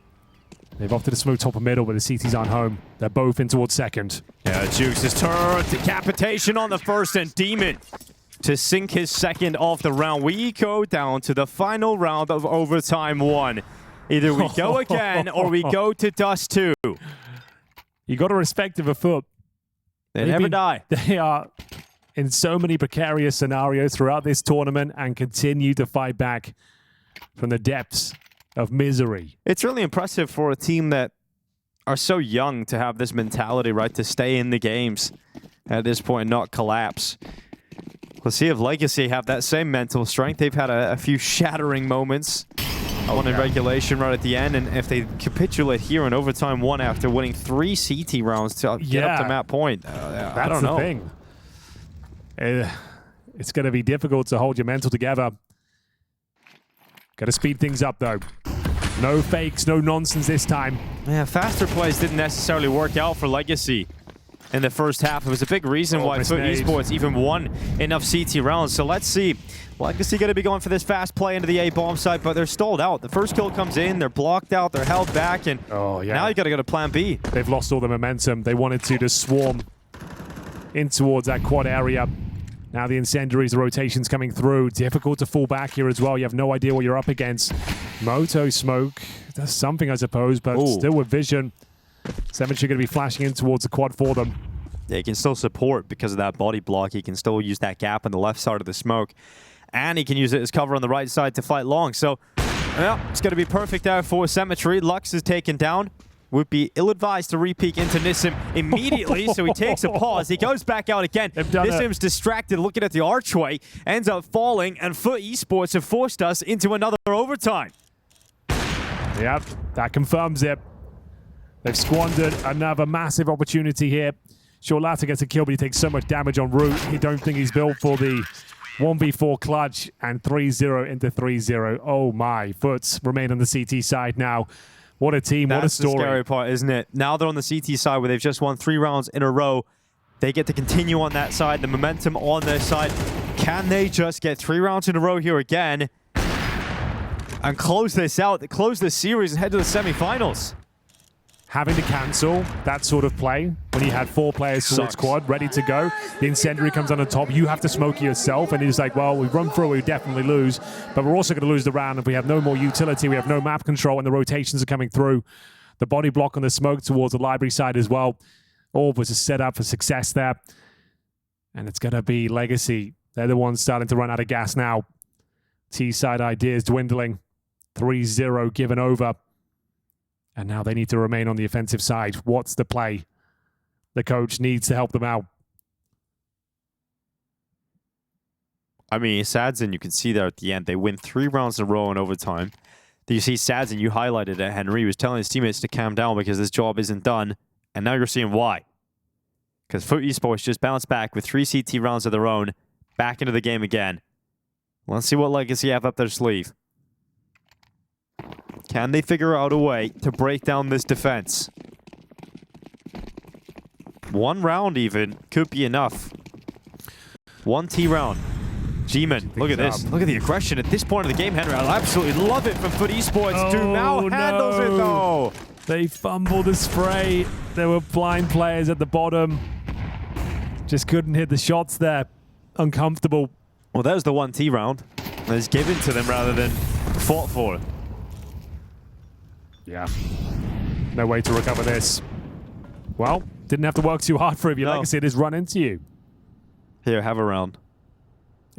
They've opted to smoke top of middle, but the CTs aren't home. They're both in towards second. Yeah, Jukes' turn. Decapitation on the first, and Demon to sink his second of the round. We go down to the final round of overtime 1. Either we go again or we go to Dust2. You got to respect the FUT. They never die. They are in so many precarious scenarios throughout this tournament and continue to fight back from the depths of misery. It's really impressive for a team that are so young to have this mentality, right? To stay in the games at this point and not collapse. Let's see if Legacy have that same mental strength. They've had a few shattering moments. One in regulation right at the end, and if they capitulate here in overtime 1 after winning 3 CT rounds to get up to map point, I don't know. That's the thing. It's going to be difficult to hold your mental together. Got to speed things up, though. No fakes, no nonsense this time. Yeah, faster plays didn't necessarily work out for Legacy in the first half. It was a big reason why FUT Esports even won enough CT rounds. So let's see. Legacy going to be going for this fast play into the A bomb site, but they're stalled out. The first kill comes in, they're blocked out, they're held back, and now you got to go to plan B. They've lost all the momentum. They wanted to just swarm in towards that quad area. Now the incendiaries, the rotations coming through. Difficult to fall back here as well. You have no idea what you're up against. Moto smoke does something, I suppose, but still with vision. Symmetry going to be flashing in towards the quad for them. Yeah, he can still support because of that body block. He can still use that gap on the left side of the smoke. And he can use it as cover on the right side to fight long. So, yeah, it's going to be perfect out for Symmetry. Lux is taken down. Would be ill-advised to re-peek into Nissim immediately, so he takes a pause. He goes back out again. Nissim's distracted looking at the archway, ends up falling, and FUT Esports have forced us into another overtime. Yep, that confirms it. They've squandered another massive opportunity here. Sure, Latta gets a kill, but he takes so much damage en route. He don't think he's built for the 1v4 clutch, and 3-0 into 3-0. Oh my, FUTs remain on the CT side now. What a team, what a story. That's the scary part, isn't it? Now they're on the CT side where they've just won 3 rounds in a row. They get to continue on that side, the momentum on their side. Can they just get 3 rounds in a row here again and close this out, close this series and head to the semifinals? Having to cancel that sort of play when you had 4 players towards quad ready to go. The incendiary comes on the top. You have to smoke yourself. And he's like, well, we run through, we definitely lose. But we're also going to lose the round if we have no more utility. We have no map control and the rotations are coming through. The body block on the smoke towards the library side as well. All was a setup for success there. And it's going to be Legacy. They're the ones starting to run out of gas now. T-side ideas dwindling. 3-0 given over. And now they need to remain on the offensive side. What's the play? The coach needs to help them out. I mean, Sadzin, you can see there at the end, they win 3 rounds in a row in overtime. You see Sadzin, you highlighted it, Henry, he was telling his teammates to calm down because this job isn't done. And now you're seeing why. Because FUT Esports just bounced back with 3 CT rounds of their own, back into the game again. Let's see what Legacy have up their sleeve. Can they figure out a way to break down this defense? 1 round even could be enough. 1 T round. G-Man, look at this. Look at the aggression at this point of the game, Henry. I absolutely love it from FUT Esports. Now handles it though. They fumbled the spray. There were blind players at the bottom. Just couldn't hit the shots there. Uncomfortable. Well, there's the 1 T round. It's given to them rather than fought for. Yeah. No way to recover this. Well, didn't have to work too hard for it. Your Legacy just run into you. Here, have a round.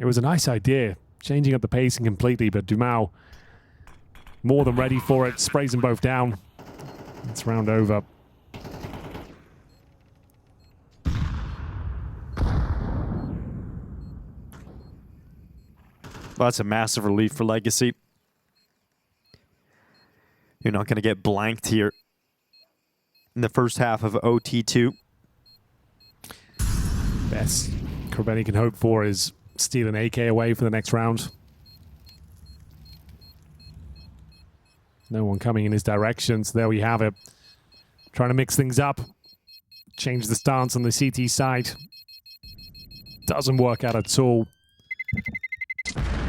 It was a nice idea, changing up the pacing completely, but Dumel more than ready for it. Sprays them both down. It's round over. Well, that's a massive relief for Legacy. You're not going to get blanked here in the first half of OT2. Best Krebeni can hope for is steal an AK away for the next round. No one coming in his direction, so there we have it. Trying to mix things up. Change the stance on the CT side. Doesn't work out at all.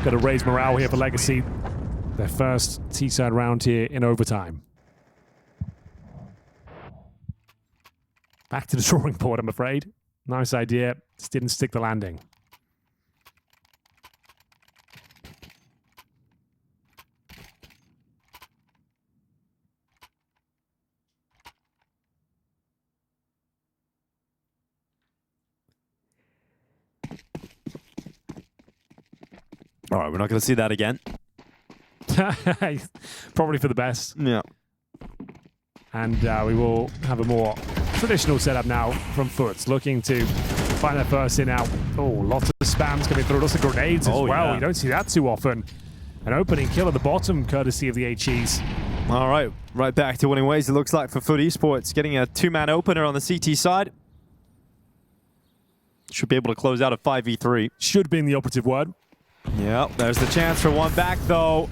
Got to raise morale here for Legacy. Their first T-side round here in overtime. Back to the drawing board, I'm afraid. Nice idea, just didn't stick the landing. All right, we're not going to see that again. Probably for the best. Yeah. And we will have a more traditional setup now from FUT, looking to find their first in out. Oh, lots of spams coming through, lots of grenades as well. Yeah. You don't see that too often. An opening kill at the bottom, courtesy of the HEs. All right, right back to winning ways, it looks like, for FUT Esports. Getting a two-man opener on the CT side. Should be able to close out a 5v3. Should be in the operative word. Yeah, there's the chance for one back, though.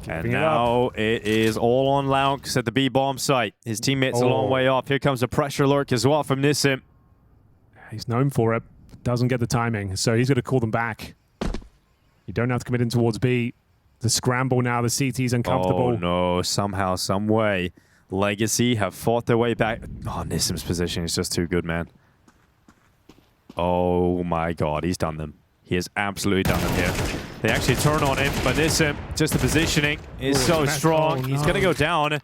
And now it is all on Laux at the B-bomb site. His teammate's a long way off. Here comes a pressure lurk as well from Nissim. He's known for it, doesn't get the timing, so he's going to call them back. You don't have to commit in towards B. The scramble now, the CT's uncomfortable. Oh no, somehow, some way, Legacy have fought their way back. Oh, Nissim's position is just too good, man. Oh my god, he's done them. He has absolutely done them here. They actually turn on him, but Nissim, just the positioning is so strong. He's going to go down.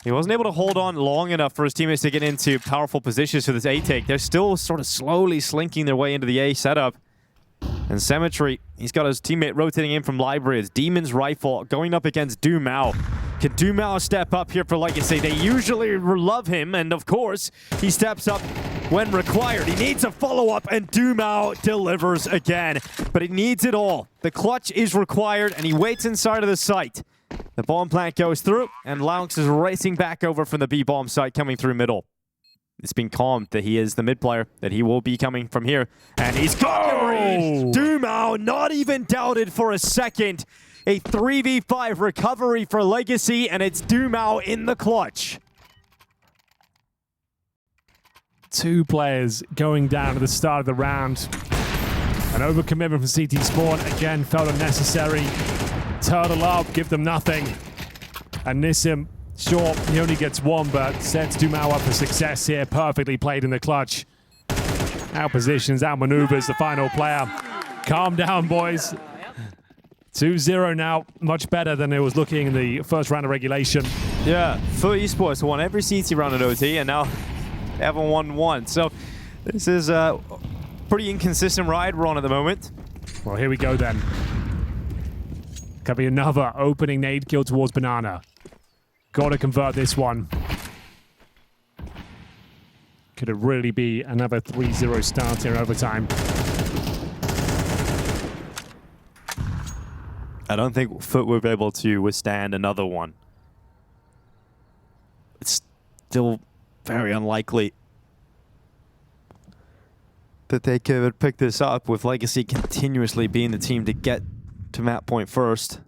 He wasn't able to hold on long enough for his teammates to get into powerful positions for this A take. They're still sort of slowly slinking their way into the A setup. And Symmetry, he's got his teammate rotating in from Library. It's Demon's Rifle going up against Dumao. Can Dumao step up here for Legacy? They usually love him, and of course, he steps up when required. He needs a follow-up, and Dumao delivers again. But he needs it all. The clutch is required, and he waits inside of the site. The bomb plant goes through, and Laux is racing back over from the B-bomb site, coming through middle. It's been calmed that he is the mid player, that he will be coming from here. And he's got the read! Dumao, not even doubted for a second. A 3v5 recovery for Legacy, and it's Dumao in the clutch. Two players going down at the start of the round. An overcommitment from CT Sport, again, felt unnecessary. Turtle up, give them nothing. And Nissim, sure, he only gets one, but sets Dumao up for success here. Perfectly played in the clutch. Out positions, out maneuvers the final player. Calm down, boys. 2-0 now, much better than it was looking in the first round of regulation. Yeah, FUT Esports won every CT round at OT, and now they haven't won one. So this is a pretty inconsistent ride we're on at the moment. Well, here we go then. Could be another opening nade kill towards Banana. Got to convert this one. Could it really be another 3-0 start here in overtime? I don't think FUT will be able to withstand another one. It's still very unlikely that they could pick this up with Legacy continuously being the team to get to map point first.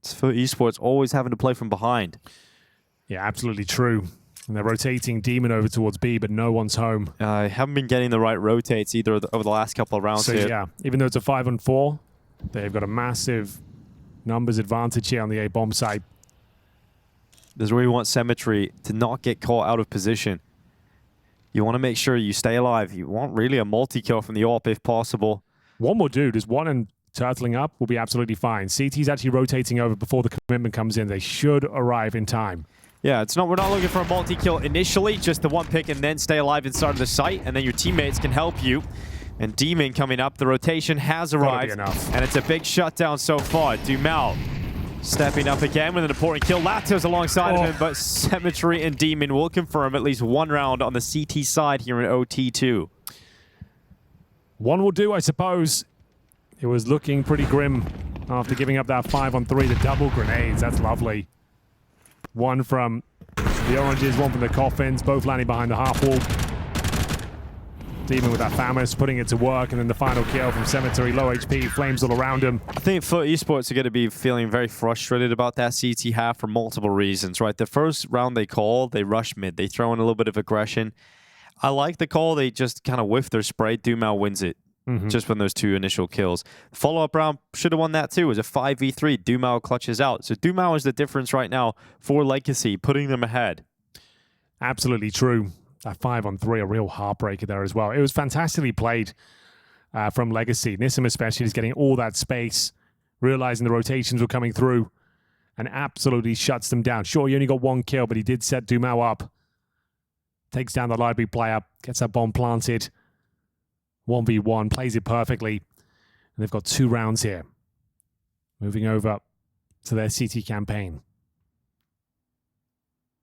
It's FUT Esports always having to play from behind. Yeah, absolutely true. And they're rotating Demon over towards B, but no one's home. I haven't been getting the right rotates either over the last couple of rounds so, here. Yeah, even though it's a 5-on-4, they've got a massive numbers advantage here on the A-bomb side. This is where you want Symmetry to not get caught out of position. You want to make sure you stay alive. You want really a multi-kill from the AWP if possible. One more dude. Just one and turtling up will be absolutely fine. CT's actually rotating over before the commitment comes in. They should arrive in time. Yeah, we're not looking for a multi-kill initially, just the one pick and then stay alive inside of the site, and then your teammates can help you. And Demon coming up, the rotation has arrived, and it's a big shutdown so far. Dumao stepping up again with an important kill. Lato's alongside of him, but Symmetry and Demon will confirm at least one round on the CT side here in OT2. One will do, I suppose. It was looking pretty grim after giving up that 5-on-3, the double grenades. That's lovely. One from the oranges, one from the coffins, both landing behind the half wall. Demon with that Famus, putting it to work, and then the final kill from Cemetery, low HP, flames all around him. I think FUT Esports are going to be feeling very frustrated about that CT half for multiple reasons, right? The first round they call, they rush mid. They throw in a little bit of aggression. I like the call. They just kind of whiff their spray. Dumao wins it just from those 2 initial kills. Follow-up round should have won that too. It was a 5v3. Dumao clutches out. So Dumao is the difference right now for Legacy, putting them ahead. Absolutely true. That 5-on-3, a real heartbreaker there as well. It was fantastically played from Legacy. Nissim especially is getting all that space, realizing the rotations were coming through, and absolutely shuts them down. Sure, he only got 1 kill, but he did set Dumao up. Takes down the library player, gets that bomb planted. 1v1, plays it perfectly. And they've got 2 rounds here. Moving over to their CT campaign.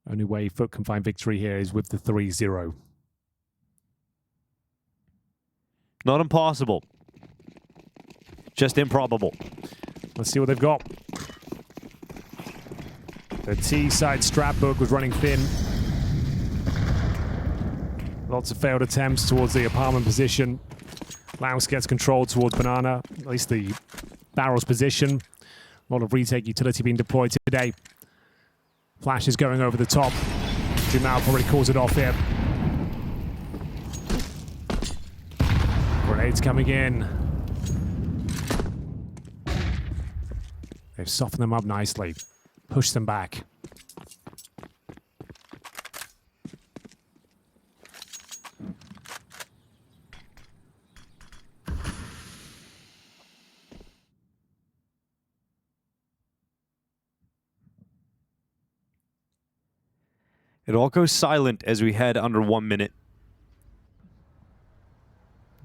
Only way FUT can find victory here is with the 3-0. Not impossible. Just improbable. Let's see what they've got. The T side strap book was running thin. Lots of failed attempts towards the apartment position. Laos gets controlled towards Banana, at least the barrel's position. A lot of retake utility being deployed today. Flash is going over the top. Dumao probably calls it off here. Grenades coming in. They've softened them up nicely. Pushed them back. It all goes silent as we head under 1 minute.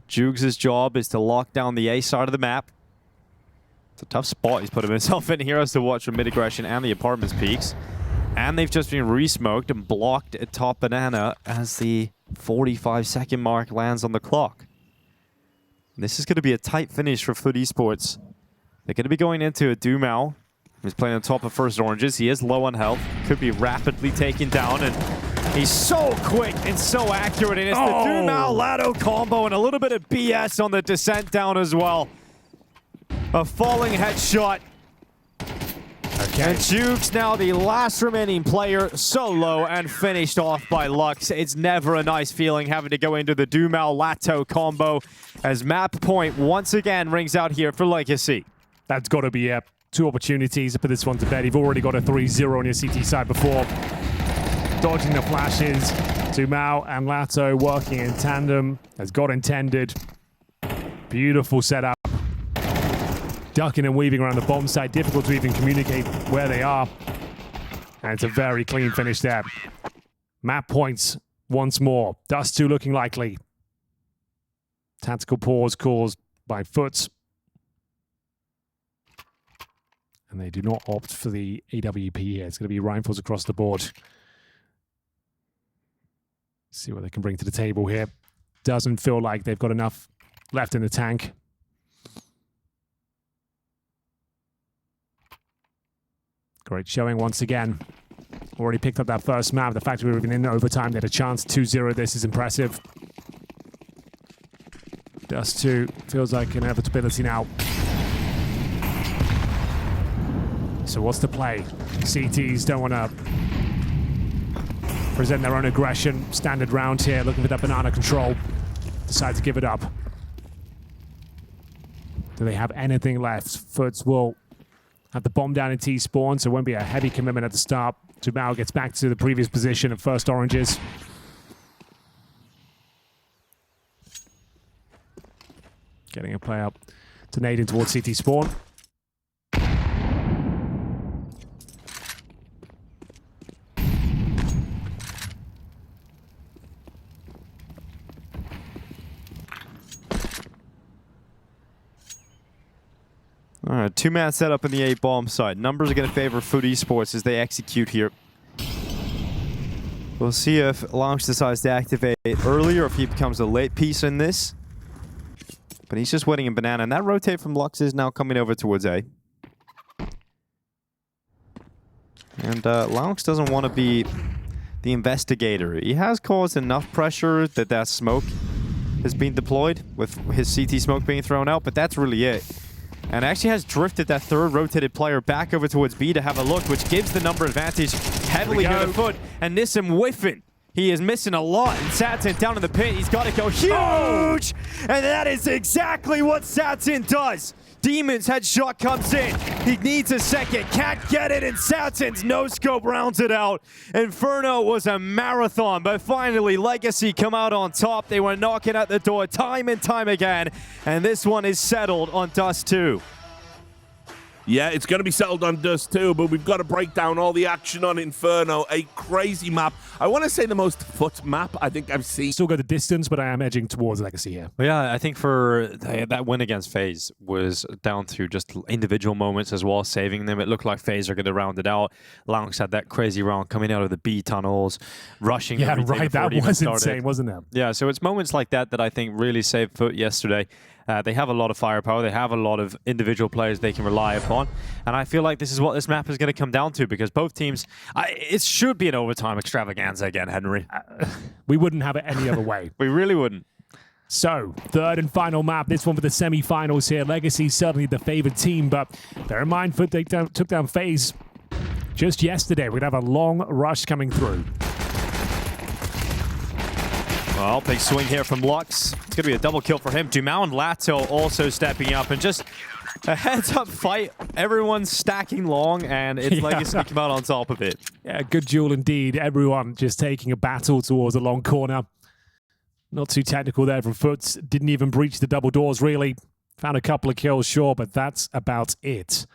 Jugs' job is to lock down the A side of the map. It's a tough spot he's put himself in here as to watch from mid-aggression and the apartments peaks. And they've just been re-smoked and blocked at top Banana as the 45-second mark lands on the clock. This is going to be a tight finish for FUT Esports. They're going to be going into a Dumao. He's playing on top of first oranges. He is low on health. Could be rapidly taken down. And he's so quick and so accurate. And it's the Dumao Lado combo and a little bit of BS on the descent down as well. A falling headshot. Okay. And Juke's now the last remaining player, solo and finished off by Lux. It's never a nice feeling having to go into the Dumao Lato combo as map point once again rings out here for Legacy. That's got to be it. 2 opportunities to put this one to bed. You've already got a 3-0 on your CT side before. Dodging the flashes. Dumao and Lato working in tandem as God intended. Beautiful setup. Ducking and weaving around the bomb site. Difficult to even communicate where they are. And it's a very clean finish there. Map points once more. Dust2 looking likely. Tactical pause caused by FUT. And they do not opt for the AWP here. It's going to be rifles across the board. See what they can bring to the table here. Doesn't feel like they've got enough left in the tank. Great showing once again. Already picked up that first map. The fact we were even in overtime, they had a chance. 2-0. This is impressive. Dust2 feels like inevitability now. So what's the play? CTs don't want to present their own aggression. Standard round here, looking for that banana control. Decide to give it up. Do they have anything left? FUT will have the bomb down in T-spawn, so it won't be a heavy commitment at the start. Dumao gets back to the previous position at first oranges. Getting a play up to nading towards CT spawn. All right, 2-man setup in the A bomb side. Numbers are going to favor FUT Esports as they execute here. We'll see if Launch decides to activate early or if he becomes a late piece in this. But he's just waiting in banana, and that rotate from Lux is now coming over towards A. And Laux doesn't want to be the investigator. He has caused enough pressure that smoke has been deployed with his CT smoke being thrown out, but that's really it. And actually has drifted that third rotated player back over towards B to have a look, which gives the number advantage heavily to the foot. And Nissim whiffing. He is missing a lot, and Satsin down in the pit. He's got to go huge! And that is exactly what Satsin does. Demon's headshot comes in. He needs a second, can't get it, and Satsin's no-scope rounds it out. Inferno was a marathon, but finally Legacy come out on top. They were knocking at the door time and time again, and this one is settled on Dust2. Yeah, it's going to be settled on Dust2, but we've got to break down all the action on Inferno. A crazy map. I want to say the most FUT map I think I've seen. Still got the distance, but I am edging towards Legacy here. Well, yeah, I think for that win against FaZe was down to just individual moments as well, saving them. It looked like FaZe are going to round it out. Laux had that crazy round coming out of the B tunnels, rushing. Yeah, right. That was insane, wasn't it? Yeah, so it's moments like that that I think really saved FUT yesterday. They have a lot of firepower. They have a lot of individual players they can rely upon. And I feel like this is what this map is going to come down to, because both teams, it should be an overtime extravaganza again, Henry. We wouldn't have it any other way. We really wouldn't. So, third and final map, this one for the semi-finals here. Legacy certainly the favored team, but bear in mind, FUT took down FaZe just yesterday. We're going to have a long rush coming through. Well, big swing here from Lux. It's going to be a double kill for him. Dumao and Lato also stepping up, and just a heads-up fight. Everyone's stacking long, and it's Legacy come out on top of it. Yeah, good duel indeed. Everyone just taking a battle towards the long corner. Not too technical there from FUT. Didn't even breach the double doors, really. Found a couple of kills, sure, but that's about it.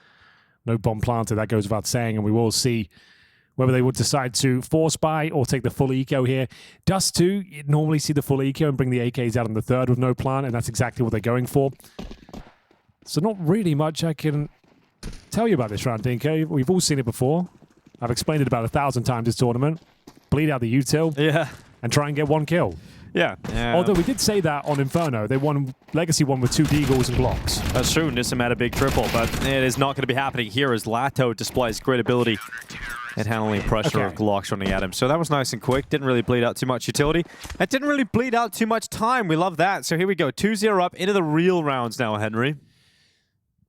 No bomb planted, that goes without saying, and we will see whether they would decide to force buy or take the full eco here. Dust2, you'd normally see the full eco and bring the AKs out in the third with no plan, and that's exactly what they're going for. So not really much I can tell you about this round, Dinko. We've all seen it before. I've explained it about 1,000 times this tournament. Bleed out the util and try and get one kill. Yeah. Although we did say that on Inferno. They won, Legacy won with 2 deagles and blocks. That's true. Nissim had a big triple, but it is not going to be happening here as Lato displays great ability and handling pressure of Glocks running at him. So that was nice and quick. Didn't really bleed out too much utility. It didn't really bleed out too much time. We love that. So here we go. 2-0 up into the real rounds now, Henry.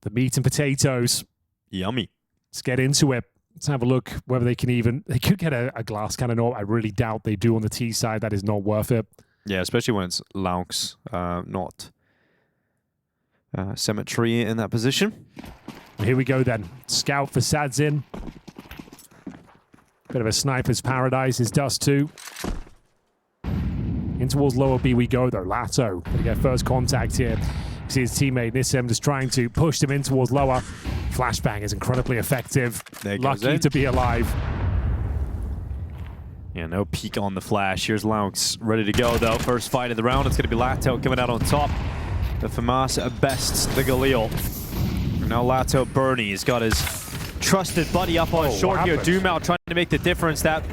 The meat and potatoes. Yummy. Let's get into it. Let's have a look whether they can even... They could get a glass cannon. I really doubt they do on the T side. That is not worth it. Yeah, especially when it's Laux, not Symmetry in that position. Here we go then. Scout for Sadzin. Bit of a sniper's paradise is Dust2. In towards lower B we go though. Lato gonna get first contact here. See his teammate Nissim just trying to push him in towards lower. Flashbang is incredibly effective. Lucky to be alive. Yeah, no peek on the flash. Here's Laux ready to go though. First fight of the round. It's going to be Lato coming out on top. The FAMAS bests the Galil. Now Lato Bernie has got his trusted buddy up on short here. Dumao trying to make the difference. That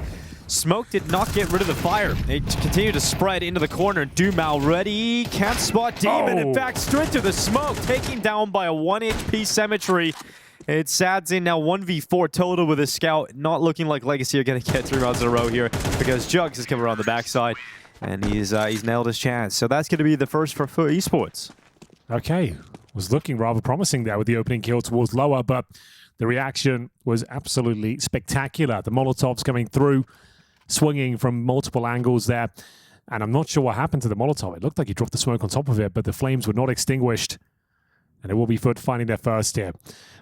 smoke did not get rid of the fire. They continue to spread into the corner. Dumao ready. Can't spot Demon. In fact, straight to the smoke. Taken down by a 1 HP Symmetry. It's Sadzin now 1v4 total with a scout. Not looking like Legacy are going to get 3 rounds in a row here because Jugs is coming around the backside and he's nailed his chance. So that's going to be the first for FUT Esports. Okay. Was looking rather promising there with the opening kill towards lower, but the reaction was absolutely spectacular. The Molotovs coming through, swinging from multiple angles there. And I'm not sure what happened to the Molotov. It looked like he dropped the smoke on top of it, but the flames were not extinguished. And it will be FUT finding their first here.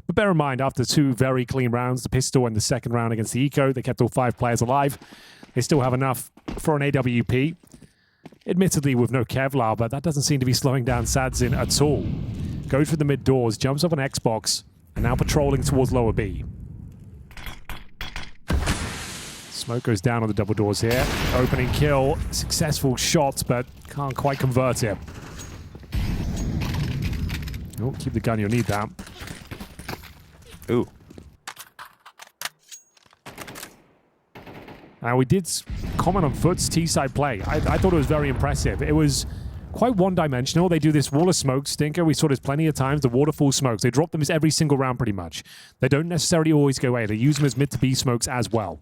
But bear in mind, after 2 very clean rounds, the pistol and the second round against the Eco, they kept all 5 players alive. They still have enough for an AWP. Admittedly with no Kevlar, but that doesn't seem to be slowing down Sadzin at all. Goes for the mid doors, jumps up on Xbox, and now patrolling towards lower B. Smoke goes down on the double doors here. Opening kill, successful shot, but can't quite convert it. Oh, keep the gun, you'll need that. Ooh. We did comment on FUT's T-side play. I thought it was very impressive. It was quite one-dimensional. They do this wall of smoke. Stinker, we saw this plenty of times, the waterfall smokes. They drop them as every single round pretty much. They don't necessarily always go A. They use them as mid to B smokes as well.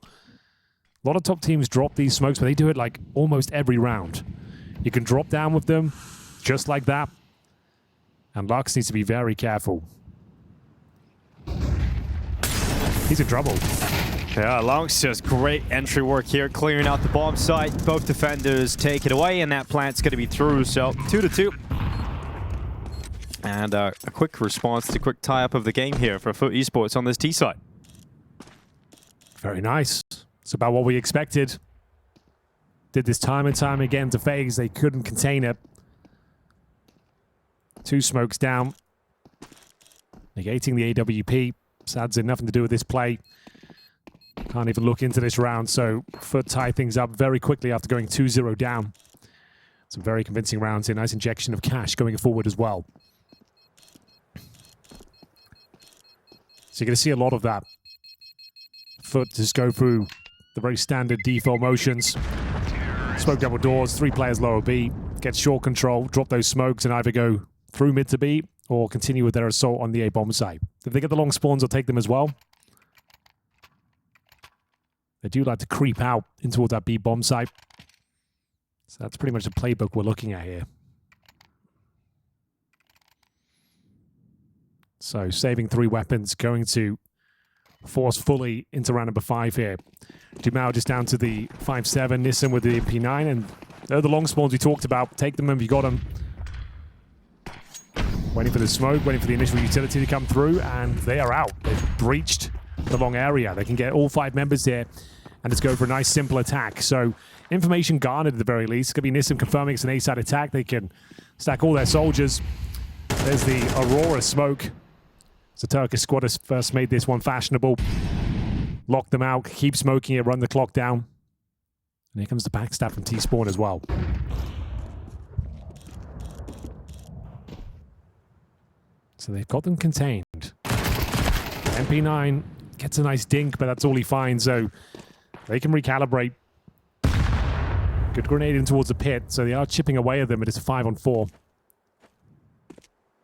A lot of top teams drop these smokes, but they do it like almost every round. You can drop down with them just like that. And Lux needs to be very careful. He's in trouble. Yeah, Lux just great entry work here, clearing out the bomb site. Both defenders take it away, and that plant's going to be through, so 2-2. And a quick response to quick tie-up of the game here for FUT Esports on this T side. Very nice. It's about what we expected. Did this time and time again to FaZe. They couldn't contain it. 2 smokes down. Negating the AWP. Sad's had nothing to do with this play. Can't even look into this round, so FUT tie things up very quickly after going 2-0 down. Some very convincing rounds here. Nice injection of cash going forward as well. So you're going to see a lot of that. FUT just go through the very standard default motions. Smoke double doors, 3 players lower B. Get short control, drop those smokes, and either go through mid to B or continue with their assault on the A bomb site. If they get the long spawns, they'll take them as well. They do like to creep out in towards that B bomb site. So that's pretty much the playbook we're looking at here. So saving 3 weapons, going to force fully into round number 5 here. Dumao just down to the 5-7, Nissan with the P9, and they're the long spawns we talked about. Take them if you got them. Waiting for the smoke, waiting for the initial utility to come through, and they are out. They've breached the long area. They can get all 5 members here and just go for a nice simple attack. So information garnered at the very least. It's going to be Nissan confirming it's an A-side attack. They can stack all their soldiers. There's the Aurora smoke. So Turkish squad has first made this one fashionable. Lock them out, keep smoking it, run the clock down. And here comes the backstab from T-Spawn as well. So they've got them contained. MP9 gets a nice dink, but that's all he finds, so they can recalibrate. Good grenade in towards the pit, so they are chipping away at them, but it's a 5-on-4.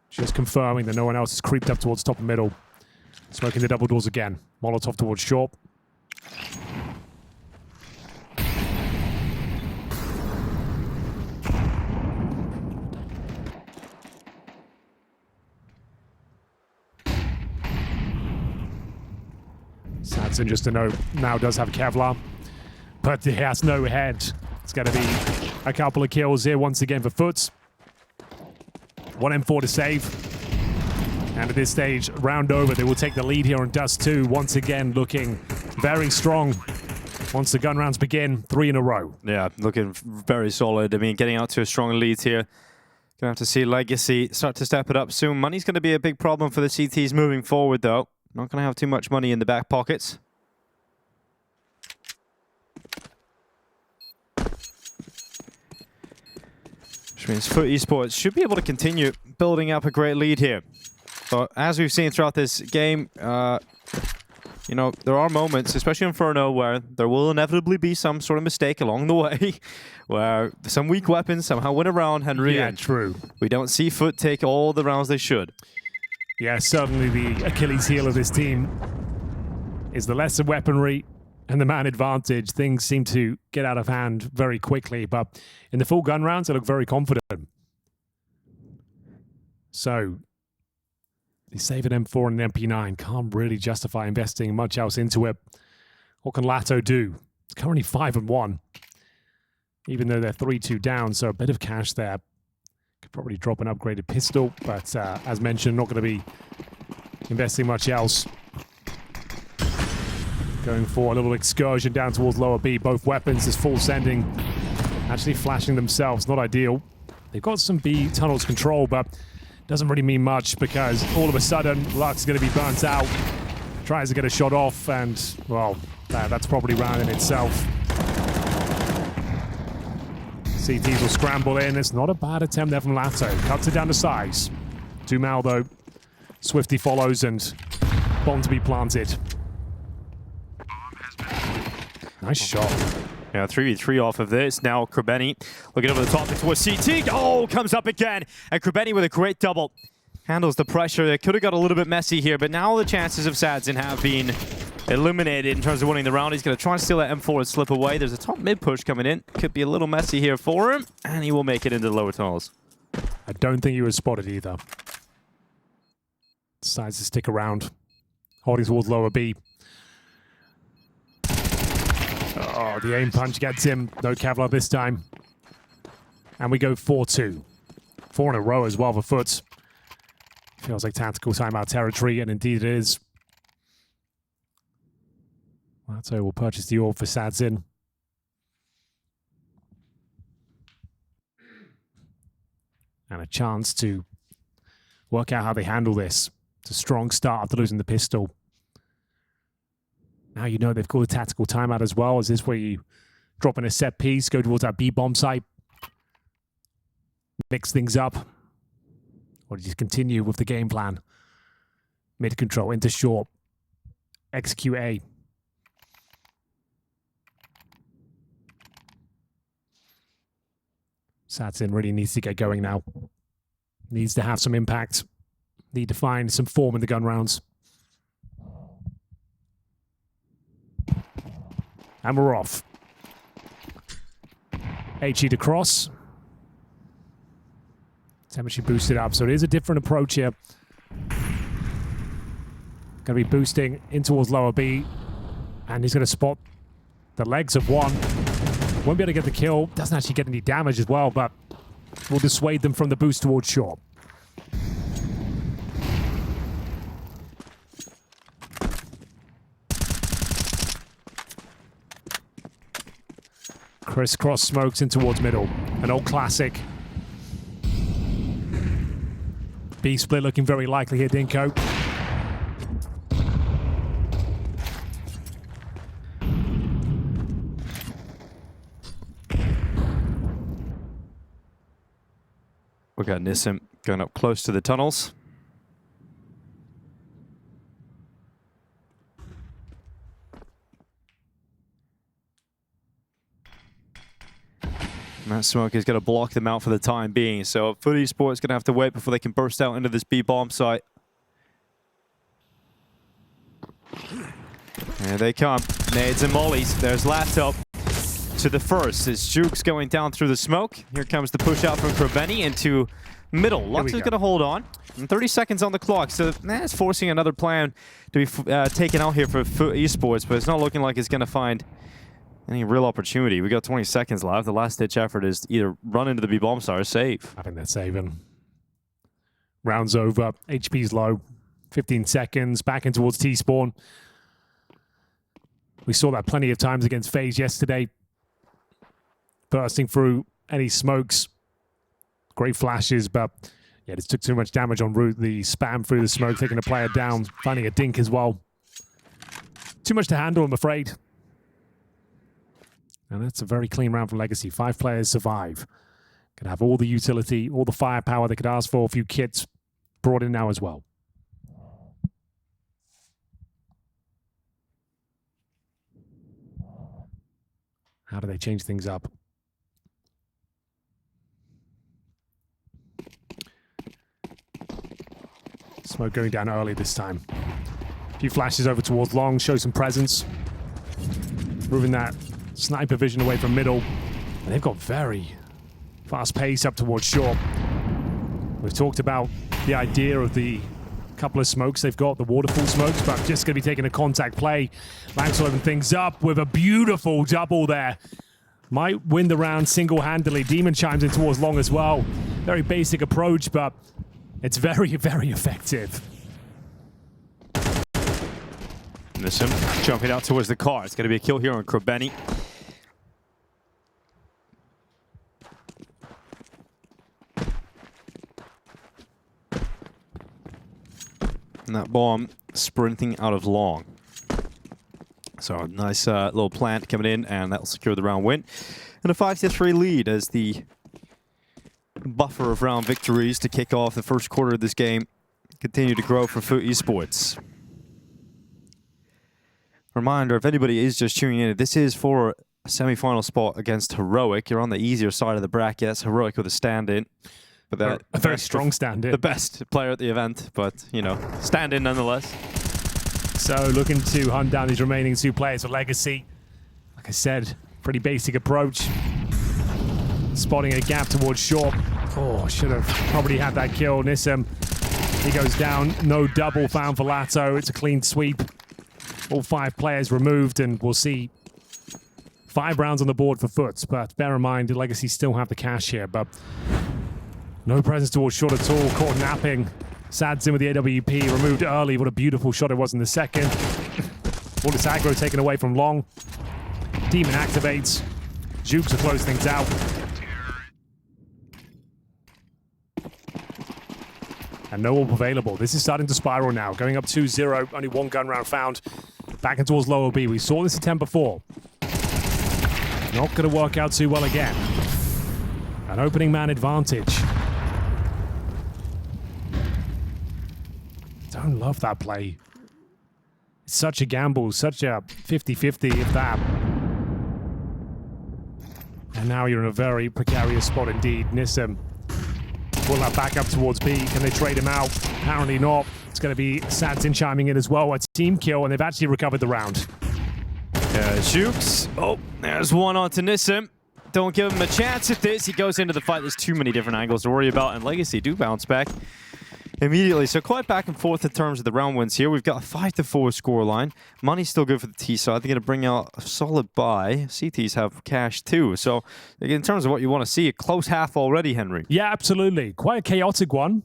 Just confirming that no one else has creeped up towards top and middle. Smoking the double doors again. Molotov towards short. Sadson, just to note, now does have Kevlar, but he has no head. It's going to be a couple of kills here once again for FUT. 1 M4 to save. And at this stage, round over, they will take the lead here on Dust2. Once again, looking very strong. Once the gun rounds begin, 3 in a row. Yeah, looking very solid. I mean, getting out to a strong lead here. Gonna have to see Legacy start to step it up soon. Money's going to be a big problem for the CTs moving forward, though. Not going to have too much money in the back pockets. Which means FUT Esports should be able to continue building up a great lead here. But as we've seen throughout this game, you know, there are moments, especially in Inferno, where there will inevitably be some sort of mistake along the way, where some weak weapons somehow win a round, Henry. Yeah, true. We don't see FUT take all the rounds they should. Yeah, certainly the Achilles heel of this team is the lesser weaponry and the man advantage. Things seem to get out of hand very quickly, but in the full gun rounds, they look very confident. So, they save an M4 and an MP9. Can't really justify investing much else into it. What can Lato do? It's currently 5-1, even though they're 3-2 down, so a bit of cash there. Could probably drop an upgraded pistol, but as mentioned, not going to be investing much else. Going for a little excursion down towards lower B. Both weapons is full sending. Actually flashing themselves, not ideal. They've got some B tunnels control, but doesn't really mean much because all of a sudden, Lux is going to be burnt out. Tries to get a shot off, and, well, that's probably round in itself. CTs will scramble in. It's not a bad attempt there from Lato. Cuts it down to size. Dumao, though. Swifty follows, and bomb to be planted. Nice shot. Yeah, 3v3 off of this. Now Krabeni looking over the top towards CT. Oh, comes up again. And Krabeni with a great double. Handles the pressure. It could have got a little bit messy here, but now the chances of Sadzin have been eliminated in terms of winning the round. He's going to try and steal that M4 and slip away. There's a top mid push coming in. Could be a little messy here for him, and he will make it into the lower tunnels. I don't think he was spotted either. Decides to stick around. Holding towards lower B. Oh, the aim punch gets him. No Kevlar this time. And we go 4-2. 4 in a row as well for FUT. Feels like tactical timeout territory, and indeed it is. So we'll purchase the orb for Sadzin. And a chance to work out how they handle this. It's a strong start after losing the pistol. Now you know they've called a tactical timeout as well. Is this where you drop in a set piece, go towards that B-bomb site, mix things up? Or do you continue with the game plan? Mid control, into short, execute A. Sadzin really needs to get going now. Needs to have some impact. Need to find some form in the gun rounds. And we're off. HE to cross. Temperature boosted up, so it is a different approach here. Going to be boosting in towards lower B. And he's going to spot the legs of one. Won't be able to get the kill. Doesn't actually get any damage as well, but will dissuade them from the boost towards short. Crisscross smokes in towards middle. An old classic. B split looking very likely here, Dinko. We got Nissim going up close to the tunnels. And that smoke is going to block them out for the time being. So FUT Esports is going to have to wait before they can burst out into this B-bomb site. Here they come. Nades and mollies. There's laptop to the first. As Juke's going down through the smoke. Here comes the push out from Krabeni into middle. Lux is going to hold on. And 30 seconds on the clock. So that's forcing another plan to be taken out here for FUT Esports. But it's not looking like it's going to find any real opportunity. We got 20 seconds left. The last ditch effort is either run into the B-bomb star or save. I think they're saving. Round's over. HP's low. 15 seconds. Back in towards T-spawn. We saw that plenty of times against FaZe yesterday. Bursting through any smokes. Great flashes, but yeah, just took too much damage en route. The spam through the smoke, taking a player down, finding a dink as well. Too much to handle, I'm afraid. And that's a very clean round for Legacy. 5 players survive. Can have all the utility, all the firepower they could ask for. A few kits brought in now as well. How do they change things up? Smoke going down early this time. A few flashes over towards long, show some presence. Moving that sniper vision away from middle. And they've got very fast pace up towards short. We've talked about the idea of the couple of smokes they've got, the waterfall smokes, but just going to be taking a contact play. Max will open things up with a beautiful double there. Might win the round single-handedly. Demon chimes in towards long as well. Very basic approach, but it's very, very effective. Nissim jumping out towards the car. It's going to be a kill here on Krabeni. And that bomb sprinting out of long. So a nice little plant coming in, and that'll secure the round win. And a 5-3 lead as the buffer of round victories to kick off the first quarter of this game continue to grow for FUT Esports. Reminder, if anybody is just tuning in, this is for a semi-final spot against Heroic. You're on the easier side of the bracket. That's Heroic with a stand-in. But a very strong stand-in. The best player at the event, but, you know, stand-in nonetheless. So looking to hunt down these remaining 2 players for Legacy. Like I said, pretty basic approach. Spotting a gap towards short. Oh, should have probably had that kill. Nissim, he goes down. No double found for Lato. It's a clean sweep. All 5 players removed, and we'll see 5 rounds on the board for FUT. But bear in mind, the Legacy still have the cash here, but no presence towards short at all. Caught napping. Sad's in with the AWP, removed early. What a beautiful shot it was in the second. All this aggro taken away from Long. Demon activates. Jukes to close things out. And no AWP available. This is starting to spiral now. Going up 2-0, only 1 gun round found. Back in towards lower B. We saw this attempt before. Not going to work out too well again. An opening man advantage. Don't love that play. It's such a gamble, such a 50-50 if that. And now you're in a very precarious spot indeed. Nissim pull that back up towards B. Can they trade him out? Apparently not. It's going to be Sadsin chiming in as well. A team kill, and they've actually recovered the round. Jukes. Oh, there's one onto Nissim. Don't give him a chance at this. He goes into the fight. There's too many different angles to worry about, and Legacy do bounce back immediately. So quite back and forth in terms of the round wins here. We've got a 5-4 scoreline. Money's still good for the T side. They're going to bring out a solid buy. CTs have cash too. So in terms of what you want to see, a close half already, Henry. Yeah, absolutely. Quite a chaotic one.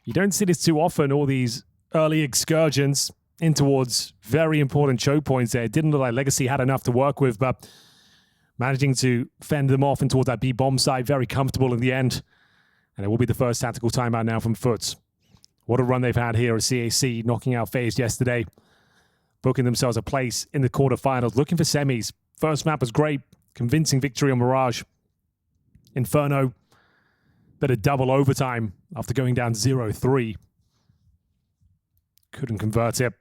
You don't see this too often, all these early excursions in towards very important choke points there. It didn't look like Legacy had enough to work with, but managing to fend them off in towards that B bomb side, very comfortable in the end. And it will be the first tactical timeout now from FUT. What a run they've had here at CAC, knocking out FaZe yesterday. Booking themselves a place in the quarterfinals, looking for semis. First map was great, convincing victory on Mirage. Inferno, bit of double overtime after going down 0-3. Couldn't convert it.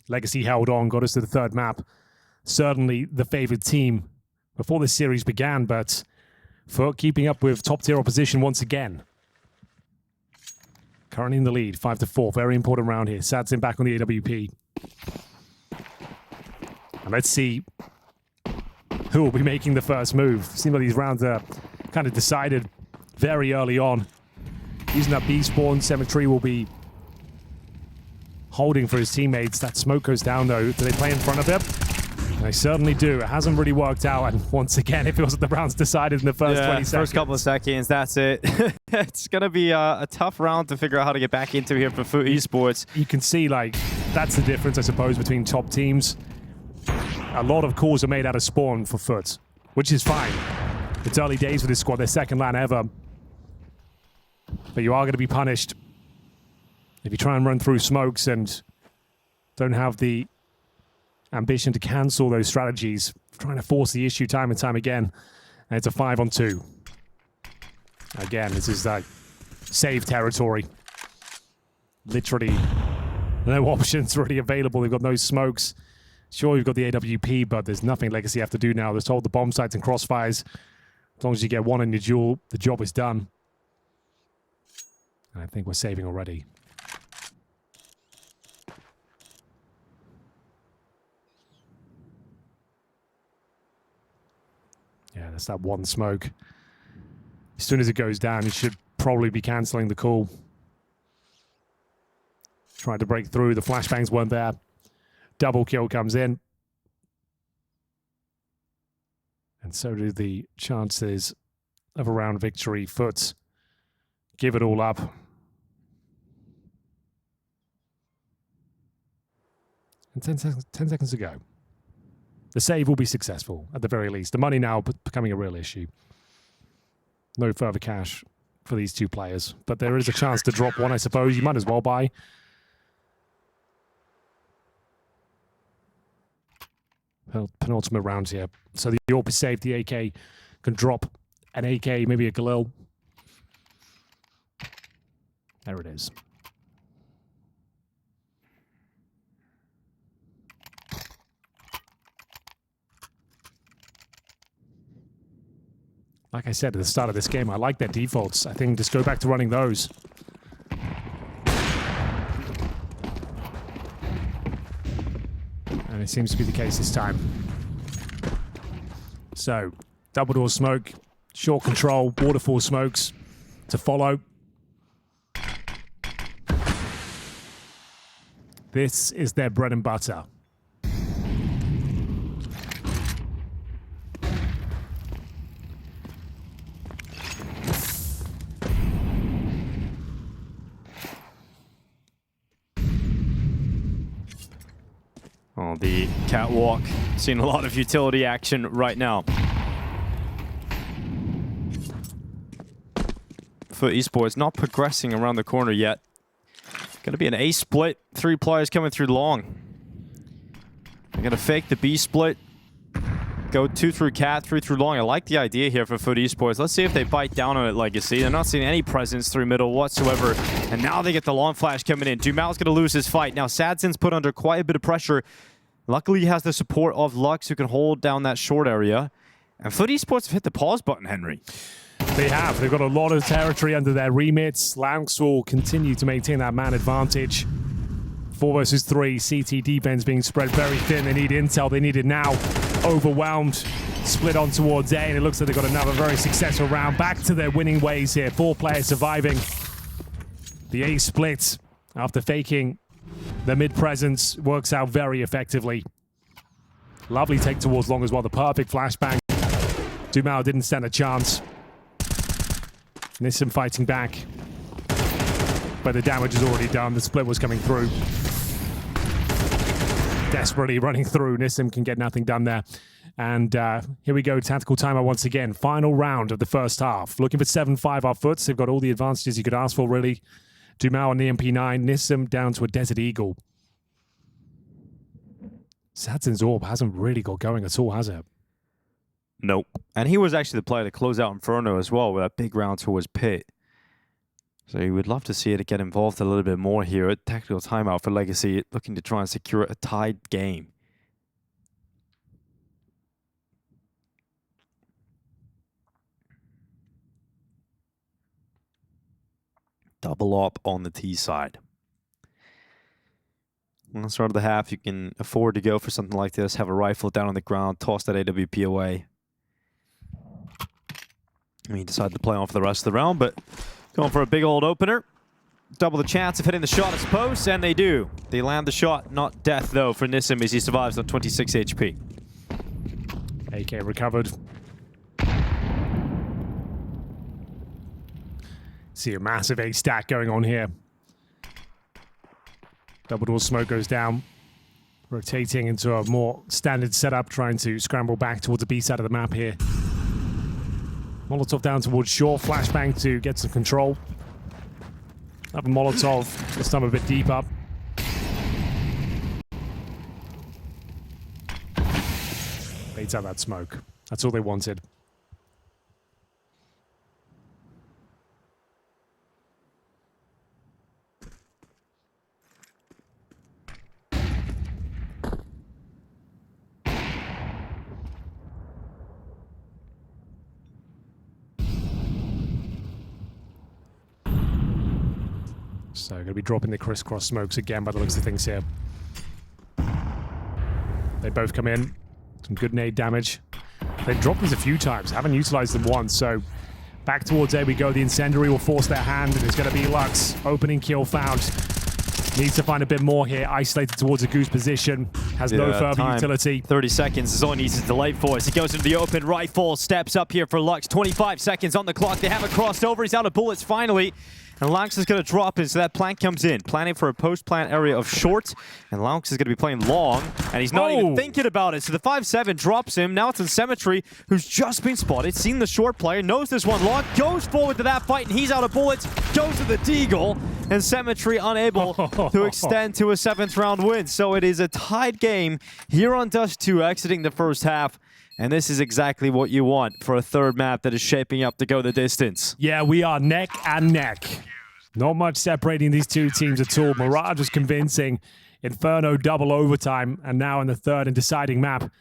Legacy held on, got us to the 3rd map. Certainly the favored team before this series began, but FUT keeping up with top-tier opposition once again. Currently in the lead, 5-4. Very important round here. Sadsin back on the AWP. And let's see who will be making the first move. Seems like these rounds are kind of decided very early on. Using that B spawn, Cemetery will be holding for his teammates. That smoke goes down though. Do they play in front of him? They certainly do. It hasn't really worked out, and once again, it feels like the round's decided in the first 20 seconds. First couple of seconds, that's it. It's going to be a tough round to figure out how to get back into here for FUT Esports. You can see, like, that's the difference, I suppose, between top teams. A lot of calls are made out of spawn for FUT, which is fine. It's early days for this squad, their 2nd LAN ever. But you are going to be punished if you try and run through smokes and don't have the ambition to cancel those strategies, trying to force the issue time and time again. And it's a 5-on-2. Again, this is like save territory. Literally no options really available. They've got no smokes. Sure, you've got the AWP, but there's nothing Legacy have to do now. They're told the bomb sites and crossfires. As long as you get one in your duel, the job is done. And I think we're saving already. Yeah, that's that one smoke. As soon as it goes down, you should probably be cancelling the call. Tried to break through. The flashbangs weren't there. Double kill comes in. And so do the chances of a round victory. FUT give it all up. And 10 seconds to go. The save will be successful, at the very least. The money now becoming a real issue. No further cash for these 2 players. But there is a chance to drop one, I suppose. You might as well buy. Penultimate round here. So the AWP is saved. The AK can drop an AK, maybe a Galil. There it is. Like I said at the start of this game, I like their defaults. I think just go back to running those. And it seems to be the case this time. So, double door smoke, short control, waterfall smokes to follow. This is their bread and butter. Oh, the catwalk, seeing a lot of utility action right now. FUT Esports not progressing around the corner yet. Going to be an A split. 3 players coming through long. They're going to fake the B split. Go 2 through cat, 3 through long. I like the idea here for FUT Esports. Let's see if they bite down on it, Legacy. They're not seeing any presence through middle whatsoever. And now they get the long flash coming in. Dumal's going to lose his fight. Now Sadzin's put under quite a bit of pressure. Luckily, he has the support of Lux, who can hold down that short area. And FUT Esports have hit the pause button, Henry. They have. They've got a lot of territory under their remits. Laux will continue to maintain that man advantage. 4 versus 3. CT defense being spread very thin. They need intel. They need it now. Overwhelmed. Split on towards A, and it looks like they've got another very successful round. Back to their winning ways here. 4 players surviving. The A split after faking the mid presence works out very effectively. Lovely take towards long as well. The perfect flashbang. Dumal didn't stand a chance. Nissim fighting back. But the damage is already done. The split was coming through. Desperately running through. Nissim can get nothing done there. And here we go. Tactical timer once again. Final round of the first half. Looking for 7-5 off FUTs. They've got all the advantages you could ask for, really. Dumal on the MP9. Nissim down to a Desert Eagle. Sadzin's Orb hasn't really got going at all, has it? Nope. And he was actually the player to close out Inferno as well with that big round towards Pit. So you would love to see it get involved a little bit more here at tactical timeout for Legacy, looking to try and secure a tied game. Double up on the T side. On the start of the half, you can afford to go for something like this. Have a rifle down on the ground, toss that AWP away. I mean, decide to play on for the rest of the round, but going for a big old opener. Double the chance of hitting the shot, I suppose, and they do. They land the shot, not death, though, for Nissim as he survives on 26 HP. AK recovered. See a massive A stack going on here. Double door smoke goes down. Rotating into a more standard setup, trying to scramble back towards the B side of the map here. Molotov down towards shore. Flashbang to get some control. Have a Molotov, this time a bit deep up. Baits out that smoke. That's all they wanted. So going to be dropping the crisscross smokes again by the looks of things here. They both come in. Some good nade damage. They've dropped these a few times. Haven't utilized them once. So back towards A we go. The incendiary will force their hand. And it's going to be Lux. Opening kill found. Needs to find a bit more here. Isolated towards a goose position. Has no further utility. 30 seconds is all he needs to delay for us. He goes into the open rifle. Steps up here for Lux. 25 seconds on the clock. They haven't crossed over. He's out of bullets finally. And Laux is going to drop in, so that plant comes in. Planning for a post-plant area of short. And Laux is going to be playing long. And he's not even thinking about it. So the 5-7 drops him. Now it's in Symmetry, who's just been spotted. Seen the short player. Knows this one long. Goes forward to that fight, and he's out of bullets. Goes to the Deagle. And Symmetry unable to extend to a 7th round win. So it is a tied game here on Dust2 exiting the first half. And this is exactly what you want for a third map that is shaping up to go the distance. Yeah, we are neck and neck. Not much separating these two teams at all. Mirage was convincing. Inferno double overtime. And now in the third and deciding map,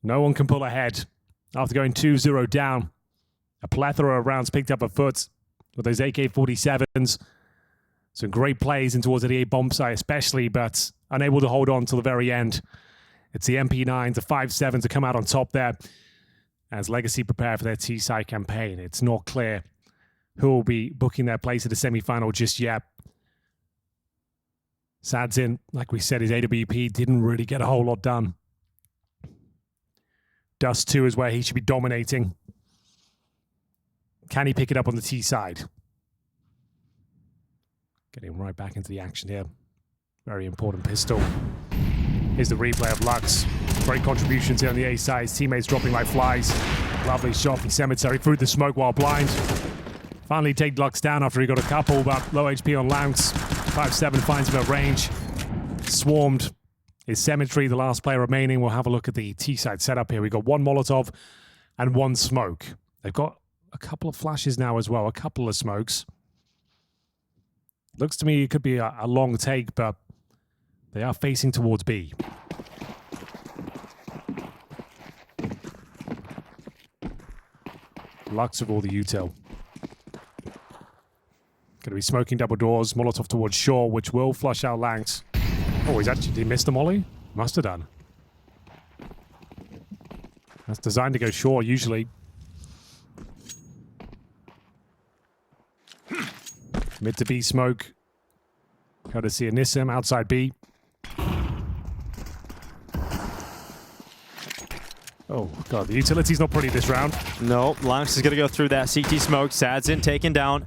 no one can pull ahead after going 2-0 down. A plethora of rounds picked up a FUT with those AK-47s. Some great plays in towards the A bomb site especially, but unable to hold on till the very end. It's the MP9s, the 5.7 to come out on top there as Legacy prepare for their T-side campaign. It's not clear who will be booking their place at the semi-final just yet. Sadzin, like we said, his AWP didn't really get a whole lot done. Dust2 is where he should be dominating. Can he pick it up on the T side? Getting right back into the action here. Very important pistol. Here's the replay of Lux. Great contributions here on the A side. His teammates dropping like flies. Lovely shot from Cemetery through the smoke while blind. Finally take Lux down after he got a couple, but low HP on Lounce. 5.7 finds him at range. Swarmed is Cemetery, the last player remaining. We'll have a look at the T-side setup here. We've got one Molotov and one smoke. They've got a couple of flashes now as well, a couple of smokes. Looks to me it could be a long take, but they are facing towards B. Lux with all the util. Going to be smoking double doors. Molotov towards Shaw, which will flush out Lanks. Oh, did he miss the molly? Must have done. That's designed to go Shaw, usually. Mid to B smoke. Courtesy of Nissim outside B. Oh, God, the utility's not pretty this round. No, Lanks is going to go through that CT smoke. Sadzin taken down.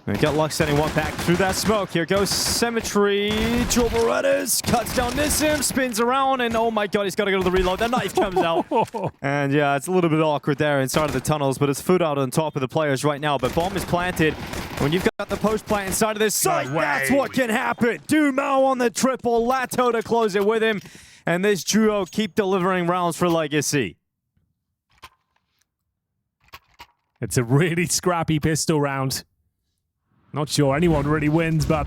We got Lux sending one back through that smoke. Here goes Cemetery. Joe Berettas cuts down Nissim, spins around, and oh my God, he's got to go to the reload. The knife comes out. And yeah, it's a little bit awkward there inside of the tunnels, but it's FUT out on top of the players right now. But bomb is planted. When you've got the post plant inside of this site, that's what can happen. Dumao on the triple, Lato to close it with him. And this duo keep delivering rounds for Legacy. It's a really scrappy pistol round. Not sure anyone really wins, but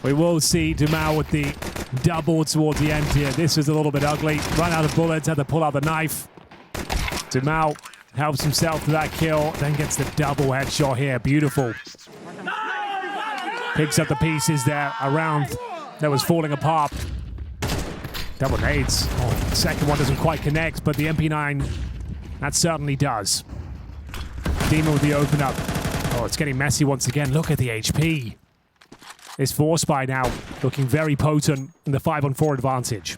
we will see Dumao with the double towards the end here. This is a little bit ugly. Run out of bullets, had to pull out the knife. Dumao helps himself to that kill, then gets the double headshot here. Beautiful. Picks up the pieces there around that was falling apart. Double nades. Oh, the second one doesn't quite connect, but the MP9, that certainly does. Demon with the open up. Oh, it's getting messy once again. Look at the HP. This 4-spy now looking very potent in the 5-on-4 advantage.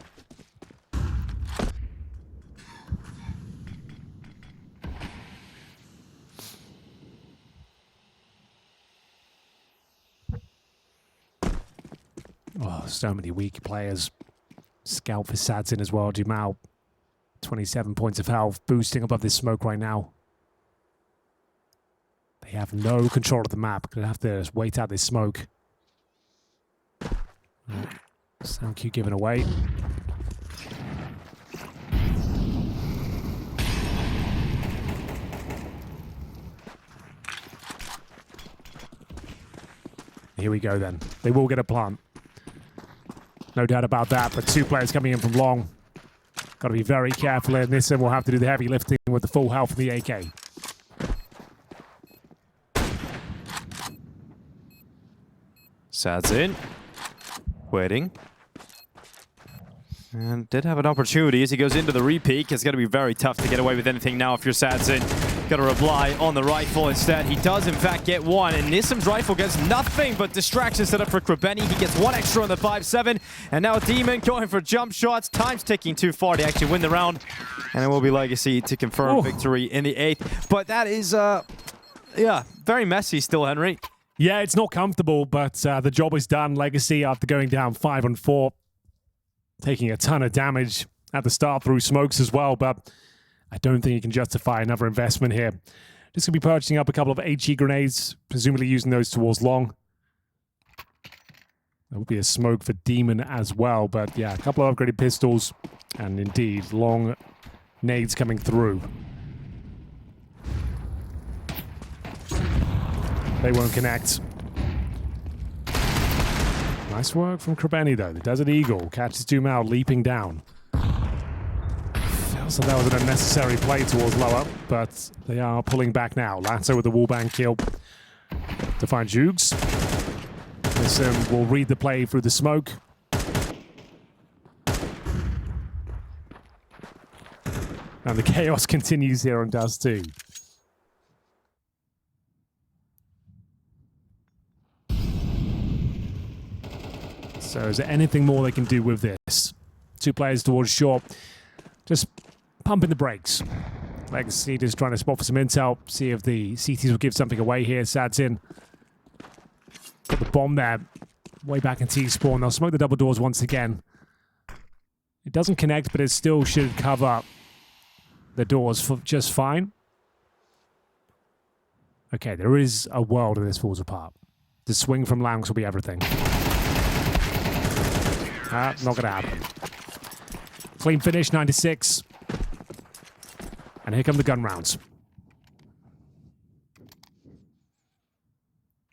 Oh, so many weak players. Scout for Sadzin as well. Dumao, 27 points of health, boosting above this smoke right now. They have no control of the map. Gonna have to just wait out this smoke. Sound cue given away. Here we go then. They will get a plant. No doubt about that, but two players coming in from long. Got to be very careful in this, and we'll have to do the heavy lifting with the full health of the AK. Sadzin. Waiting. And did have an opportunity as he goes into the repeat. It's going to be very tough to get away with anything now if you're Sadzin. Got to rely on the rifle instead. He does, in fact, get one. And Nissim's rifle gets nothing but distraction set up for Krabeni. He gets one extra on the 5-7. And now Demon going for jump shots. Time's ticking too far to actually win the round. And it will be Legacy to confirm victory in the 8th. But that is, yeah, very messy still, Henry. Yeah, it's not comfortable, but the job is done. Legacy, after going down 5-on-4, taking a ton of damage at the start through smokes as well, but I don't think you can justify another investment here. Just going to be purchasing up a couple of HE grenades, presumably using those towards long. There will be a smoke for Demon as well, but yeah, a couple of upgraded pistols, and indeed, long nades coming through. They won't connect. Nice work from Krabeni though. The Desert Eagle catches Dumao leaping down. So that was an unnecessary play towards lower, but they are pulling back now. Lato with the wallbang kill to find Jugs. Listen, will read the play through the smoke. And the chaos continues here on Dust2. So is there anything more they can do with this? 2 players towards short. Just pumping the brakes. Legacy just trying to spot for some intel. See if the CTs will give something away here. Sad's in. Got the bomb there. Way back in T-spawn. They'll smoke the double doors once again. It doesn't connect, but it still should cover the doors for just fine. Okay, there is a world where this falls apart. The swing from Langs will be everything. Not going to happen. Clean finish, 96. And here come the gun rounds.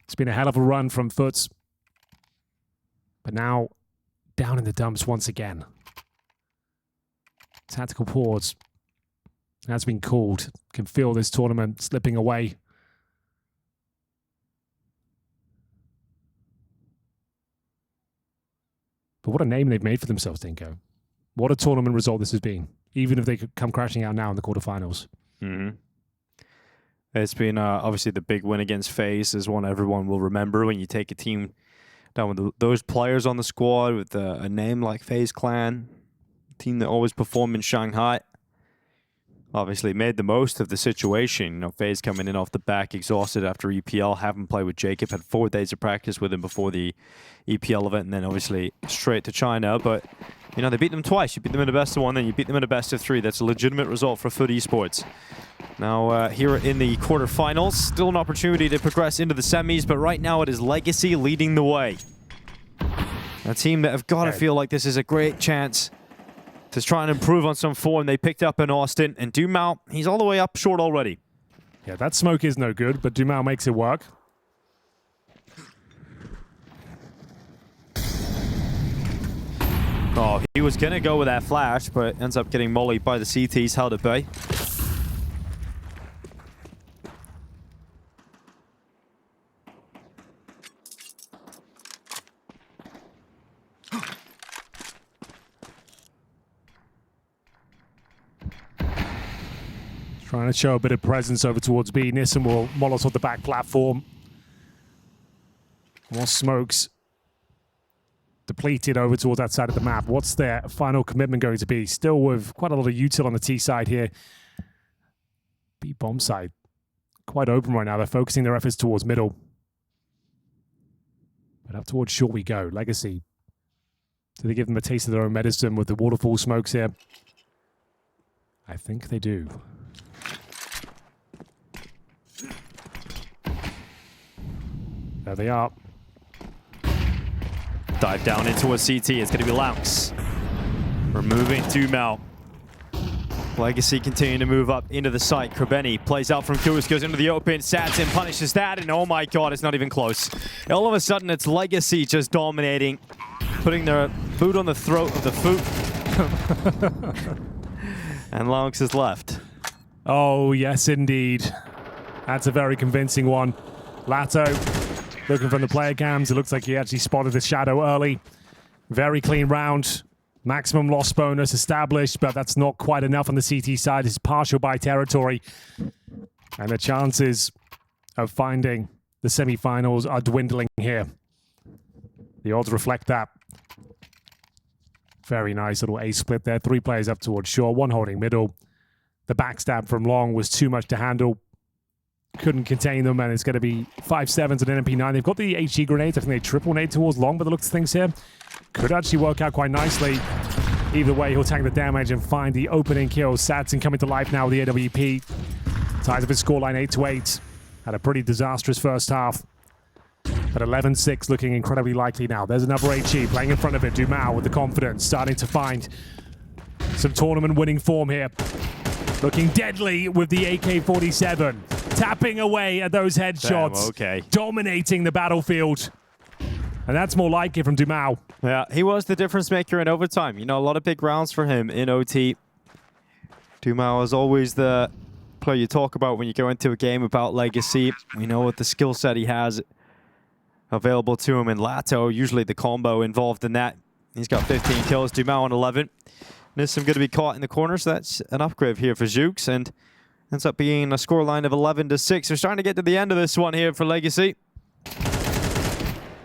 It's been a hell of a run from FUT. But now, down in the dumps once again. Tactical pause has been called. Can feel this tournament slipping away. But what a name they've made for themselves, Dinko. What a tournament result this has been, even if they could come crashing out now in the quarterfinals. Mm-hmm. It's been obviously the big win against FaZe is one everyone will remember when you take a team down with those players on the squad with a name like FaZe Clan, a team that always performed in Shanghai. Obviously made the most of the situation. You know, FaZe coming in off the back, exhausted after EPL, haven't played with Jacob, had 4 days of practice with him before the EPL event, and then obviously straight to China. But, you know, they beat them twice. You beat them in a best of 1, then you beat them in a best of 3. That's a legitimate result for FUT Esports. Now, here in the quarterfinals, still an opportunity to progress into the semis, but right now it is Legacy leading the way. A team that have got to feel like this is a great chance to try and improve on some form they picked up in Austin. And Dumao, he's all the way up short already. Yeah, that smoke is no good, but Dumao makes it work. Oh, he was going to go with that flash, but ends up getting mollied by the CTs, held at bay. Trying to show a bit of presence over towards B. Nissan will Molotov the back platform. More smokes depleted over towards that side of the map. What's their final commitment going to be? Still with quite a lot of util on the T side here. B bomb side quite open right now. They're focusing their efforts towards middle. But up towards short we go. Legacy. Do they give them a taste of their own medicine with the waterfall smokes here? I think they do. There they are. Dive down into a CT. It's going to be Laux. Removing Dumao. Legacy continuing to move up into the site. Krebeni plays out from Kus, goes into the open. Sadsin punishes that, and oh my god, it's not even close. All of a sudden, it's Legacy just dominating, putting their boot on the throat of the foot. And Laux is left. Oh, yes, indeed. That's a very convincing one. Lato looking from the player cams. It looks like he actually spotted the shadow early. Very clean round. Maximum loss bonus established, but that's not quite enough on the CT side. It's partial buy territory. And the chances of finding the semifinals are dwindling here. The odds reflect that. Very nice little A split there. 3 players up towards shore, 1 holding middle. The backstab from long was too much to handle. Couldn't contain them, and it's going to be 5-7s and an MP9. They've got the HE grenades. I think they triple nade towards long, but the looks of things here could actually work out quite nicely. Either way, he'll tank the damage and find the opening kill. Sadson coming to life now with the AWP. Ties up his scoreline 8-8. Had a pretty disastrous first half. But 11-6 looking incredibly likely now. There's another HE playing in front of it. Dumao with the confidence, starting to find some tournament-winning form here. Looking deadly with the AK-47. Tapping away at those headshots. Damn, okay. Dominating the battlefield. And that's more like it from Dumao. Yeah, he was the difference maker in overtime. You know, a lot of big rounds for him in OT. Dumao is always the player you talk about when you go into a game about Legacy. We know what the skill set he has available to him in Lato. Usually the combo involved in that. He's got 15 kills, Dumao on 11. Nissim going to be caught in the corner, so that's an upgrade here for Zooks, and ends up being a scoreline of 11-6. We're starting to get to the end of this one here for Legacy.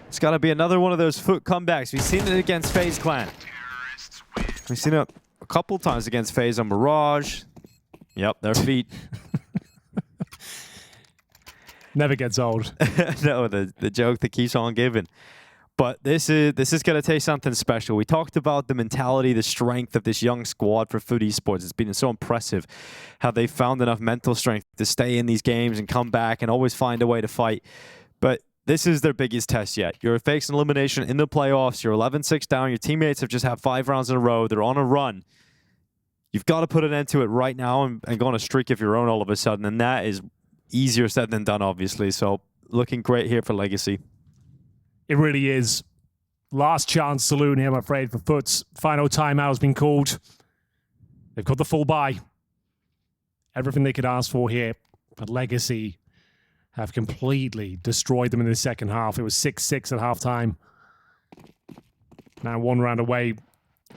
It's got to be another one of those FUT comebacks. We've seen it against FaZe Clan. We've seen it a couple times against FaZe on Mirage. Yep, their feet. Never gets old. No, the joke that keeps on giving. But this is going to take something special. We talked about the mentality, the strength of this young squad for FUT Esports. It's been so impressive how they found enough mental strength to stay in these games and come back and always find a way to fight. But this is their biggest test yet. You're facing elimination in the playoffs. You're 11-6 down. Your teammates have just had 5 rounds in a row. They're on a run. You've got to put an end to it right now and go on a streak of your own all of a sudden. And that is easier said than done, obviously. So looking great here for Legacy. It really is. Last chance saloon here, I'm afraid, for FUT's. Final timeout has been called. They've got the full buy. Everything they could ask for here. But Legacy have completely destroyed them in the second half. It was 6-6 at halftime. Now 1 round away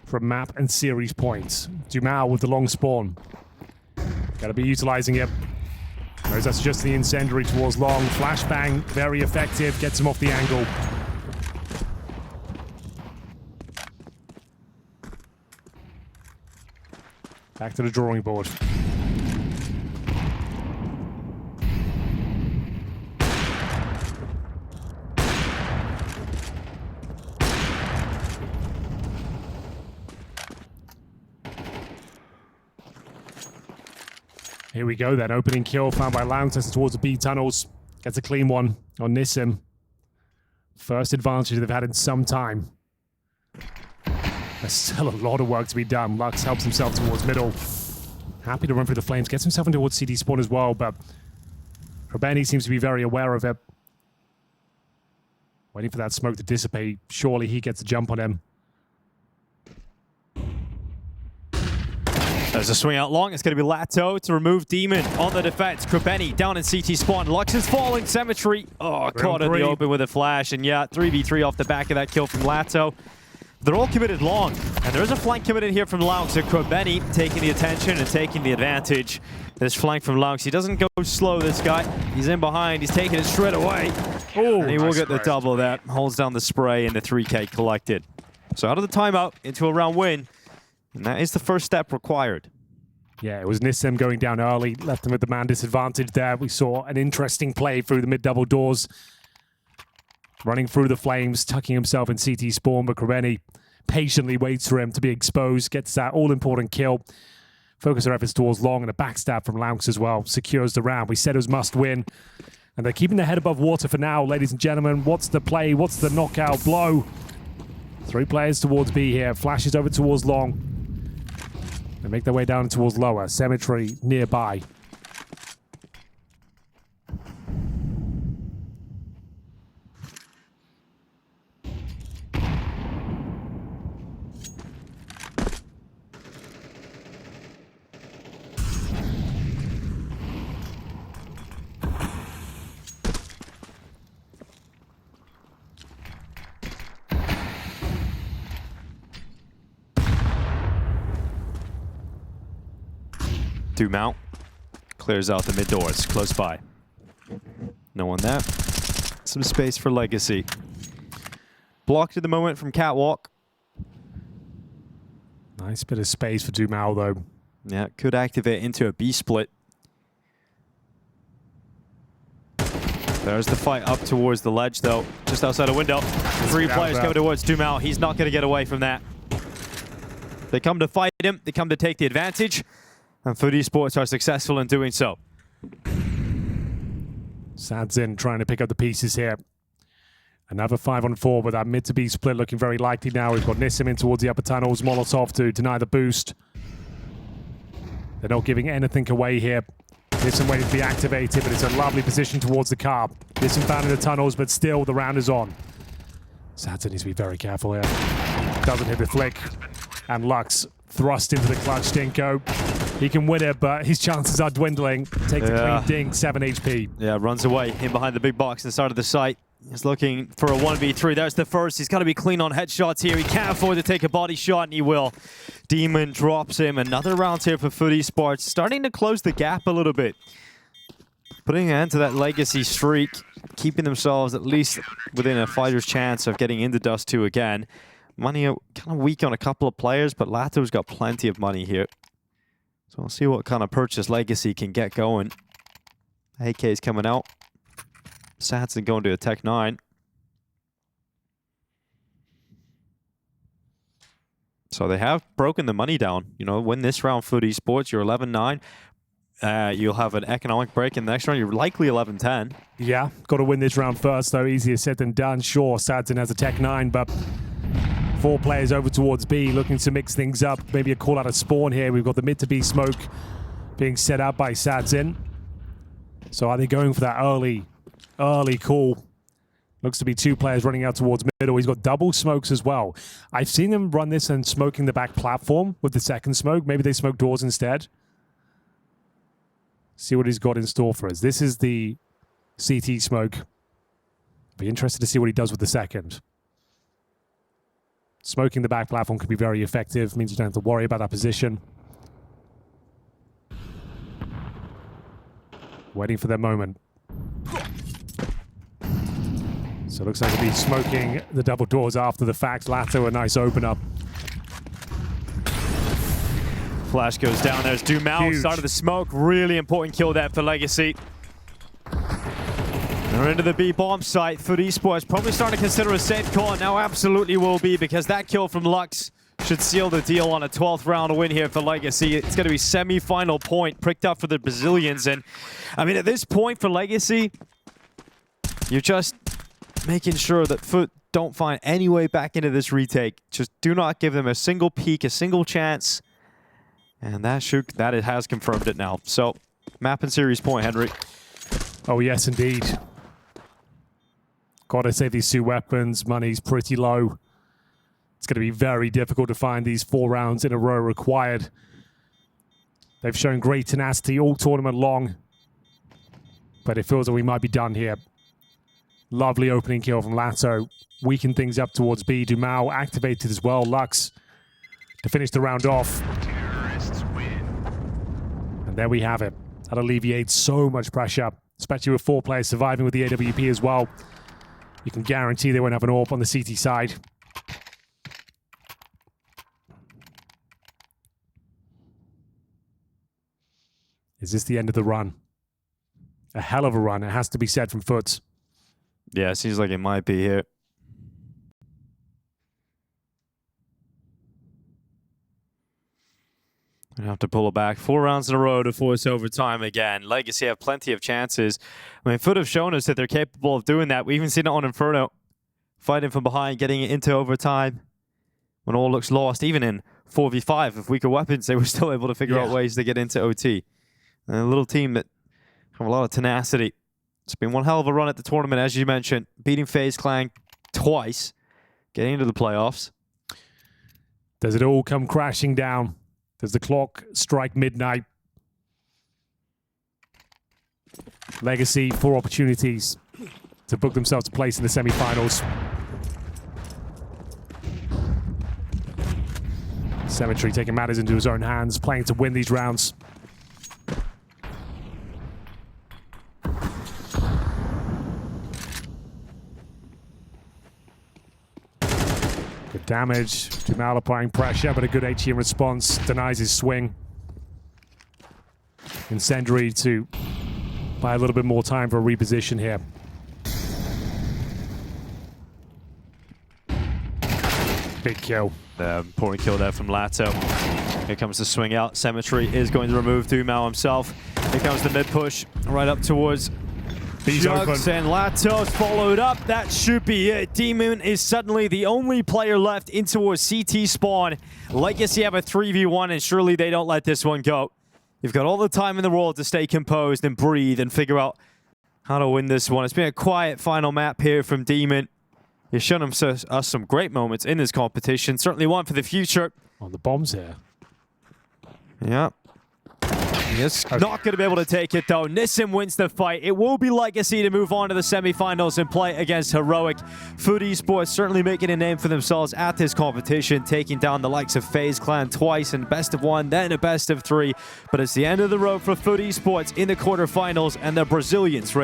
from map and series points. Dumao with the long spawn. Got to be utilizing it. Whereas that's just the incendiary towards long. Flashbang, very effective. Gets him off the angle. Back to the drawing board. Here we go then. Opening kill found by Lounge. Tested towards the B tunnels. Gets a clean one on Nissim. First advantage they've had in some time. There's still a lot of work to be done. Lux helps himself towards middle. Happy to run through the flames. Gets himself into towards CD spawn as well, but Robeni seems to be very aware of it. Waiting for that smoke to dissipate. Surely he gets a jump on him. There's a swing out long. It's going to be Lato to remove Demon on the defense. Krabeni down in CT spawn. Lux is falling. Cemetery. Oh, caught in the open with a flash. And yeah, 3v3 off the back of that kill from Lato. They're all committed long. And there is a flank committed here from Laux. So Krabeni taking the attention and taking the advantage. This flank from Laux. He doesn't go slow, this guy. He's in behind. He's taking it straight away. Oh, and he will get the double there. Holds down the spray and the 3K collected. So out of the timeout into a round win. And that is the first step required. Yeah, it was Nissim going down early, left him at the man disadvantage there. We saw an interesting play through the mid-double doors. Running through the flames, tucking himself in CT spawn, but Krabeni patiently waits for him to be exposed, gets that all-important kill. Focus our efforts towards long and a backstab from Laux as well. Secures the round. We said it was must-win. And they're keeping their head above water for now, ladies and gentlemen. What's the play? What's the knockout blow? 3 players towards B here. Flashes over towards long. They make their way down towards lower. Cemetery nearby. Dumao clears out the mid doors, close by. No one there. Some space for Legacy. Blocked at the moment from Catwalk. Nice bit of space for Dumao though. Yeah, could activate into a B split. There's the fight up towards the ledge though, just outside a window. 3 players coming towards Dumao. He's not going to get away from that. They come to fight him. They come to take the advantage. And FUT Esports are successful in doing so. Sadzin trying to pick up the pieces here. Another 5-on-4, but that mid to B split looking very likely now. We've got Nissim in towards the upper tunnels. Molotov to deny the boost. They're not giving anything away here. Nissim waiting to be activated, but it's a lovely position towards the car. Nissim found in the tunnels, but still the round is on. Sadzin needs to be very careful here. Doesn't hit the flick. And Lux thrust into the clutch. Stinko He can win it, but his chances are dwindling. Takes a clean ding, 7 HP. Yeah, runs away in behind the big box inside of the site. He's looking for a 1v3. There's the first. He's got to be clean on headshots here. He can't afford to take a body shot, and he will. Demon drops him. Another round here for FUT Esports. Starting to close the gap a little bit. Putting an end to that legacy streak. Keeping themselves at least within a fighter's chance of getting into Dust2 again. Money kind of weak on a couple of players, but Lato's got plenty of money here. So we'll see what kind of purchase legacy can get going. AK's coming out. Satson going to a Tech 9. So they have broken the money down. You know, win this round, FUT Esports, you're 11-9. You'll have an economic break in the next round. You're likely 11-10. Yeah, got to win this round first, though. Easier said than done. Sure, Sadson has a Tech 9, but 4 players over towards B, looking to mix things up. Maybe a call out of spawn here. We've got the mid to B smoke being set up by Sadson. So are they going for that early call? Looks to be 2 players running out towards middle. He's got double smokes as well. I've seen him run this and smoking the back platform with the second smoke. Maybe they smoke doors instead. See what he's got in store for us. This is the CT smoke. Be interested to see what he does with the second. Smoking the back platform can be very effective. Means you don't have to worry about that position. Waiting for their moment. So it looks like he'll be smoking the double doors after the fact. Lato, a nice opener. Flash goes down. There's Dumao started the smoke. Really important kill there for Legacy. They're into the B bomb site. FUT Esports probably starting to consider a safe call. Now absolutely will be, because that kill from Lux should seal the deal on a 12th round win here for Legacy. It's going to be semi-final point pricked up for the Brazilians. And I mean, at this point for Legacy, you're just making sure that FUT don't find any way back into this retake. Just do not give them a single peek, a single chance. And that it has confirmed it now. So, map and series point, Henry. Oh, yes, indeed. Gotta save these 2 weapons. Money's pretty low. It's going to be very difficult to find these 4 rounds in a row required. They've shown great tenacity all tournament long. But it feels like we might be done here. Lovely opening kill from Lato. Weaken things up towards B. Dumao activated as well. Lux to finish the round off. And there we have it. That alleviates so much pressure, especially with 4 players surviving with the AWP as well. You can guarantee they won't have an AWP on the CT side. Is this the end of the run? A hell of a run, it has to be said, from FUT. Yeah, it seems like it might be here. I have to pull it back. 4 rounds in a row to force overtime again. Legacy have plenty of chances. I mean, FUT have shown us that they're capable of doing that. We even seen it on Inferno. Fighting from behind, getting it into overtime. When all looks lost, even in 4v5, with weaker weapons, they were still able to figure out ways to get into OT. And a little team that have a lot of tenacity. It's been one hell of a run at the tournament, as you mentioned. Beating FaZe Clan twice. Getting into the playoffs. Does it all come crashing down? Does the clock strike midnight? Legacy, 4 opportunities to book themselves a place in the semifinals. Cemetery taking matters into his own hands, playing to win these rounds. Good damage. Dumao applying pressure, but a good HE in response. Denies his swing. Incendiary to buy a little bit more time for a reposition here. Big kill. Important kill there from Lato. Here comes the swing out. Cemetery is going to remove Dumao himself. Here comes the mid push right up towards Jugs, and Lato's followed up. That should be it. Demon is suddenly the only player left in towards CT spawn. Legacy have a 3v1, and surely they don't let this one go. You've got all the time in the world to stay composed and breathe and figure out how to win this one. It's been a quiet final map here from Demon. He's shown us some great moments in this competition. Certainly one for the future. On the bombs here. Yeah. He's not going to be able to take it, though. Nissan wins the fight. It will be Legacy to move on to the semifinals and play against Heroic. FUT Esports certainly making a name for themselves at this competition, taking down the likes of FaZe Clan twice in best of 1, then a best of 3. But it's the end of the road for FUT Esports in the quarterfinals, and the Brazilians